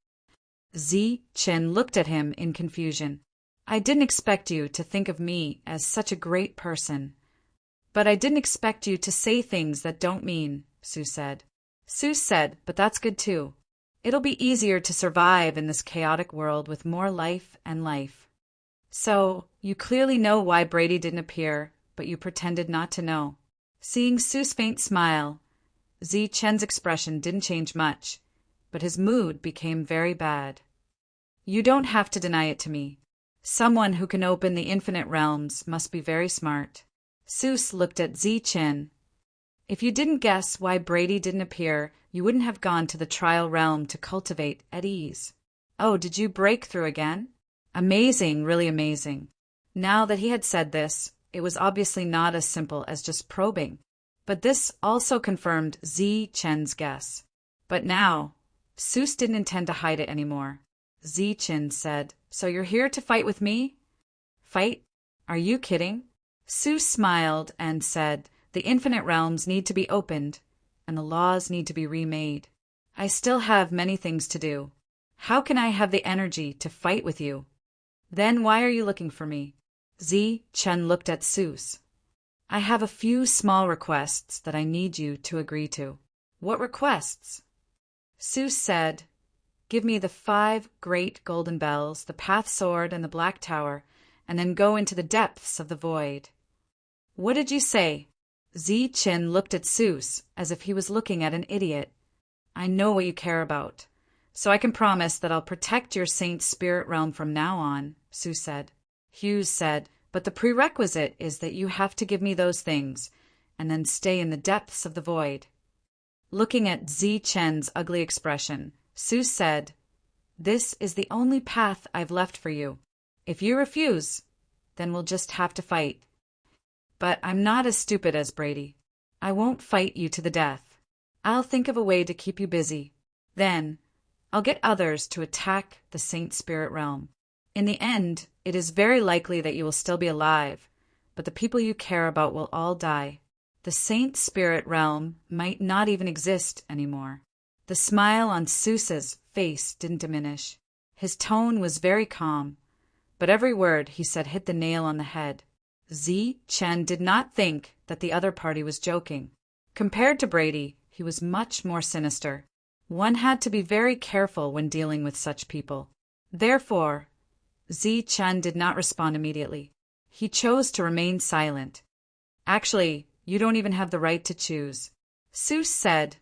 Zichen looked at him in confusion. I didn't expect you to think of me as such a great person. But I didn't expect you to say things that don't mean, Zeus said. Zeus said, but that's good too. It'll be easier to survive in this chaotic world with more life and life. So, you clearly know why Brady didn't appear, but you pretended not to know. Seeing Zeus' faint smile, Zichen's expression didn't change much, but his mood became very bad. You don't have to deny it to me. Someone who can open the infinite realms must be very smart. Zeus looked at Zichen. If you didn't guess why Brady didn't appear, you wouldn't have gone to the trial realm to cultivate at ease. Oh, did you break through again? Amazing, really amazing. Now that he had said this, it was obviously not as simple as just probing. But this also confirmed Zichen's guess. But now, Zeus didn't intend to hide it anymore. Zichen said, So you're here to fight with me? Fight? Are you kidding? Zeus smiled and said, The infinite realms need to be opened, and the laws need to be remade. I still have many things to do. How can I have the energy to fight with you? Then why are you looking for me? Zichen looked at Zeus. I have a few small requests that I need you to agree to. What requests? Zeus said, Give me the 5 great golden bells, the path sword, and the black tower, and then go into the depths of the void. What did you say? Zichen looked at Zeus as if he was looking at an idiot. I know what you care about, so I can promise that I'll protect your Saint Spirit Realm from now on, Zeus said. Hughes said, But the prerequisite is that you have to give me those things, and then stay in the depths of the void. Looking at Zichen's ugly expression, Zeus said, This is the only path I've left for you. If you refuse, then we'll just have to fight. But I'm not as stupid as Brady. I won't fight you to the death. I'll think of a way to keep you busy. Then, I'll get others to attack the Saint Spirit Realm. In the end, it is very likely that you will still be alive, but the people you care about will all die. The Saint Spirit Realm might not even exist anymore. The smile on Zeus's face didn't diminish. His tone was very calm, but every word he said hit the nail on the head. Zichen did not think that the other party was joking. Compared to Brady, he was much more sinister. One had to be very careful when dealing with such people. Therefore, Zichen did not respond immediately. He chose to remain silent. Actually, you don't even have the right to choose. Zeus said,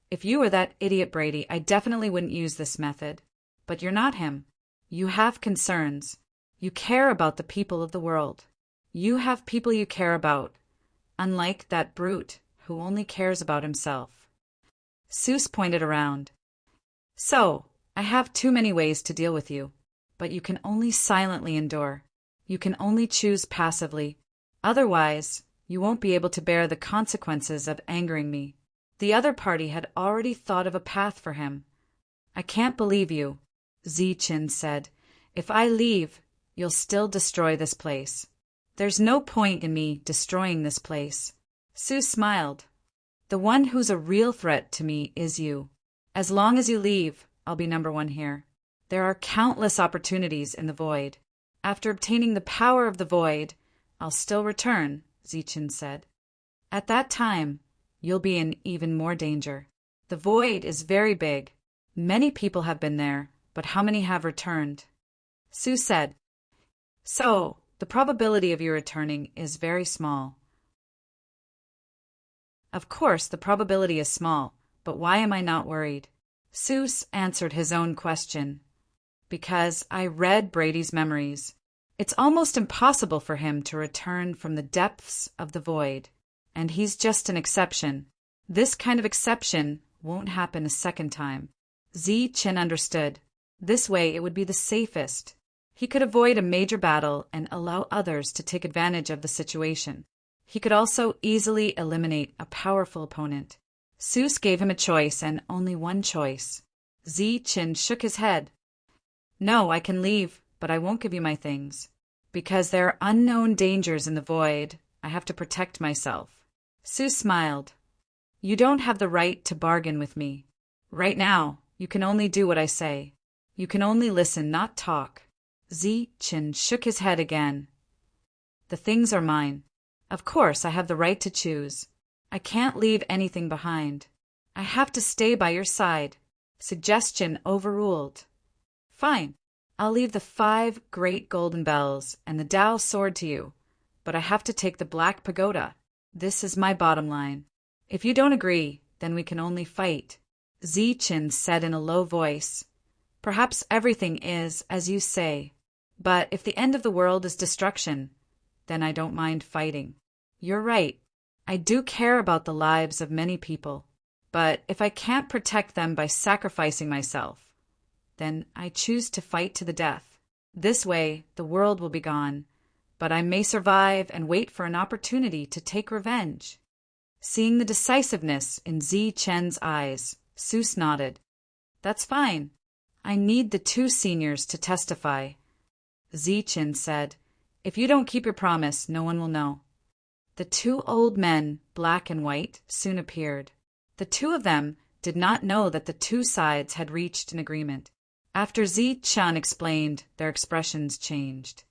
If you were that idiot Brady, I definitely wouldn't use this method. But you're not him. You have concerns. You care about the people of the world. You have people you care about, unlike that brute who only cares about himself. Seuss pointed around. So, I have too many ways to deal with you, but you can only silently endure. You can only choose passively. Otherwise, you won't be able to bear the consequences of angering me. The other party had already thought of a path for him. I can't believe you, Zichen said. If I leave, you'll still destroy this place. There's no point in me destroying this place. Sue smiled. The one who's a real threat to me is you. As long as you leave, I'll be number one here. There are countless opportunities in the void. After obtaining the power of the void, I'll still return, Zichen said. At that time, you'll be in even more danger. The void is very big. Many people have been there, but how many have returned? Sue said. So, the probability of you returning is very small. Of course, the probability is small, but why am I not worried? Seuss answered his own question. Because I read Brady's memories. It's almost impossible for him to return from the depths of the void, and he's just an exception. This kind of exception won't happen a second time. Zichen understood. This way it would be the safest. He could avoid a major battle and allow others to take advantage of the situation. He could also easily eliminate a powerful opponent. Seuss gave him a choice, and only one choice. Zichen shook his head. No, I can leave, but I won't give you my things. Because there are unknown dangers in the void, I have to protect myself. Seuss smiled. You don't have the right to bargain with me. Right now, you can only do what I say. You can only listen, not talk. Zichen shook his head again. The things are mine. Of course, I have the right to choose. I can't leave anything behind. I have to stay by your side. Suggestion overruled. Fine. I'll leave the 5 great golden bells and the Tao sword to you, but I have to take the Black Pagoda. This is my bottom line. If you don't agree, then we can only fight. Zichen said in a low voice. Perhaps everything is as you say, but if the end of the world is destruction, then I don't mind fighting. You're right. I do care about the lives of many people, but if I can't protect them by sacrificing myself, then I choose to fight to the death. This way, the world will be gone, but I may survive and wait for an opportunity to take revenge. Seeing the decisiveness in Zichen's eyes, Seuss nodded. That's fine. I need the 2 seniors to testify. Zichen said, If you don't keep your promise, no one will know. The 2 old men, black and white, soon appeared. The 2 of them did not know that the 2 sides had reached an agreement. After Zichen explained, their expressions changed.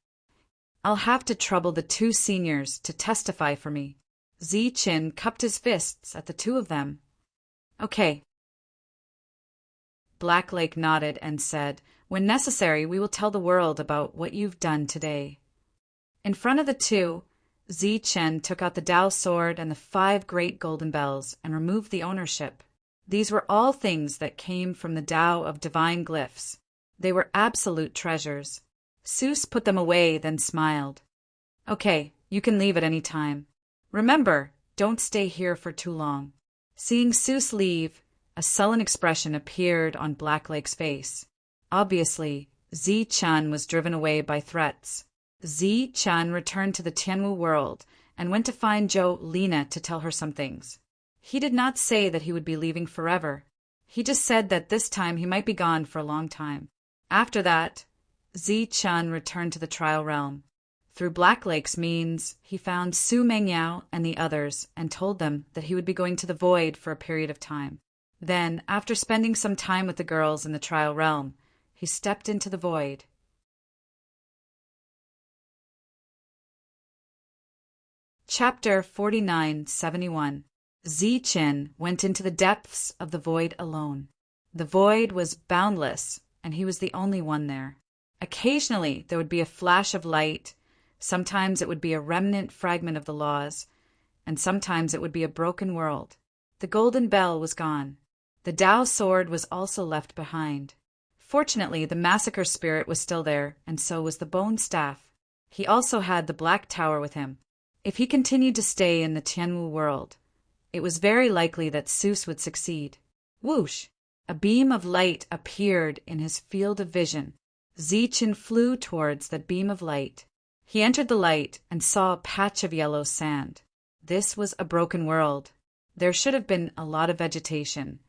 I'll have to trouble the 2 seniors to testify for me. Zichen cupped his fists at the 2 of them. Okay. Blacklake nodded and said, When necessary, we will tell the world about what you've done today. In front of the 2, Zichen took out the Tao sword and the 5 great golden bells and removed the ownership. These were all things that came from the Tao of divine glyphs. They were absolute treasures. Seuss put them away, then smiled. Okay, you can leave at any time. Remember, don't stay here for too long. Seeing Seuss leave, a sullen expression appeared on Blacklake's face. Obviously, Zichen was driven away by threats. Zichen returned to the Tianwu world and went to find Zhou Lina to tell her some things. He did not say that he would be leaving forever. He just said that this time he might be gone for a long time. After that, Zichen returned to the trial realm. Through Blacklake's means, he found Su Mengyao and the others and told them that he would be going to the void for a period of time. Then, after spending some time with the girls in the trial realm, he stepped into the void. Chapter 4971. Zichen went into the depths of the void alone. The void was boundless, and he was the only one there. Occasionally, there would be a flash of light. Sometimes it would be a remnant fragment of the laws, and sometimes it would be a broken world. The golden bell was gone. The Tao sword was also left behind. Fortunately, the massacre spirit was still there, and so was the bone staff. He also had the Black Tower with him. If he continued to stay in the Tianwu world, it was very likely that Seuss would succeed. Whoosh! A beam of light appeared in his field of vision. Zichen flew towards that beam of light. He entered the light and saw a patch of yellow sand. This was a broken world. There should have been a lot of vegetation,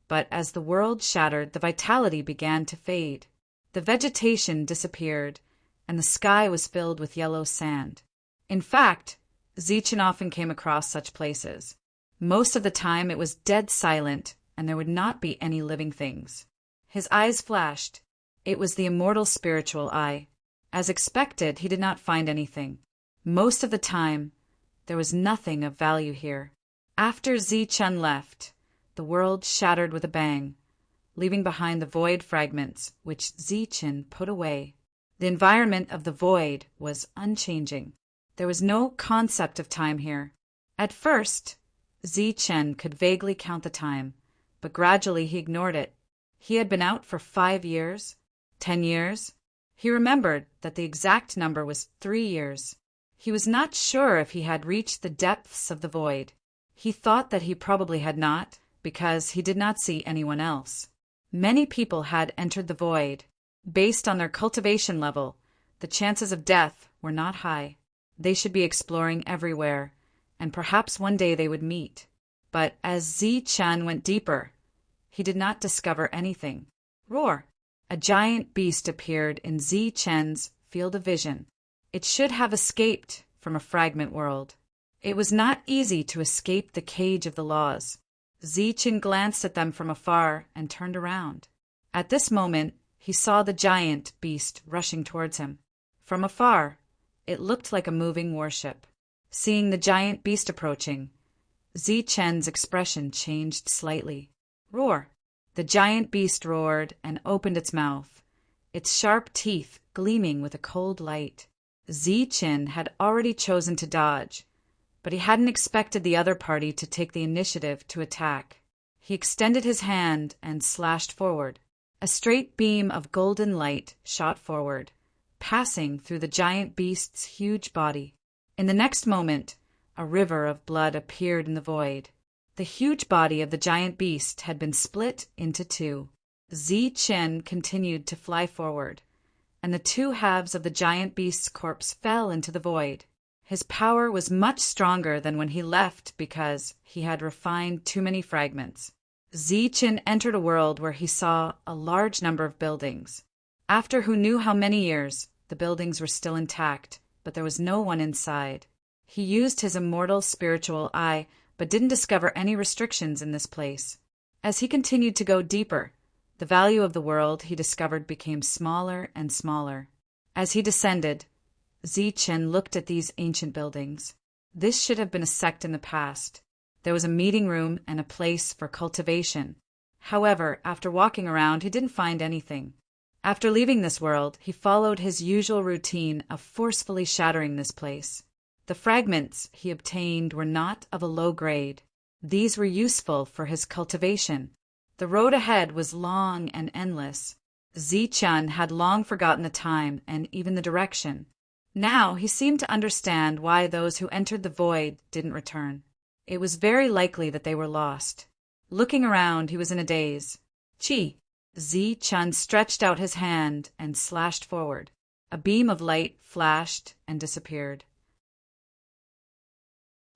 but as the world shattered, the vitality began to fade. The vegetation disappeared, and the sky was filled with yellow sand. In fact, Zichen often came across such places. Most of the time it was dead silent, and there would not be any living things. His eyes flashed. It was the immortal spiritual eye. As expected, he did not find anything. Most of the time, there was nothing of value here. After Zichen left, the world shattered with a bang, leaving behind the void fragments, which Zichen put away. The environment of the void was unchanging. There was no concept of time here. At first, Zichen could vaguely count the time, but gradually he ignored it. He had been out for 5 years, 10 years. He remembered that the exact number was 3 years. He was not sure if he had reached the depths of the void. He thought that he probably had not, because he did not see anyone else. Many people had entered the void. Based on their cultivation level, the chances of death were not high. They should be exploring everywhere, and perhaps one day they would meet. But as Zichen went deeper, he did not discover anything. Roar! A giant beast appeared in Zichen's field of vision. It should have escaped from a fragment world. It was not easy to escape the cage of the laws. Zichen glanced at them from afar and turned around. At this moment, he saw the giant beast rushing towards him. From afar, it looked like a moving warship. Seeing the giant beast approaching, Zichen's expression changed slightly. Roar! The giant beast roared and opened its mouth, its sharp teeth gleaming with a cold light. Zichen had already chosen to dodge, but he hadn't expected the other party to take the initiative to attack. He extended his hand and slashed forward. A straight beam of golden light shot forward, passing through the giant beast's huge body. In the next moment, a river of blood appeared in the void. The huge body of the giant beast had been split into two. Zichen continued to fly forward, and the two halves of the giant beast's corpse fell into the void. His power was much stronger than when he left because he had refined too many fragments. Zichen entered a world where he saw a large number of buildings. After who knew how many years, the buildings were still intact, but there was no one inside. He used his immortal spiritual eye, but didn't discover any restrictions in this place. As he continued to go deeper, the value of the world he discovered became smaller and smaller. As he descended, Zichen looked at these ancient buildings. This should have been a sect in the past. There was a meeting room and a place for cultivation. However, after walking around, he didn't find anything. After leaving this world, he followed his usual routine of forcefully shattering this place. The fragments he obtained were not of a low grade. These were useful for his cultivation. The road ahead was long and endless. Zichen had long forgotten the time and even the direction. Now he seemed to understand why those who entered the void didn't return. It was very likely that they were lost. Looking around, he was in a daze. Chi! Zichen stretched out his hand and slashed forward. A beam of light flashed and disappeared.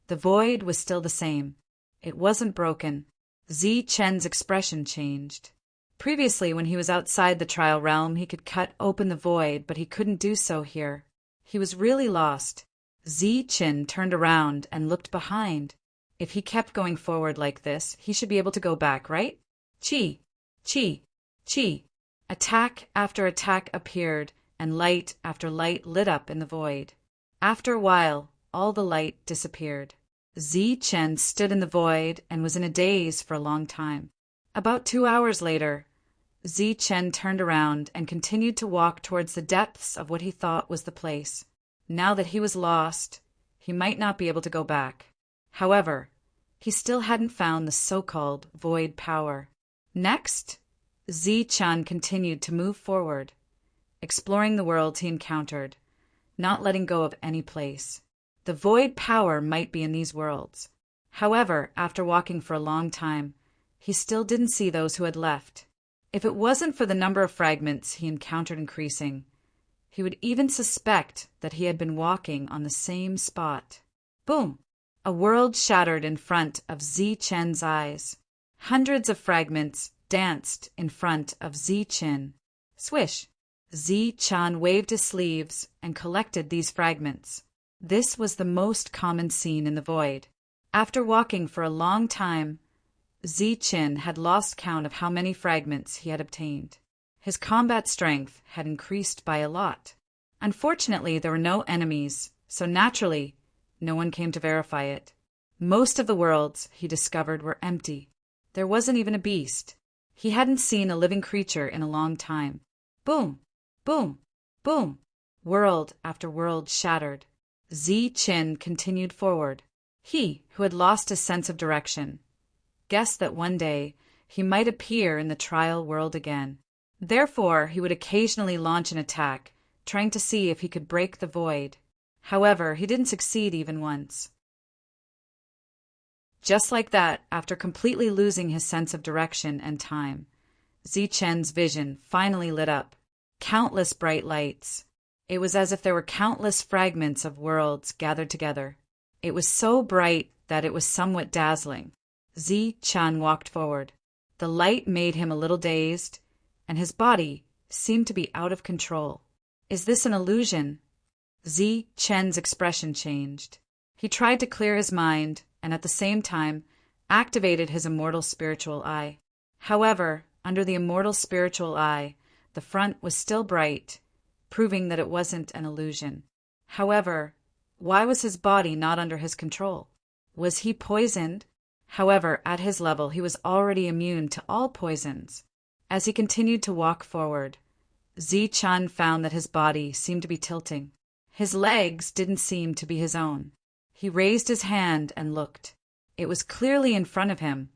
The void was still the same. It wasn't broken. Zichen's expression changed. Previously, when he was outside the trial realm, he could cut open the void, but he couldn't do so here. He was really lost. Zichen turned around and looked behind. If he kept going forward like this, he should be able to go back, right? Chi! Chi! Chi! Attack after attack appeared, and light after light lit up in the void. After a while, all the light disappeared. Zichen stood in the void and was in a daze for a long time. About 2 hours later, Zichen turned around and continued to walk towards the depths of what he thought was the place. Now that he was lost, he might not be able to go back. However, he still hadn't found the so-called void power. Next, Zichen continued to move forward, exploring the worlds he encountered, not letting go of any place. The void power might be in these worlds. However, after walking for a long time, he still didn't see those who had left. If it wasn't for the number of fragments he encountered increasing, he would even suspect that he had been walking on the same spot. Boom! A world shattered in front of Zi-Chen's eyes. Hundreds of fragments danced in front of Zi-Chen. Swish! Zi-Chen waved his sleeves and collected these fragments. This was the most common scene in the void. After walking for a long time, Zi-Chen had lost count of how many fragments he had obtained. His combat strength had increased by a lot. Unfortunately, there were no enemies, so naturally, no one came to verify it. Most of the worlds, he discovered, were empty. There wasn't even a beast. He hadn't seen a living creature in a long time. Boom! Boom! Boom! World after world shattered. Zi-Chen continued forward. He, who had lost his sense of direction, guessed that one day he might appear in the trial world again. Therefore, he would occasionally launch an attack, trying to see if he could break the void. However, he didn't succeed even once. Just like that, after completely losing his sense of direction and time, Zi-Chen's vision finally lit up. Countless bright lights. It was as if there were countless fragments of worlds gathered together. It was so bright that it was somewhat dazzling. Zi-Chen walked forward. The light made him a little dazed, and his body seemed to be out of control. Is this an illusion? Zi-Chen's expression changed. He tried to clear his mind and at the same time activated his immortal spiritual eye. However, under the immortal spiritual eye, the front was still bright, proving that it wasn't an illusion. However, why was his body not under his control? Was he poisoned? However, at his level, he was already immune to all poisons. As he continued to walk forward, Zi-Chen found that his body seemed to be tilting. His legs didn't seem to be his own. He raised his hand and looked. It was clearly in front of him,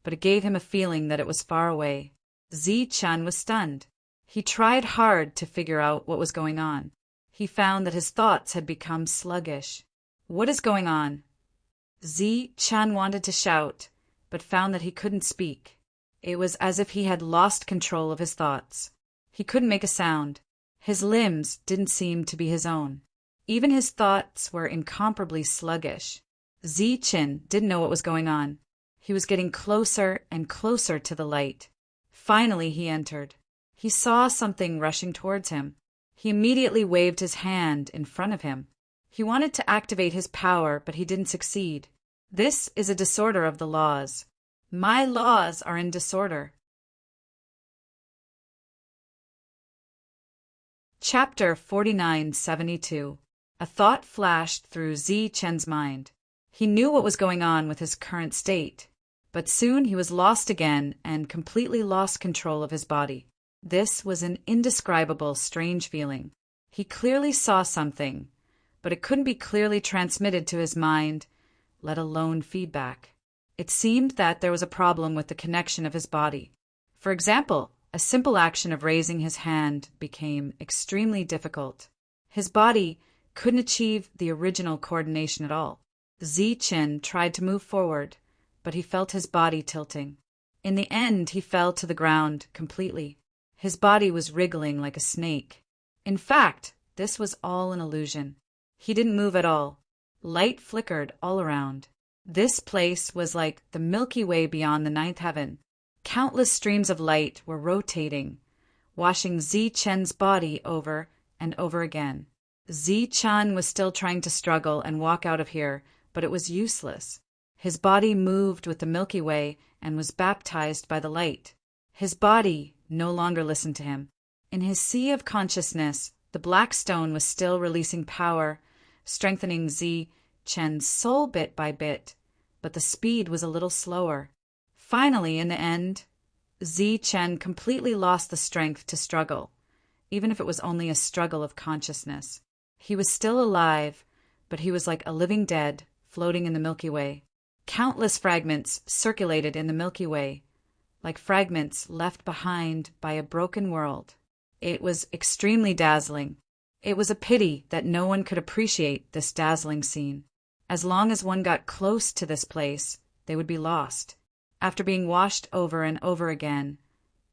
but it gave him a feeling that it was far away. Zi-Chen was stunned. He tried hard to figure out what was going on. He found that his thoughts had become sluggish. What is going on? Zi-Chen wanted to shout, but found that he couldn't speak. It was as if he had lost control of his thoughts. He couldn't make a sound. His limbs didn't seem to be his own. Even his thoughts were incomparably sluggish. Zi-Chen didn't know what was going on. He was getting closer and closer to the light. Finally, he entered. He saw something rushing towards him. He immediately waved his hand in front of him. He wanted to activate his power, but he didn't succeed. This is a disorder of the laws. My laws are in disorder. Chapter 4972. A thought flashed through Zi-Chen's mind. He knew what was going on with his current state, but soon he was lost again and completely lost control of his body. This was an indescribable, strange feeling. He clearly saw something, but it couldn't be clearly transmitted to his mind, let alone feedback. It seemed that there was a problem with the connection of his body. For example, a simple action of raising his hand became extremely difficult. His body couldn't achieve the original coordination at all. Zi-Chen tried to move forward, but he felt his body tilting. In the end, he fell to the ground completely. His body was wriggling like a snake. In fact, this was all an illusion. He didn't move at all. Light flickered all around. This place was like the Milky Way beyond the ninth heaven. Countless streams of light were rotating, washing Zi-Chen's body over and over again. Zi-Chen was still trying to struggle and walk out of here, but it was useless. His body moved with the Milky Way and was baptized by the light. His body no longer listened to him. In his sea of consciousness, the black stone was still releasing power, strengthening Zi-Chen's soul bit by bit, but the speed was a little slower. Finally, in the end, Zi-Chen completely lost the strength to struggle, even if it was only a struggle of consciousness. He was still alive, but he was like a living dead, floating in the Milky Way. Countless fragments circulated in the Milky Way, like fragments left behind by a broken world. It was extremely dazzling. It was a pity that no one could appreciate this dazzling scene. As long as one got close to this place, they would be lost. After being washed over and over again,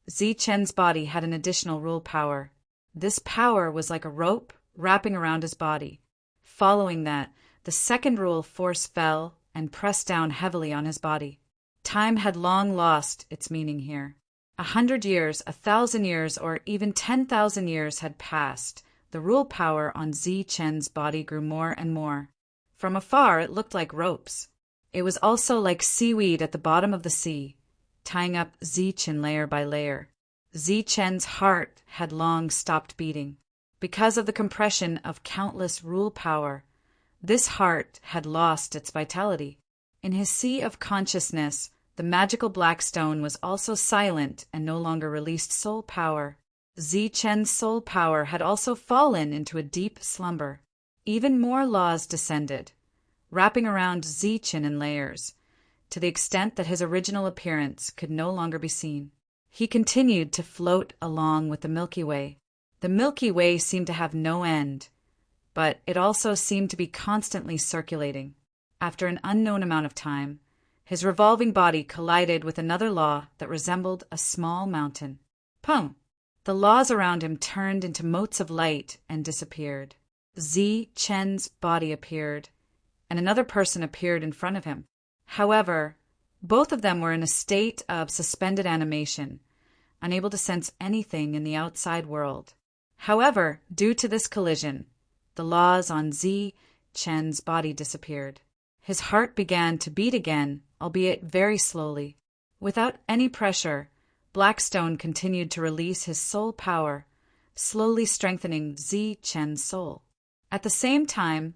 Zichen's body had an additional rule power. This power was like a rope wrapping around his body. Following that, the second rule force fell and pressed down heavily on his body. Time had long lost its meaning here. 100 years, 1,000 years, or even 10,000 years had passed. The rule power on Zichen's body grew more and more. From afar, it looked like ropes. It was also like seaweed at the bottom of the sea, tying up Zichen layer by layer. Zichen's heart had long stopped beating. Because of the compression of countless rule power, this heart had lost its vitality. In his sea of consciousness, the magical black stone was also silent and no longer released soul power. Zichen's soul power had also fallen into a deep slumber. Even more laws descended, wrapping around Zichen in layers, to the extent that his original appearance could no longer be seen. He continued to float along with the Milky Way. The Milky Way seemed to have no end, but it also seemed to be constantly circulating. After an unknown amount of time, his revolving body collided with another law that resembled a small mountain. Pum! The laws around him turned into motes of light and disappeared. Zichen's body appeared, and another person appeared in front of him. However, both of them were in a state of suspended animation, unable to sense anything in the outside world. However, due to this collision, the laws on Zichen's body disappeared. His heart began to beat again, albeit very slowly. Without any pressure, Blackstone continued to release his soul power, slowly strengthening Zichen's soul. At the same time,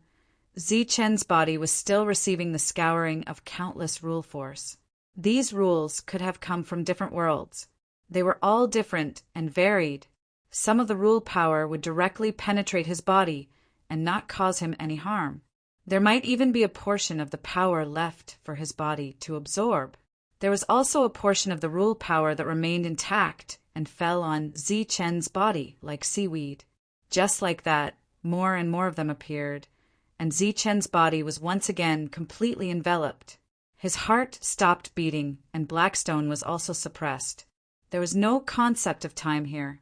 Zichen's body was still receiving the scouring of countless rule force. These rules could have come from different worlds. They were all different and varied. Some of the rule power would directly penetrate his body and not cause him any harm. There might even be a portion of the power left for his body to absorb. There was also a portion of the rule power that remained intact and fell on Zichen's body like seaweed. Just like that, more and more of them appeared, and Zichen's body was once again completely enveloped. His heart stopped beating, and Blackstone was also suppressed. There was no concept of time here.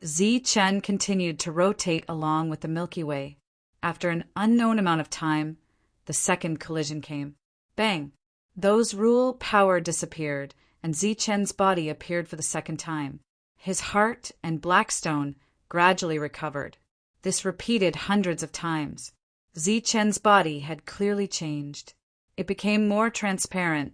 Zichen continued to rotate along with the Milky Way. After an unknown amount of time, the second collision came. Bang! Those rule power disappeared, and Zichen's body appeared for the second time. His heart and Blackstone gradually recovered. This repeated hundreds of times. Zichen's body had clearly changed. It became more transparent,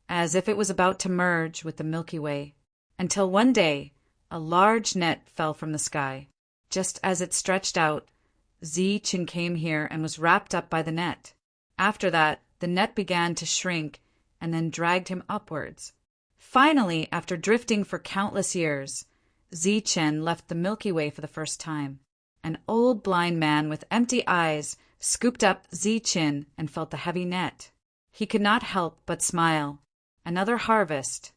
as if it was about to merge with the Milky Way, until one day a large net fell from the sky. Just as it stretched out, Zichen came here and was wrapped up by the net. After that, the net began to shrink and then dragged him upwards. Finally, after drifting for countless years, Zichen left the Milky Way for the first time. An old blind man with empty eyes scooped up Zichen and felt the heavy net. He could not help but smile. Another harvest.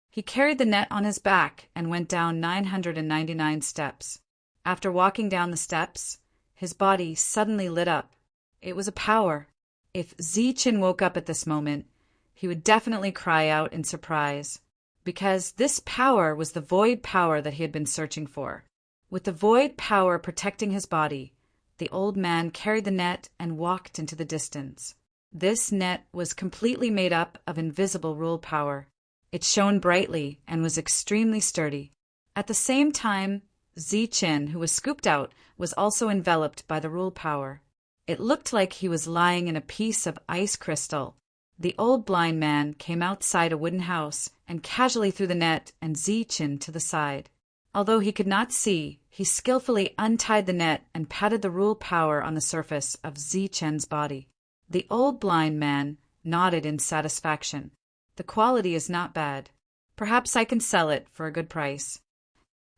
He carried the net on his back and went down 999 steps. After walking down the steps, his body suddenly lit up. It was a power. If Zichen woke up at this moment, he would definitely cry out in surprise, because this power was the void power that he had been searching for. With the void power protecting his body, the old man carried the net and walked into the distance. This net was completely made up of invisible rule power. It shone brightly and was extremely sturdy. At the same time, Zichen, who was scooped out, was also enveloped by the rule power. It looked like he was lying in a piece of ice crystal. The old blind man came outside a wooden house and casually threw the net and Zichen to the side. Although he could not see, he skillfully untied the net and patted the rule power on the surface of Zichen's body. The old blind man nodded in satisfaction. The quality is not bad. Perhaps I can sell it for a good price.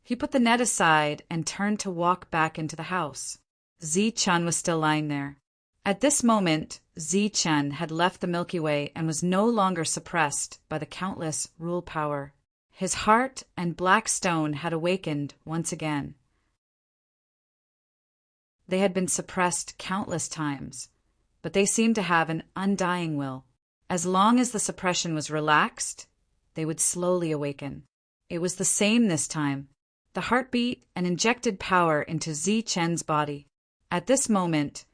He put the net aside and turned to walk back into the house. Zichen was still lying there. At this moment, Zichen had left the Milky Way and was no longer suppressed by the countless rule power. His heart and black stone had awakened once again. They had been suppressed countless times, but they seemed to have an undying will. As long as the suppression was relaxed, they would slowly awaken. It was the same this time. The heartbeat and injected power into Zi Chen's body. At this moment,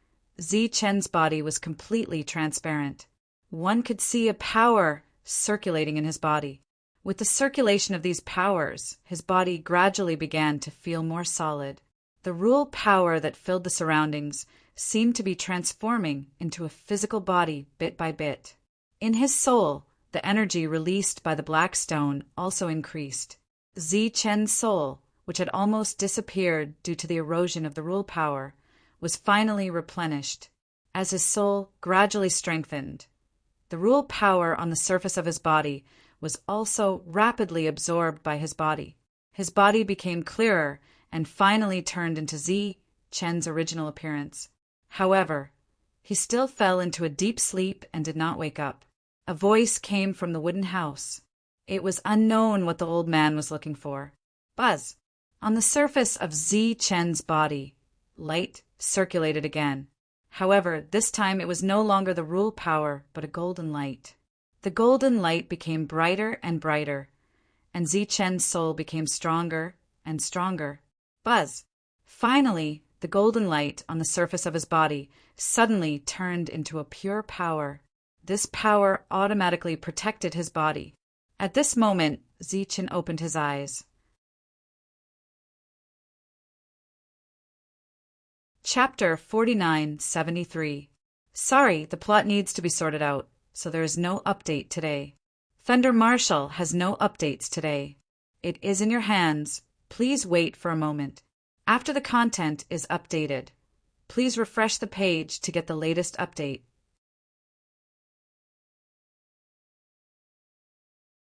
Zi Chen's body was completely transparent. One could see a power circulating in his body. With the circulation of these powers, his body gradually began to feel more solid. The rule power that filled the surroundings seemed to be transforming into a physical body bit by bit. In his soul, the energy released by the black stone also increased. Zi Chen's soul, which had almost disappeared due to the erosion of the rule power, was finally replenished. As his soul gradually strengthened, the rule power on the surface of his body was also rapidly absorbed by his body. His body became clearer and finally turned into Zi Chen's original appearance. However, he still fell into a deep sleep and did not wake up. A voice came from the wooden house. It was unknown what the old man was looking for. Buzz! On the surface of Zi Chen's body, light circulated again. However, this time it was no longer the rule power, but a golden light. The golden light became brighter and brighter, and Zi Chen's soul became stronger and stronger. Buzz! Finally, the golden light on the surface of his body suddenly turned into a pure power. This power automatically protected his body. At this moment, Zi Chen opened his eyes. Chapter 4973. Sorry, the plot needs to be sorted out, so there is no update today. Thunder Marshal has no updates today. It is in your hands. Please wait for a moment. After the content is updated, please refresh the page to get the latest update.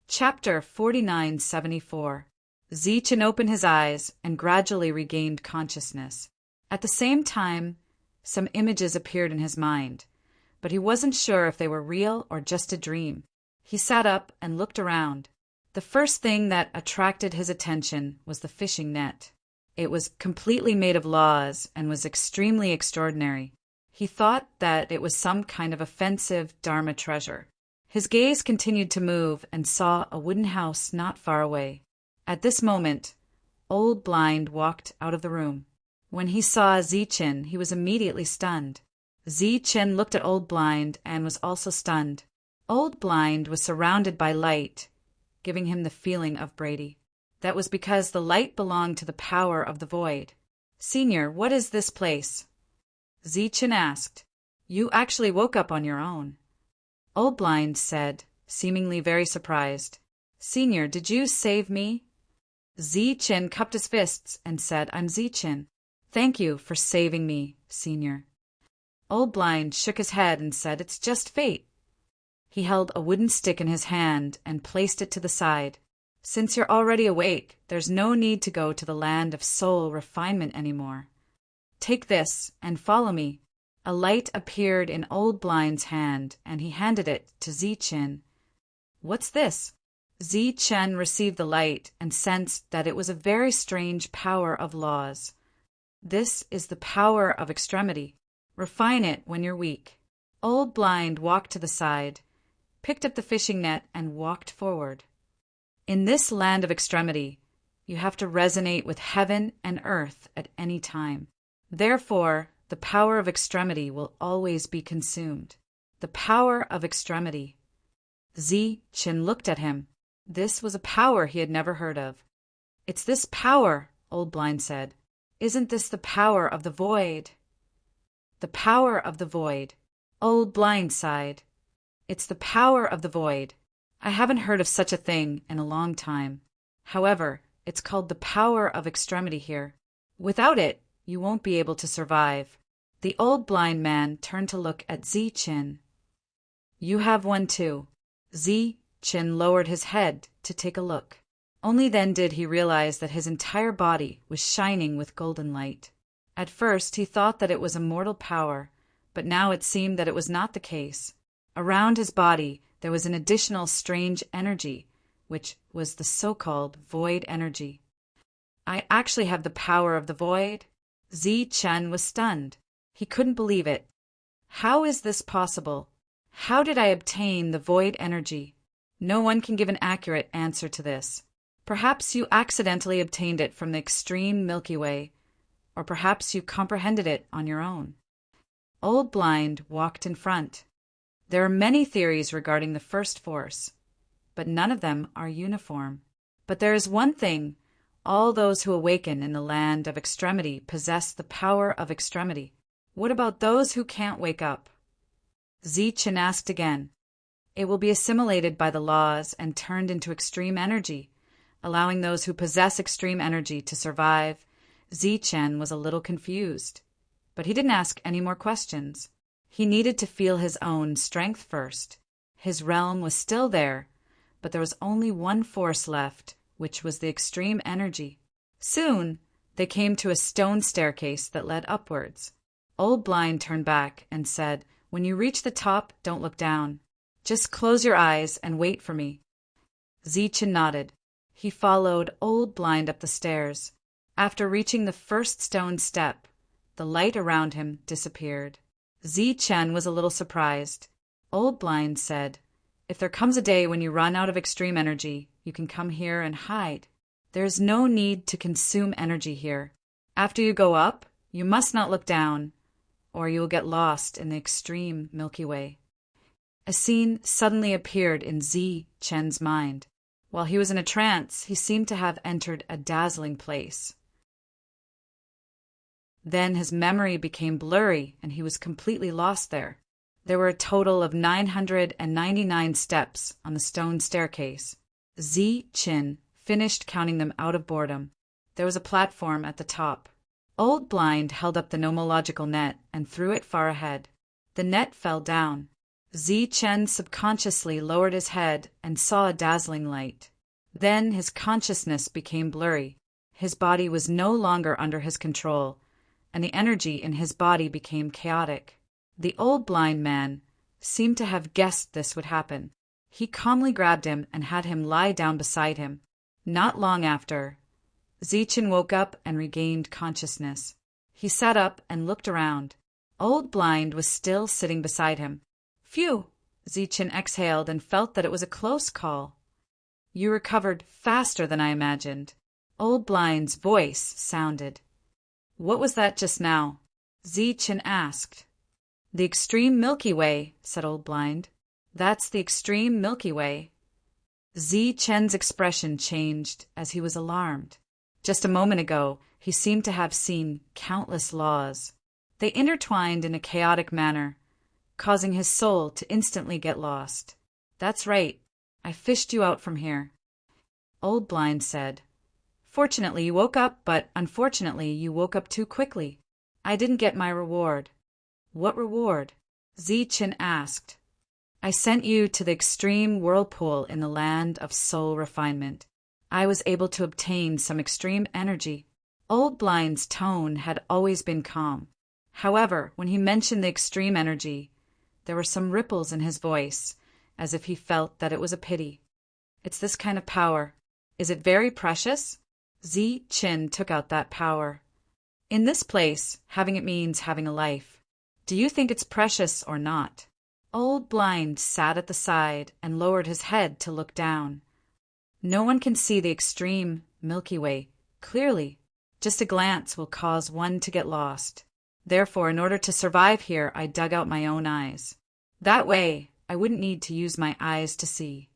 Chapter 4974. Zi Chen opened his eyes and gradually regained consciousness. At the same time, some images appeared in his mind, but he wasn't sure if they were real or just a dream. He sat up and looked around. The first thing that attracted his attention was the fishing net. It was completely made of laws and was extremely extraordinary. He thought that it was some kind of offensive Dharma treasure. His gaze continued to move and saw a wooden house not far away. At this moment, Old Blind walked out of the room. When he saw Zi Chen, he was immediately stunned. Zi Chen looked at Old Blind and was also stunned. Old Blind was surrounded by light, giving him the feeling of Brady. That was because the light belonged to the power of the void. Senior, what is this place? Zi Chen asked. You actually woke up on your own. Old Blind said, seemingly very surprised. Senior, did you save me? Zi Chen cupped his fists and said, I'm Zi Chen. Thank you for saving me, Senior. Old Blind shook his head and said, it's just fate. He held a wooden stick in his hand and placed it to the side. Since you're already awake, there's no need to go to the land of soul refinement anymore. Take this and follow me. A light appeared in Old Blind's hand, and he handed it to Zi Chen. What's this? Zi Chen received the light and sensed that it was a very strange power of laws. This is the power of extremity. Refine it when you're weak. Old Blind walked to the side, picked up the fishing net, and walked forward. In this land of extremity, you have to resonate with heaven and earth at any time. Therefore, the power of extremity will always be consumed. The power of extremity. Zi Chen looked at him. This was a power he had never heard of. It's this power, Old Blind said. Isn't this the power of the void? The power of the void. Old Blind sighed. It's the power of the void. I haven't heard of such a thing in a long time. However, it's called the power of extremity here. Without it, you won't be able to survive. The Old Blind man turned to look at Zi Chen. You have one too. Zi Chen lowered his head to take a look. Only then did he realize that his entire body was shining with golden light. At first he thought that it was a mortal power, but now it seemed that it was not the case. Around his body there was an additional strange energy, which was the so-called void energy. I actually have the power of the void? Zi Chen was stunned. He couldn't believe it. How is this possible? How did I obtain the void energy? No one can give an accurate answer to this. Perhaps you accidentally obtained it from the extreme Milky Way, or perhaps you comprehended it on your own. Old Blind walked in front. There are many theories regarding the first force, but none of them are uniform. But there is one thing: all those who awaken in the land of extremity possess the power of extremity. What about those who can't wake up? Zichen asked again. It will be assimilated by the laws and turned into extreme energy, allowing those who possess extreme energy to survive. Zichen was a little confused, but he didn't ask any more questions. He needed to feel his own strength first. His realm was still there, but there was only one force left, which was the extreme energy. Soon, they came to a stone staircase that led upwards. Old Blind turned back and said, "When you reach the top, don't look down. Just close your eyes and wait for me." Zichen nodded. He followed Old Blind up the stairs. After reaching the first stone step, the light around him disappeared. Zichen was a little surprised. Old Blind said, "If there comes a day when you run out of extreme energy, you can come here and hide. There is no need to consume energy here. After you go up, you must not look down, or you will get lost in the extreme Milky Way." A scene suddenly appeared in Zichen's mind. While he was in a trance, he seemed to have entered a dazzling place. Then his memory became blurry and he was completely lost there. There were a total of 999 steps on the stone staircase. Zichen finished counting them out of boredom. There was a platform at the top. Old Blind held up the nomological net and threw it far ahead. The net fell down. Zichen subconsciously lowered his head and saw a dazzling light. Then his consciousness became blurry. His body was no longer under his control, and the energy in his body became chaotic. The Old Blind man seemed to have guessed this would happen. He calmly grabbed him and had him lie down beside him. Not long after, Zichen woke up and regained consciousness. He sat up and looked around. Old Blind was still sitting beside him. "Phew!" Zichen exhaled and felt that it was a close call. "You recovered faster than I imagined." Old Blind's voice sounded. "What was that just now?" Zichen asked. "The extreme Milky Way," said Old Blind. "That's the extreme Milky Way." Zichen's expression changed as he was alarmed. Just a moment ago, he seemed to have seen countless laws. They intertwined in a chaotic manner, causing his soul to instantly get lost. "That's right. I fished you out from here." Old Blind said, "Fortunately, you woke up, but unfortunately, you woke up too quickly. I didn't get my reward." "What reward?" Zichen asked. "I sent you to the extreme whirlpool in the land of soul refinement. I was able to obtain some extreme energy." Old Blind's tone had always been calm. However, when he mentioned the extreme energy, there were some ripples in his voice, as if he felt that it was a pity. "It's this kind of power. Is it very precious?" Zichen took out that power. "In this place, having it means having a life. Do you think it's precious or not?" Old Blind sat at the side and lowered his head to look down. "No one can see the extreme Milky Way clearly. Just a glance will cause one to get lost. Therefore, in order to survive here, I dug out my own eyes. That way, I wouldn't need to use my eyes to see."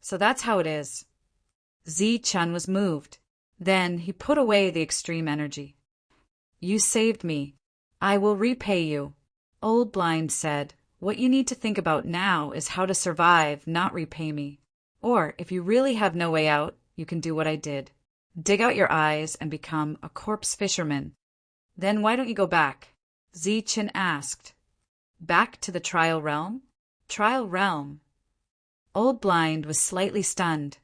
So that's how it is. Zichen was moved. Then he put away the extreme energy. "You saved me. I will repay you." Old Blind said, "What you need to think about now is how to survive, not repay me. Or, if you really have no way out, you can do what I did. Dig out your eyes and become a corpse fisherman. Then why don't you go back?" Zichen asked. "Back to the trial realm?" "Trial realm?" Old Blind was slightly stunned.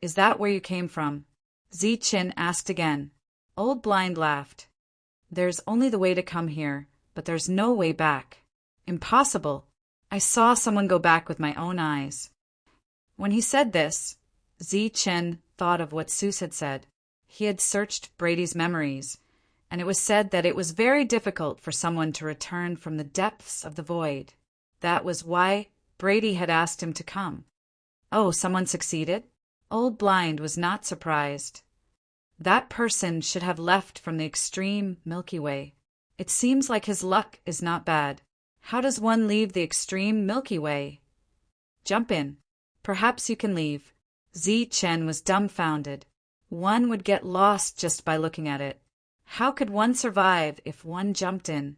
"Is that where you came from?" Zichen asked again. Old Blind laughed. "There's only the way to come here, but there's no way back. Impossible. I saw someone go back with my own eyes." When he said this, Zichen thought of what Seuss had said. He had searched Brady's memories, and it was said that it was very difficult for someone to return from the depths of the void. That was why Brady had asked him to come. Oh, someone succeeded? Old Blind was not surprised. That person should have left from the extreme Milky Way. It seems like his luck is not bad. How does one leave the extreme Milky Way? Jump in. Perhaps you can leave. Zi Chen was dumbfounded. One would get lost just by looking at it. How could one survive if one jumped in?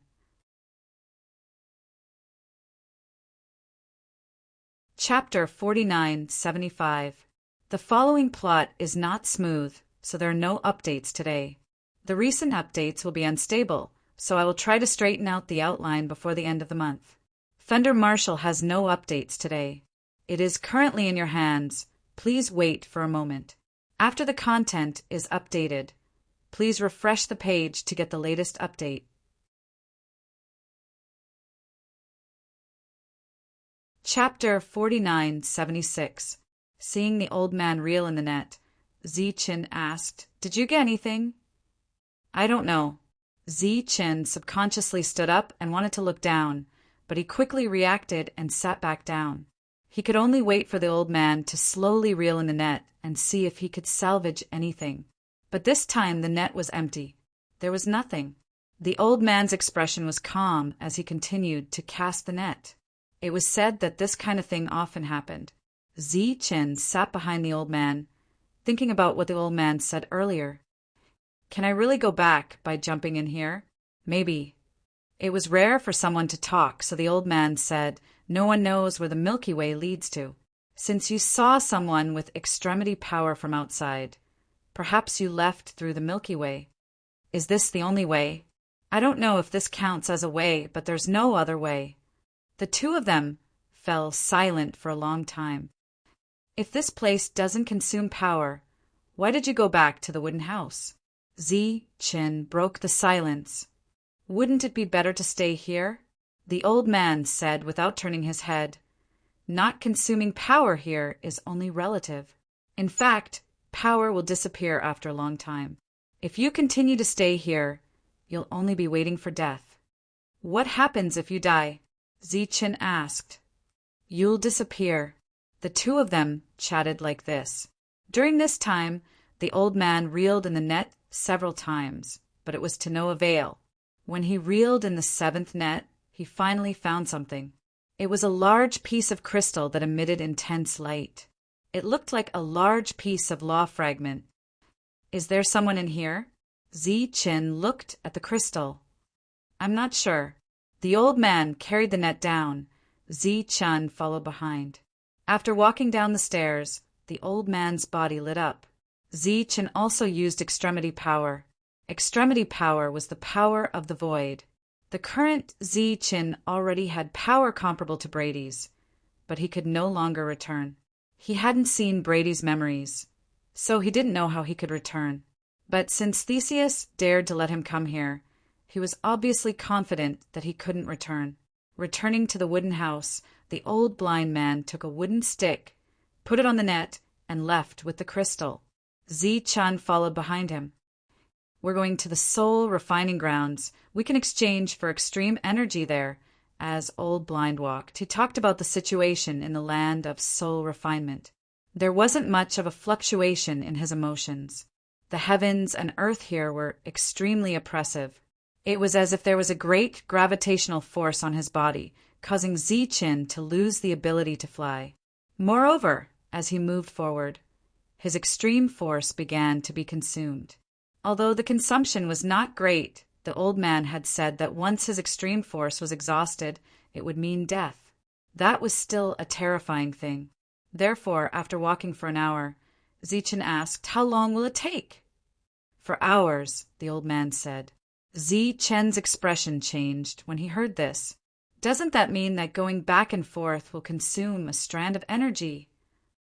Chapter 4975. The following plot is not smooth, so there are no updates today. The recent updates will be unstable, so I will try to straighten out the outline before the end of the month. Thunder Marshal has no updates today. It is currently in your hands. Please wait for a moment. After the content is updated, please refresh the page to get the latest update. Chapter 4976. Seeing the old man reel in the net, Zi Chen asked, "Did you get anything?" "I don't know." Zi Chen subconsciously stood up and wanted to look down, but he quickly reacted and sat back down. He could only wait for the old man to slowly reel in the net and see if he could salvage anything. But this time the net was empty. There was nothing. The old man's expression was calm as he continued to cast the net. It was said that this kind of thing often happened. Zi Chen sat behind the old man, thinking about what the old man said earlier. Can I really go back by jumping in here? Maybe. It was rare for someone to talk, so the old man said, "No one knows where the Milky Way leads to. Since you saw someone with extremity power from outside, perhaps you left through the Milky Way. Is this the only way? I don't know if this counts as a way, but there's no other way." The two of them fell silent for a long time. If this place doesn't consume power, why did you go back to the wooden house? Zi Chen broke the silence. Wouldn't it be better to stay here? The old man said without turning his head. Not consuming power here is only relative. In fact, power will disappear after a long time. If you continue to stay here, you'll only be waiting for death. What happens if you die? Zi Chen asked. You'll disappear. The two of them chatted like this. During this time, the old man reeled in the net several times, but it was to no avail. When he reeled in the seventh net, he finally found something. It was a large piece of crystal that emitted intense light. It looked like a large piece of law fragment. Is there someone in here? Zi Chen looked at the crystal. I'm not sure. The old man carried the net down. Zi Chen followed behind. After walking down the stairs, the old man's body lit up. Zi Chen also used extremity power. Extremity power was the power of the void. The current Zi Chen already had power comparable to Brady's, but he could no longer return. He hadn't seen Brady's memories, so he didn't know how he could return. But since Theseus dared to let him come here, he was obviously confident that he couldn't return. Returning to the wooden house, the old blind man took a wooden stick, put it on the net, and left with the crystal. Zi Chen followed behind him. We're going to the soul refining grounds. We can exchange for extreme energy there. As Old Blind walked, he talked about the situation in the land of soul refinement. There wasn't much of a fluctuation in his emotions. The heavens and earth here were extremely oppressive. It was as if there was a great gravitational force on his body, causing Zi Chen to lose the ability to fly. Moreover, as he moved forward, his extreme force began to be consumed. Although the consumption was not great, the old man had said that once his extreme force was exhausted, it would mean death. That was still a terrifying thing. Therefore, after walking for an hour, Zi Chen asked, "How long will it take?" "For hours," the old man said. Zi Chen's expression changed when he heard this. Doesn't that mean that going back and forth will consume a strand of energy?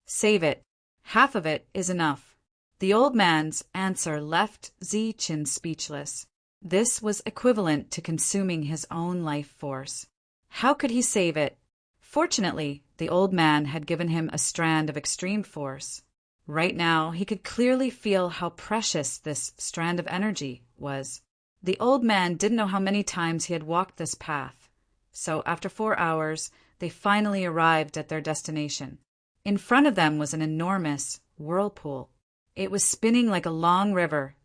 Save it. Half of it is enough. The old man's answer left Zi Chen speechless. This was equivalent to consuming his own life force. How could he save it? Fortunately, the old man had given him a strand of extreme force. Right now, he could clearly feel how precious this strand of energy was. The old man didn't know how many times he had walked this path, so after 4 hours, they finally arrived at their destination. In front of them was an enormous whirlpool. It was spinning like a long river,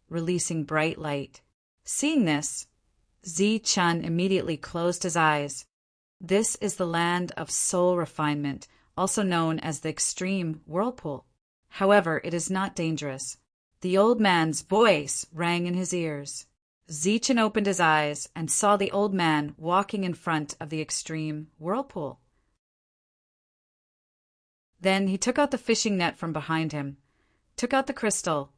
releasing bright light. Seeing this, Zi-Chun immediately closed his eyes. This is the land of soul refinement, also known as the extreme whirlpool. However, it is not dangerous. The old man's voice rang in his ears. Zi-Chun opened his eyes and saw the old man walking in front of the extreme whirlpool. Then he took out the fishing net from behind him, took out the crystal,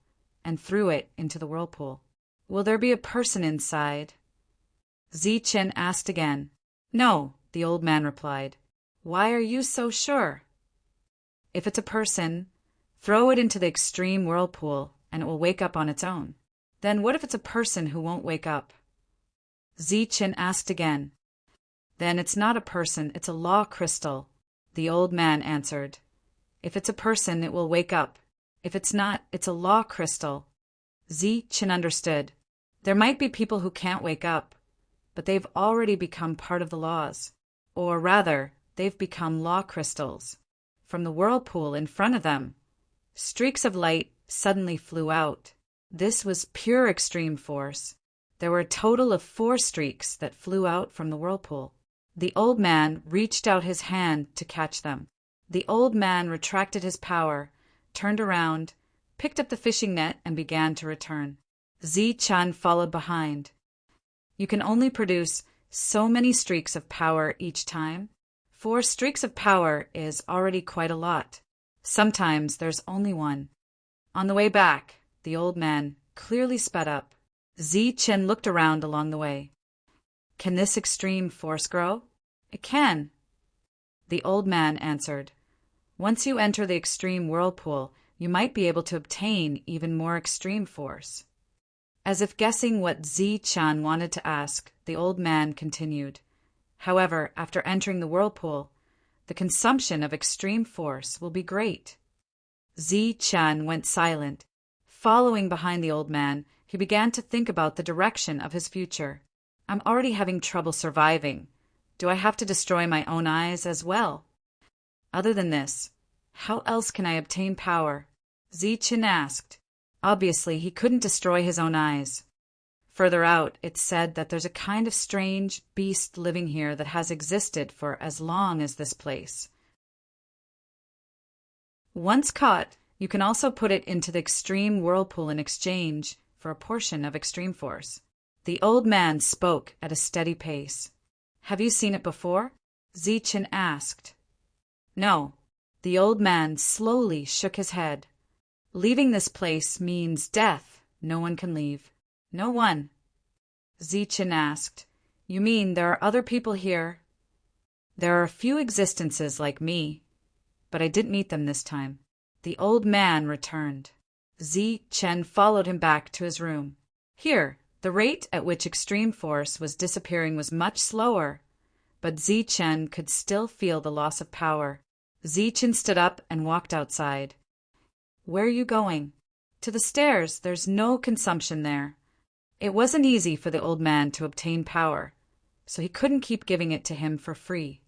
and threw it into the whirlpool. "Will there be a person inside?" Zi-Chun asked again. "No," the old man replied. "Why are you so sure?" "If it's a person, throw it into the extreme whirlpool and it will wake up on its own." "Then what if it's a person who won't wake up?" Zi-Chun asked again. "Then it's not a person, it's a law crystal," the old man answered. "If it's a person, it will wake up. If it's not, it's a law crystal." Zi-Chun understood. There might be people who can't wake up, but they've already become part of the laws. Or rather, they've become law crystals. From the whirlpool in front of them, streaks of light suddenly flew out. This was pure extreme force. There were a total of 4 streaks that flew out from the whirlpool. The old man reached out his hand to catch them. The old man retracted his power, turned around, picked up the fishing net, and began to return. Zi-Chun followed behind. You can only produce so many streaks of power each time. 4 streaks of power is already quite a lot. Sometimes there's only one. On the way back, the old man clearly sped up. Zi-Chun looked around along the way. "Can this extreme force grow?" "It can," the old man answered. "Once you enter the extreme whirlpool, you might be able to obtain even more extreme force." As if guessing what Zi-Chun wanted to ask, the old man continued. "However, after entering the whirlpool, the consumption of extreme force will be great." Zi-Chun went silent. Following behind the old man, he began to think about the direction of his future. "I'm already having trouble surviving. Do I have to destroy my own eyes as well? Other than this, how else can I obtain power?" Zi-Chun asked. Obviously, he couldn't destroy his own eyes. Further out, it's said that there's a kind of strange beast living here that has existed for as long as this place. Once caught, you can also put it into the extreme whirlpool in exchange for a portion of extreme force. The old man spoke at a steady pace. "Have you seen it before?" Zi-Chun asked. "No." The old man slowly shook his head. "Leaving this place means death. No one can leave." "No one." Zi-Chun asked. "You mean there are other people here?" "There are a few existences like me, but I didn't meet them this time." The old man returned. Zi-Chun followed him back to his room. Here, the rate at which extreme force was disappearing was much slower, but Zi-Chun could still feel the loss of power. Zi-Chun stood up and walked outside. "Where are you going?" "To the stairs. There's no consumption there." It wasn't easy for the old man to obtain power, so he couldn't keep giving it to him for free.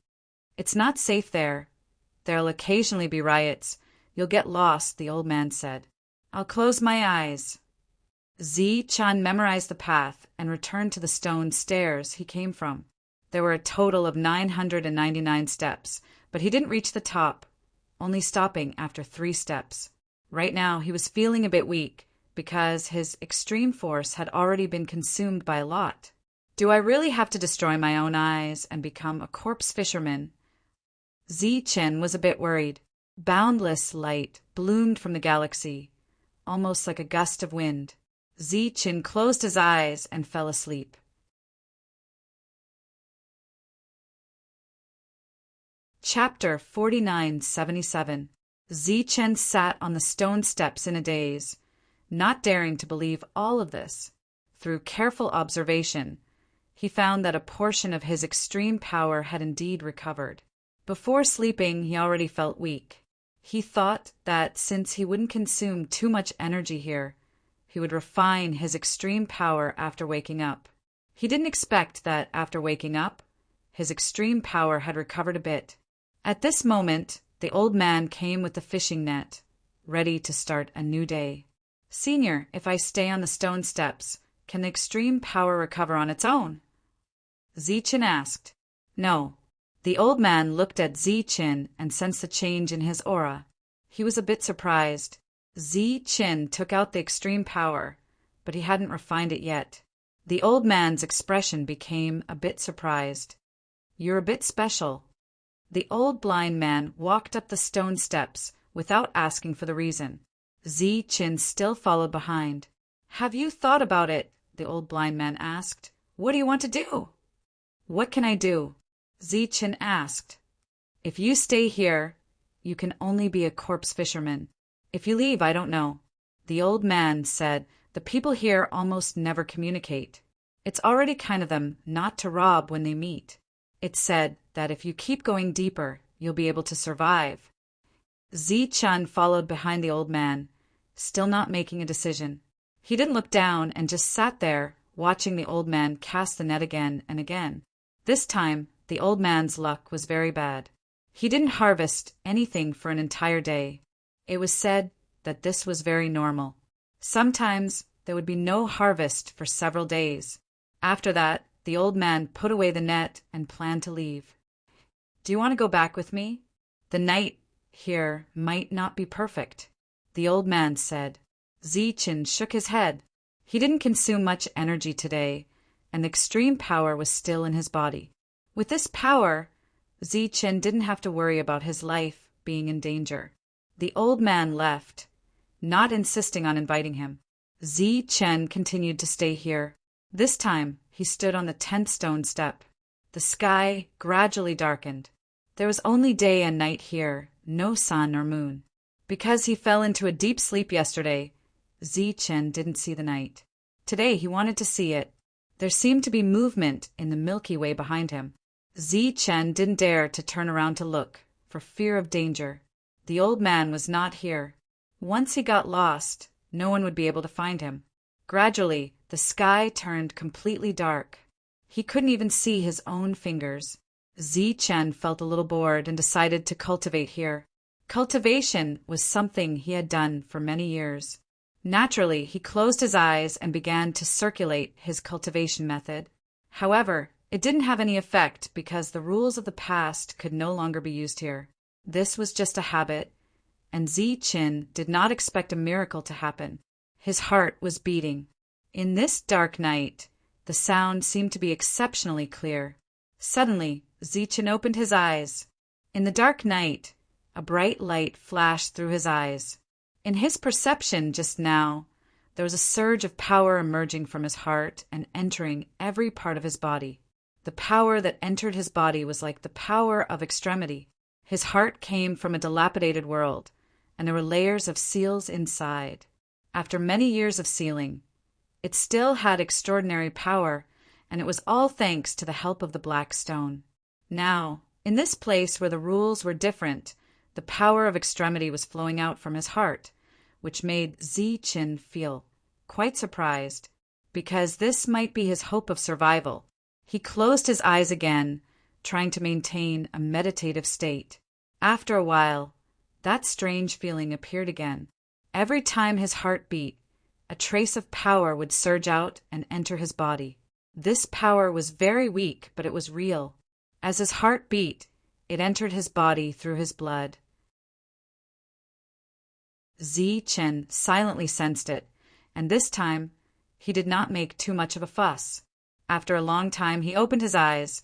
"It's not safe there. There'll occasionally be riots. You'll get lost," the old man said. "I'll close my eyes." Zi-Chun memorized the path and returned to the stone stairs he came from. There were a total of 999 steps, but he didn't reach the top, only stopping after 3 steps. Right now, he was feeling a bit weak because his extreme force had already been consumed by a lot. "Do I really have to destroy my own eyes and become a corpse fisherman?" Zi-Chun was a bit worried. Boundless light bloomed from the galaxy, almost like a gust of wind. Zi-Chun closed his eyes and fell asleep. Chapter 4977. Zi-Chun sat on the stone steps in a daze, not daring to believe all of this. Through careful observation, he found that a portion of his extreme power had indeed recovered. Before sleeping, he already felt weak. He thought that since he wouldn't consume too much energy here, he would refine his extreme power after waking up. He didn't expect that after waking up, his extreme power had recovered a bit. At this moment, the old man came with the fishing net, ready to start a new day. "Senior, if I stay on the stone steps, can the extreme power recover on its own?" Zichen asked. "No." The old man looked at Zichen and sensed a change in his aura. He was a bit surprised. Zichen took out the extreme power, but he hadn't refined it yet. The old man's expression became a bit surprised. "You're a bit special." The old blind man walked up the stone steps without asking for the reason. Zichen still followed behind. "Have you thought about it?" the old blind man asked. "What do you want to do?" "What can I do?" Zichen asked. "If you stay here, you can only be a corpse fisherman. If you leave, I don't know." The old man said, "The people here almost never communicate. It's already kind of them not to rob when they meet. It's said that if you keep going deeper, you'll be able to survive." Zichen followed behind the old man, still not making a decision. He didn't look down and just sat there, watching the old man cast the net again and again. This time, the old man's luck was very bad. He didn't harvest anything for an entire day. It was said that this was very normal. Sometimes there would be no harvest for several days. After that, the old man put away the net and planned to leave. "Do you want to go back with me? The night here might not be perfect," the old man said. Zichen shook his head. He didn't consume much energy today, and the extreme power was still in his body. With this power, Zichen didn't have to worry about his life being in danger. The old man left, not insisting on inviting him. Zichen continued to stay here. This time, he stood on the 10th stone step. The sky gradually darkened. There was only day and night here, no sun or moon. Because he fell into a deep sleep yesterday, Zichen didn't see the night. Today he wanted to see it. There seemed to be movement in the Milky Way behind him. Zichen didn't dare to turn around to look, for fear of danger. The old man was not here. Once he got lost, no one would be able to find him. Gradually, the sky turned completely dark. He couldn't even see his own fingers. Zichen felt a little bored and decided to cultivate here. Cultivation was something he had done for many years. Naturally, he closed his eyes and began to circulate his cultivation method. However, it didn't have any effect because the rules of the past could no longer be used here. This was just a habit, and Zichen did not expect a miracle to happen. His heart was beating. In this dark night, the sound seemed to be exceptionally clear. Suddenly, Zichen opened his eyes. In the dark night, a bright light flashed through his eyes. In his perception just now, there was a surge of power emerging from his heart and entering every part of his body. The power that entered his body was like the power of extremity. His heart came from a dilapidated world, and there were layers of seals inside. After many years of sealing, it still had extraordinary power, and it was all thanks to the help of the black stone. Now, in this place where the rules were different, the power of extremity was flowing out from his heart, which made Zichen feel quite surprised, because this might be his hope of survival. He closed his eyes again, trying to maintain a meditative state. After a while, that strange feeling appeared again. Every time his heart beat, a trace of power would surge out and enter his body. This power was very weak, but it was real. As his heart beat, it entered his body through his blood. Zichen silently sensed it, and this time he did not make too much of a fuss. After a long time he opened his eyes,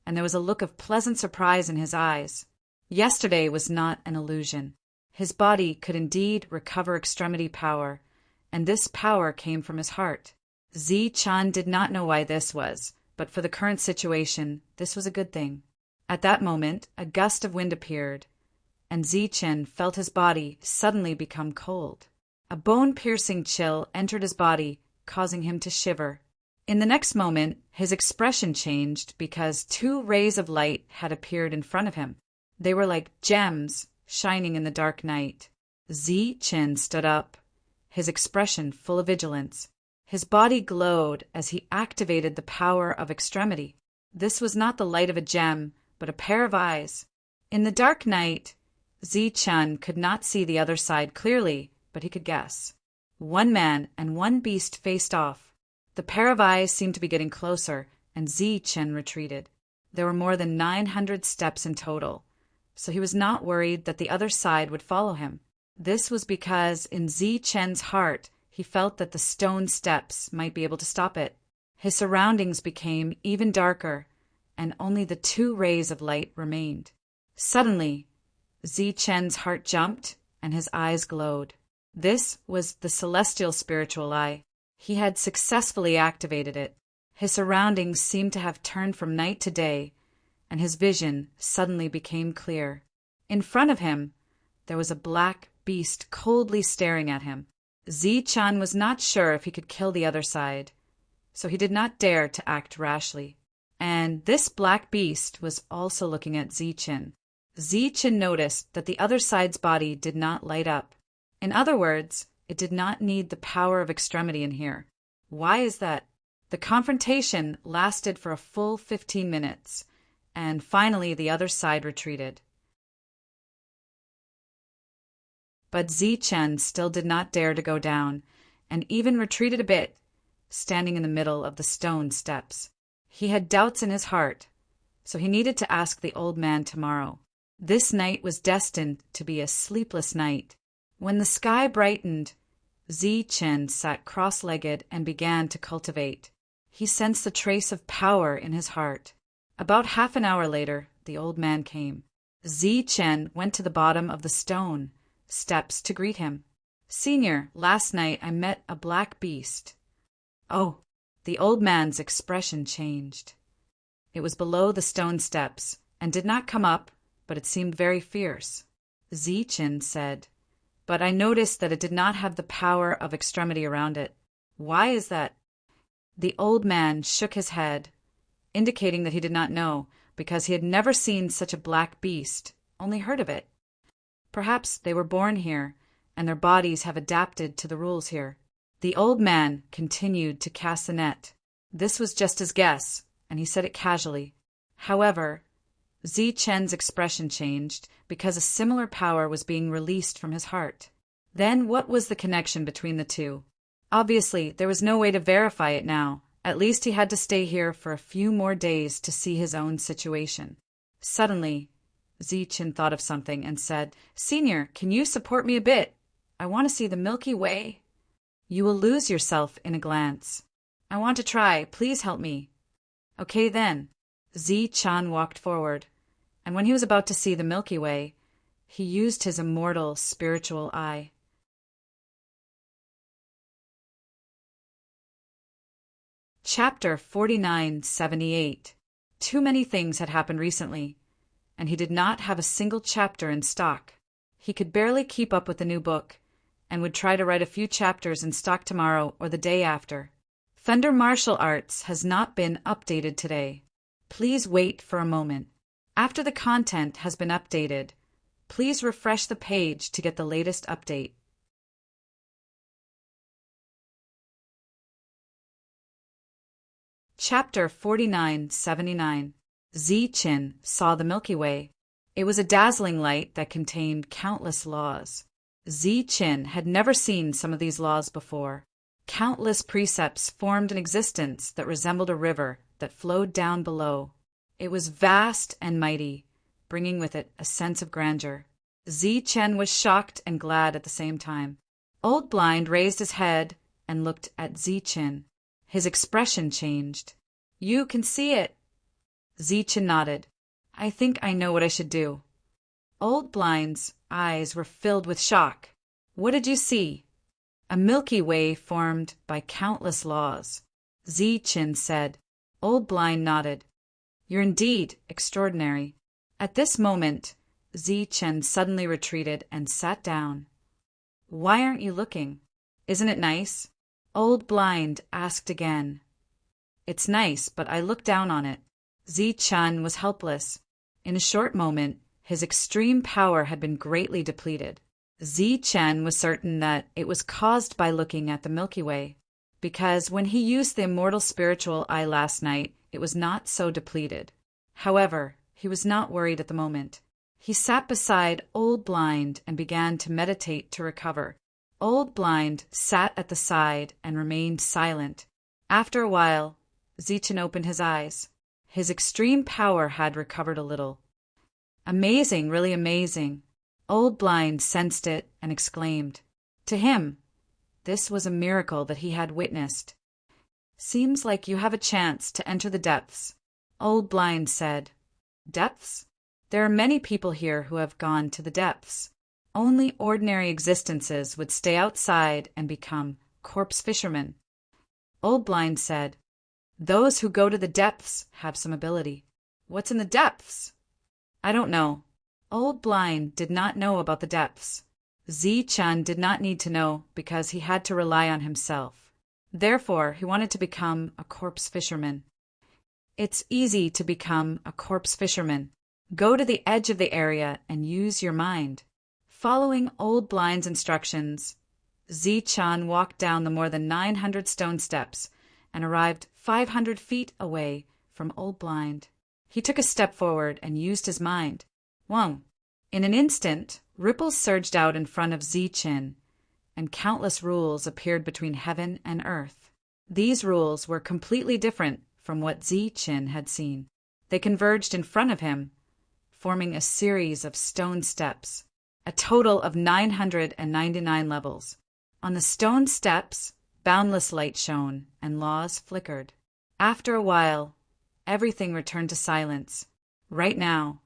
and there was a look of pleasant surprise in his eyes. Yesterday was not an illusion. His body could indeed recover extremity power, and this power came from his heart. Zichen did not know why this was, but for the current situation, this was a good thing. At that moment, a gust of wind appeared, and Zichen felt his body suddenly become cold. A bone-piercing chill entered his body, causing him to shiver. In the next moment, his expression changed because 2 rays of light had appeared in front of him. They were like gems shining in the dark night. Zichen stood up. his expression full of vigilance. His body glowed as he activated the power of extremity. This was not the light of a gem, but a pair of eyes. In the dark night, Zichen could not see the other side clearly, but he could guess. One man and one beast faced off. The pair of eyes seemed to be getting closer, and Zichen retreated. There were more than 900 steps in total, so he was not worried that the other side would follow him. This was because in Zichen's heart he felt that the stone steps might be able to stop it. His surroundings became even darker, and only the 2 rays of light remained. Suddenly, Zichen's heart jumped, and his eyes glowed. This was the celestial spiritual eye. He had successfully activated it. His surroundings seemed to have turned from night to day, and his vision suddenly became clear. In front of him, there was a black beast coldly staring at him. Zichen was not sure if he could kill the other side, so he did not dare to act rashly. And this black beast was also looking at Zichen. Zichen noticed that the other side's body did not light up. In other words, it did not need the power of extremity in here. Why is that? The confrontation lasted for a full 15 minutes, and finally the other side retreated. But Zichen still did not dare to go down, and even retreated a bit, standing in the middle of the stone steps. He had doubts in his heart, so he needed to ask the old man tomorrow. This night was destined to be a sleepless night. When the sky brightened, Zichen sat cross-legged and began to cultivate. He sensed a trace of power in his heart. About half an hour later, the old man came. Zichen went to the bottom of the stone steps to greet him. "Senior, last night I met a black beast." "Oh." The old man's expression changed. It was below the stone steps and did not come up, but it seemed very fierce. Zichen said, "But I noticed that it did not have the power of extremity around it. Why is that?" The old man shook his head, indicating that he did not know, because he had never seen such a black beast, only heard of it. Perhaps they were born here, and their bodies have adapted to the rules here. The old man continued to cast the net. This was just his guess, and he said it casually. However, Zichen's expression changed because a similar power was being released from his heart. Then what was the connection between the two? Obviously, there was no way to verify it now. At least he had to stay here for a few more days to see his own situation. Suddenly, Zichen thought of something and said, "Senior, can you support me a bit? I want to see the Milky Way." "You will lose yourself in a glance." "I want to try. Please help me." "Okay then." Zichen walked forward, and when he was about to see the Milky Way, he used his immortal spiritual eye. Chapter 4978. Too many things had happened recently, and he did not have a single chapter in stock. He could barely keep up with the new book, and would try to write a few chapters in stock tomorrow or the day after. Thunder Martial Arts has not been updated today. Please wait for a moment. After the content has been updated, please refresh the page to get the latest update. Chapter 4979. Zichen saw the Milky Way. It was a dazzling light that contained countless laws. Zichen had never seen some of these laws before. Countless precepts formed an existence that resembled a river that flowed down below. It was vast and mighty, bringing with it a sense of grandeur. Zichen was shocked and glad at the same time. Old Blind raised his head and looked at Zichen. His expression changed. "You can see it." Zichen nodded. "I think I know what I should do." Old Blind's eyes were filled with shock. "What did you see?" "A Milky Way formed by countless laws," Zichen said. Old Blind nodded. "You're indeed extraordinary." At this moment, Zichen suddenly retreated and sat down. "Why aren't you looking? Isn't it nice?" Old Blind asked again. "It's nice, but I looked down on it." Zichen was helpless. In a short moment, his extreme power had been greatly depleted. Zi Chen was certain that it was caused by looking at the Milky Way, because when he used the immortal spiritual eye last night, it was not so depleted. However, he was not worried at the moment. He sat beside Old Blind and began to meditate to recover. Old Blind sat at the side and remained silent. After a while, Zi Chen opened his eyes. His extreme power had recovered a little. Amazing, really amazing. Old Blind sensed it and exclaimed. To him, this was a miracle that he had witnessed. Seems like you have a chance to enter the depths, Old Blind said. Depths? There are many people here who have gone to the depths. Only ordinary existences would stay outside and become corpse fishermen. Old Blind said, those who go to the depths have some ability. What's in the depths? I don't know. Old Blind did not know about the depths. Zi Chen did not need to know because he had to rely on himself. Therefore, he wanted to become a corpse fisherman. It's easy to become a corpse fisherman. Go to the edge of the area and use your mind. Following Old Blind's instructions, Zi Chen walked down the more than 900 stone steps and arrived 500 feet away from Old Blind. He took a step forward and used his mind. Whoa! In an instant, ripples surged out in front of Zi Chen, and countless rules appeared between heaven and earth. These rules were completely different from what Zi Chen had seen. They converged in front of him, forming a series of stone steps, a total of 999 levels. On the stone steps, boundless light shone, and laws flickered. After a while, everything returned to silence. Right now,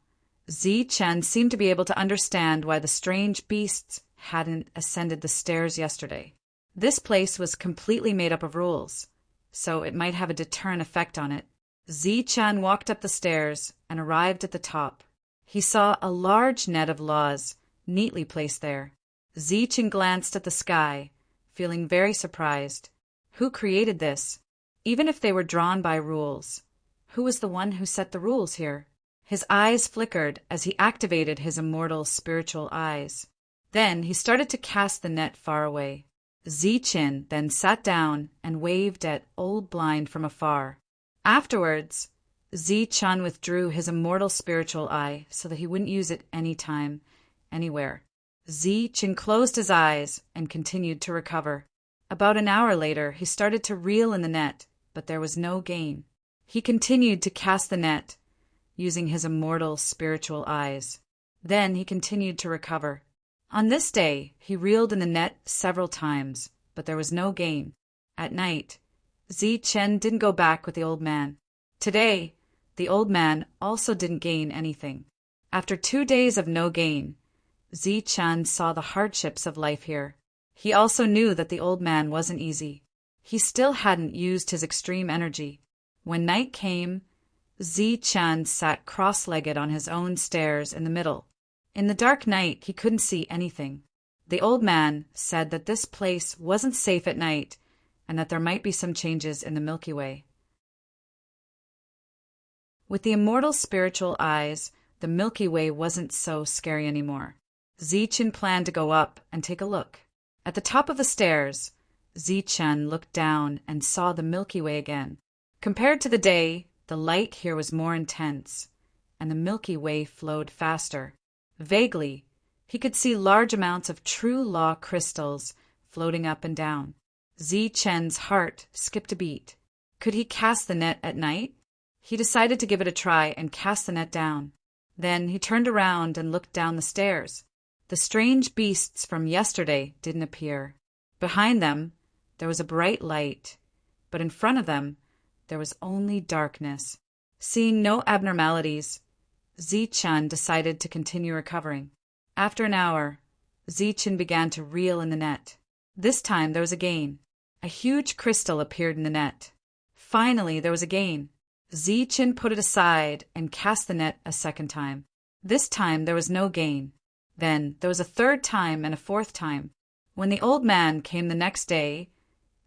Zi Chen seemed to be able to understand why the strange beasts hadn't ascended the stairs yesterday. This place was completely made up of rules, so it might have a deterrent effect on it. Zi Chen walked up the stairs and arrived at the top. He saw a large net of laws neatly placed there. Zi Chen glanced at the sky, feeling very surprised. Who created this? Even if they were drawn by rules, who was the one who set the rules here? His eyes flickered as he activated his immortal spiritual eyes. Then he started to cast the net far away. Zi Chen then sat down and waved at Old Blind from afar. Afterwards, Zi Chen withdrew his immortal spiritual eye so that he wouldn't use it anytime, anywhere. Zi Chen closed his eyes and continued to recover. About an hour later, he started to reel in the net, but there was no gain. He continued to cast the net, using his immortal spiritual eyes. Then he continued to recover. On this day, he reeled in the net several times, but there was no gain. At night, Zi Chen didn't go back with the old man. Today, the old man also didn't gain anything. After 2 days of no gain, Zi Chen saw the hardships of life here. He also knew that the old man wasn't easy. He still hadn't used his extreme energy. When night came, Zi Chen sat cross-legged on his own stairs in the middle. In the dark night, he couldn't see anything. The old man said that this place wasn't safe at night and that there might be some changes in the Milky Way. With the immortal spiritual eyes, the Milky Way wasn't so scary anymore. Zi Chen planned to go up and take a look. At the top of the stairs, Zi Chen looked down and saw the Milky Way again. Compared to the day, the light here was more intense, and the Milky Way flowed faster. Vaguely, he could see large amounts of true law crystals floating up and down. Zi Chen's heart skipped a beat. Could he cast the net at night? He decided to give it a try and cast the net down. Then he turned around and looked down the stairs. The strange beasts from yesterday didn't appear. Behind them, there was a bright light, but in front of them, there was only darkness. Seeing no abnormalities, Zi Chen decided to continue recovering. After an hour, Zi Chen began to reel in the net. This time there was a gain. A huge crystal appeared in the net. Finally, there was a gain. Zi Chen put it aside and cast the net a second time. This time there was no gain. Then there was a third time and a fourth time. When the old man came the next day,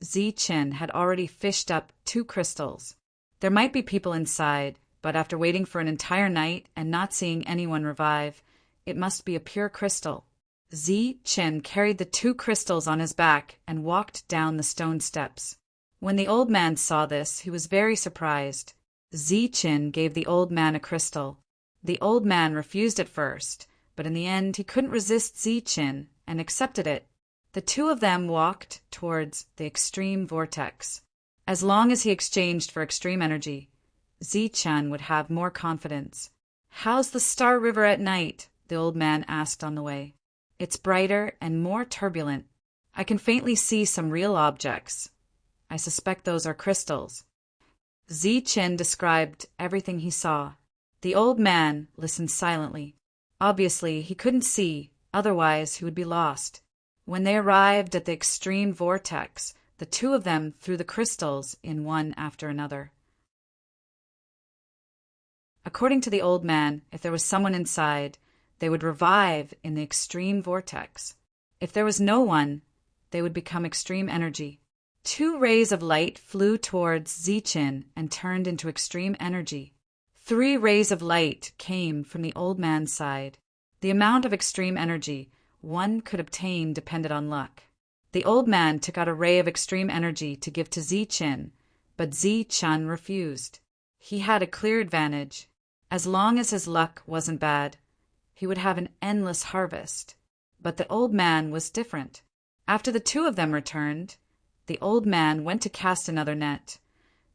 Zi Chen had already fished up 2 crystals. There might be people inside, but after waiting for an entire night and not seeing anyone revive, it must be a pure crystal. Zi Chen carried the 2 crystals on his back and walked down the stone steps. When the old man saw this, he was very surprised. Zi Chen gave the old man a crystal. The old man refused at first, but in the end he couldn't resist Zi Chen and accepted it. The 2 of them walked towards the extreme vortex. As long as he exchanged for extreme energy, Zi Chen would have more confidence. "How's the Star River at night?" the old man asked on the way. "It's brighter and more turbulent. I can faintly see some real objects. I suspect those are crystals." Zi Chen described everything he saw. The old man listened silently. Obviously, he couldn't see, otherwise he would be lost. When they arrived at the extreme vortex, the 2 of them threw the crystals in one after another. According to the old man, if there was someone inside, they would revive in the extreme vortex. If there was no one, they would become extreme energy. 2 rays of light flew towards Zi Chen and turned into extreme energy. 3 rays of light came from the old man's side. The amount of extreme energy one could obtain depended on luck. The old man took out a ray of extreme energy to give to Zi Chen, but Zi Chen refused. He had a clear advantage. As long as his luck wasn't bad, he would have an endless harvest. But the old man was different. After the 2 of them returned, the old man went to cast another net,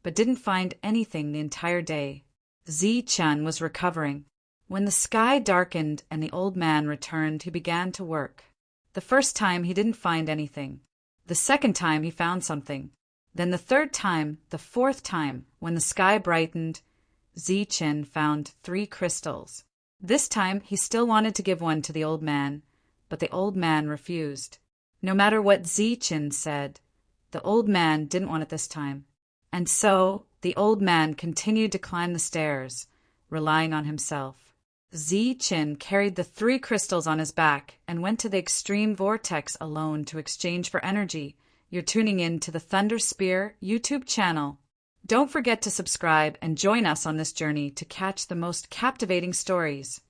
but didn't find anything the entire day. Zi Chen was recovering. When the sky darkened and the old man returned, he began to work. The first time he didn't find anything. The second time he found something. Then the third time, the fourth time, when the sky brightened, Zi Chen found 3 crystals. This time he still wanted to give one to the old man, but the old man refused. No matter what Zi Chen said, the old man didn't want it this time. And so the old man continued to climb the stairs, relying on himself. Zi Chen carried the 3 crystals on his back and went to the extreme vortex alone to exchange for energy. You're tuning in to the Thunder Spear YouTube channel. Don't forget to subscribe and join us on this journey to catch the most captivating stories.